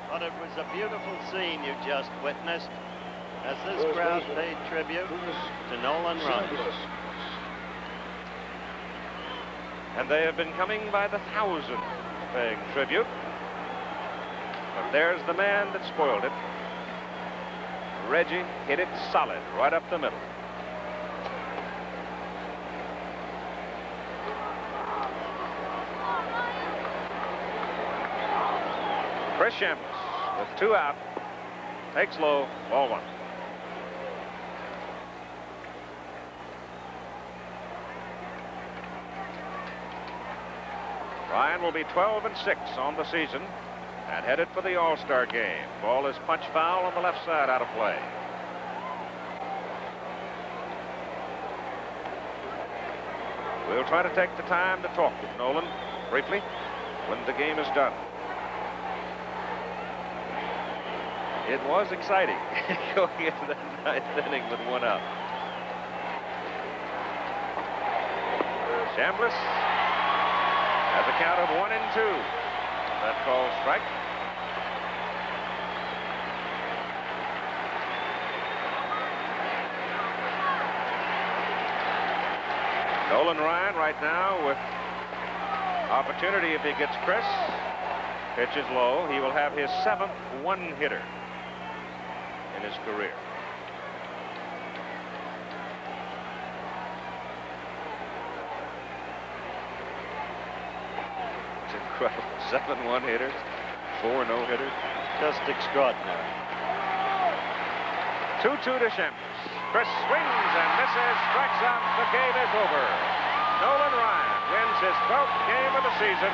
But it was a beautiful scene you just witnessed as this crowd paid tribute to Nolan Ryan. And they have been coming by the thousands paying tribute. But there's the man that spoiled it. Reggie hit it solid right up the middle. Chris Chambliss with 2 out, takes low, ball 1. Ryan will be 12-6 on the season and headed for the All-Star game. Ball is punch foul on the left side, out of play. We'll try to take the time to talk with Nolan briefly when the game is done. It was exciting going into the 9th inning with 1 out. Chambliss has a count of 1-2. That calls strike. Nolan Ryan right now with opportunity if he gets Chris. Pitch is low. He will have his 7th one-hitter in his career. It's incredible. 7 one-hitters, 4 no-hitters. Just extraordinary. 2-2 to Chambers. Chris swings and misses, strikes out. The game is over. Nolan Ryan wins his 12th game of the season,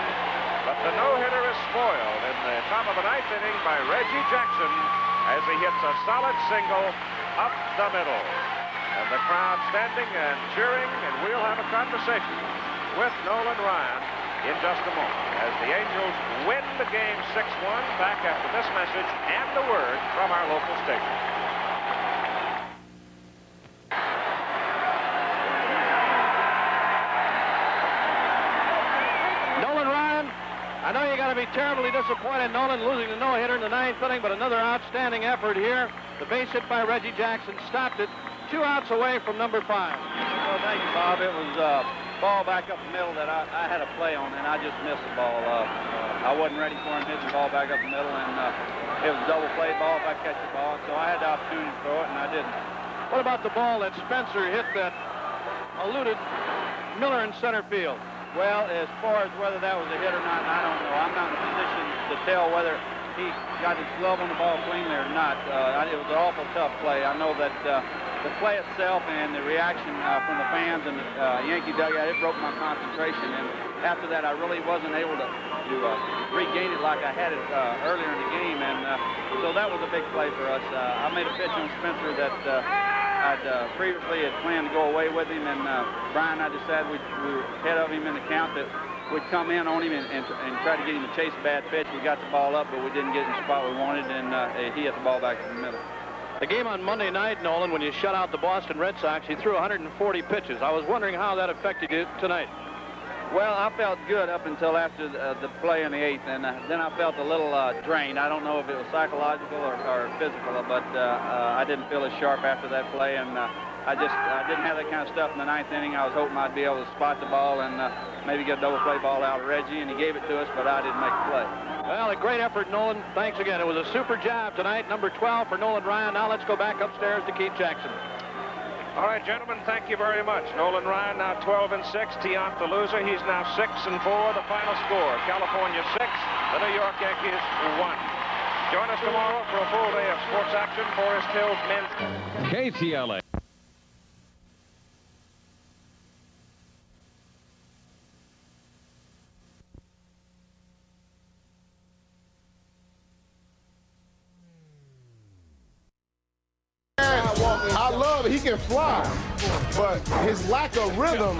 but the no-hitter is spoiled in the top of the 9th inning by Reggie Jackson as he hits a solid single up the middle. And the crowd standing and cheering, and we'll have a conversation with Nolan Ryan in just a moment as the Angels win the game 6-1. Back after this message and the word from our local station. Nolan Ryan, I know you got to be terribly disappointed, Nolan, losing the no-hitter in the 9th inning, but another outstanding effort here. The base hit by Reggie Jackson stopped it 2 outs away from number 5. Well, thank you, Bob. It was ball back up the middle that I had a play on, and I just missed the ball. I wasn't ready for him hitting the ball back up the middle, and it was a double play ball if I catch the ball, so I had the opportunity to throw it, and I didn't. What about the ball that Spencer hit that eluded Miller in center field? Well, as far as whether that was a hit or not, I don't know. I'm not in a position to tell whether he got his glove on the ball cleanly or not. It was an awful tough play. I know that the play itself and the reaction from the fans and the Yankee dugout, it broke my concentration. And after that, I really wasn't able to regain it like I had it earlier in the game. And so that was a big play for us. I made a pitch on Spencer that I'd previously had planned to go away with him. And Brian and I decided we were ahead of him in the count that we'd come in on him and try to get him to chase a bad pitch. We got the ball up, but we didn't get in the spot we wanted, and he hit the ball back in the middle. The game on Monday night, Nolan, when you shut out the Boston Red Sox, he threw 140 pitches. I was wondering how that affected you tonight. Well, I felt good up until after the play in the 8th, and then I felt a little drained. I don't know if it was psychological or physical, but I didn't feel as sharp after that play, and I didn't have that kind of stuff in the 9th inning. I was hoping I'd be able to spot the ball and maybe get a double play ball out of Reggie, and he gave it to us, but I didn't make the play. Well, a great effort, Nolan. Thanks again. It was a super job tonight. Number 12 for Nolan Ryan. Now let's go back upstairs to Keith Jackson. All right, gentlemen, thank you very much. Nolan Ryan now 12-6. Tiant the loser. He's now 6-4. The final score: California 6, the New York Yankees 1. Join us tomorrow for a full day of sports action. Forest Hills men's. KTLA. I love it. He can fly, but his lack of rhythm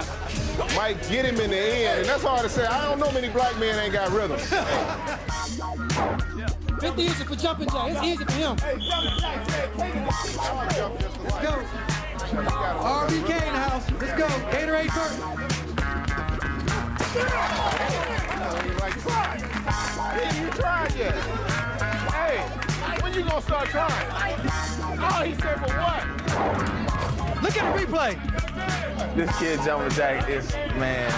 might get him in the end, and that's hard to say. I don't know many black men ain't got rhythm. 50 easy for jumping jack. It's easy for him. Let's go. RBK in the house. Let's go. Gatorade first. You tried yet? Hey, when you gonna start trying? Oh, he said for what? Look at the replay. This kid jumping jack is, man,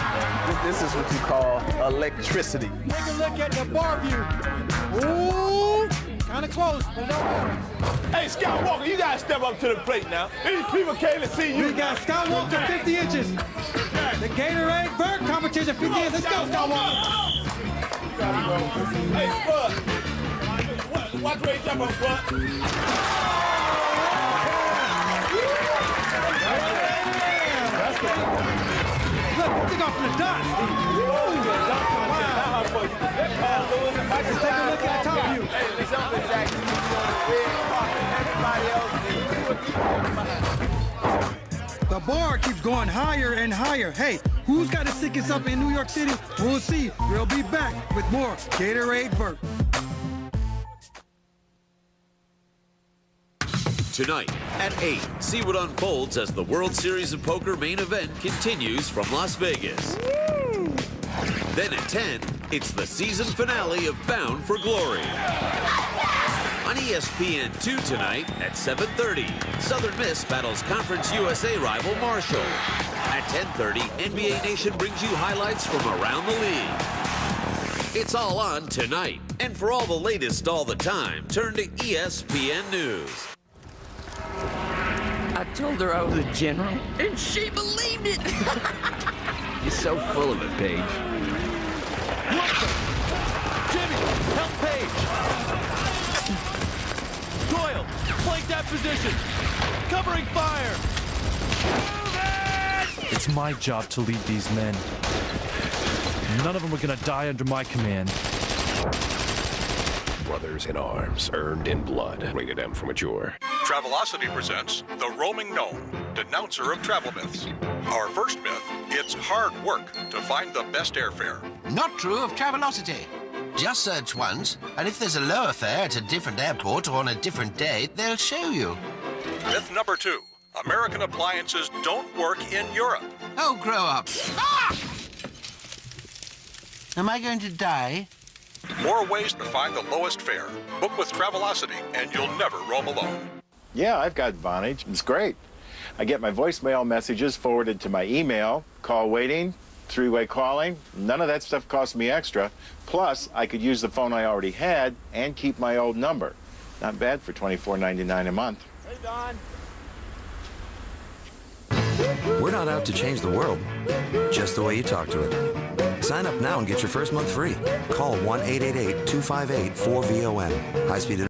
this is what you call electricity. Take a look at the bar view. Ooh, kind of close, but it don't matter. Hey, Scott Walker, you gotta step up to the plate now. These people came to see you. We got Scott Walker 50 inches. The Gatorade Vert competition 50 inches. Let's go, Scott Walker. Hey, Spud. Watch where he jump on, Spud. Look, pick off the dust. Wow. Let's take a look at the top view. The bar keeps going higher and higher. Hey, who's got the sickest up in New York City? We'll see. We'll be back with more Gatorade Vert. Tonight at 8, see what unfolds as the World Series of Poker main event continues from Las Vegas. Woo! Then at 10, it's the season finale of Bound for Glory. On ESPN2 tonight at 7:30, Southern Miss battles Conference USA rival Marshall. At 10:30, NBA Nation brings you highlights from around the league. It's all on tonight. And for all the latest all the time, turn to ESPN News. I told her I was a general, and she believed it. You're so full of it, Paige. Jimmy, help Paige. Doyle, flank that position. Covering fire. It's my job to lead these men. None of them are gonna die under my command. Brothers in Arms, earned in blood. Rated M for mature. Travelocity presents The Roaming Gnome, denouncer of travel myths. Our first myth, it's hard work to find the best airfare. Not true of Travelocity. Just search once, and if there's a lower fare at a different airport or on a different day, they'll show you. Myth number 2, American appliances don't work in Europe. Oh, grow up. Ah! Am I going to die? More ways to find the lowest fare. Book with Travelocity, and you'll never roam alone. Yeah, I've got Vonage. It's great. I get my voicemail messages forwarded to my email, call waiting, three-way calling. None of that stuff costs me extra. Plus, I could use the phone I already had and keep my old number. Not bad for $24.99 a month. Hey, Don. We're not out to change the world, just the way you talk to it. Sign up now and get your first month free. Call 1-888-258-4VON. High-speed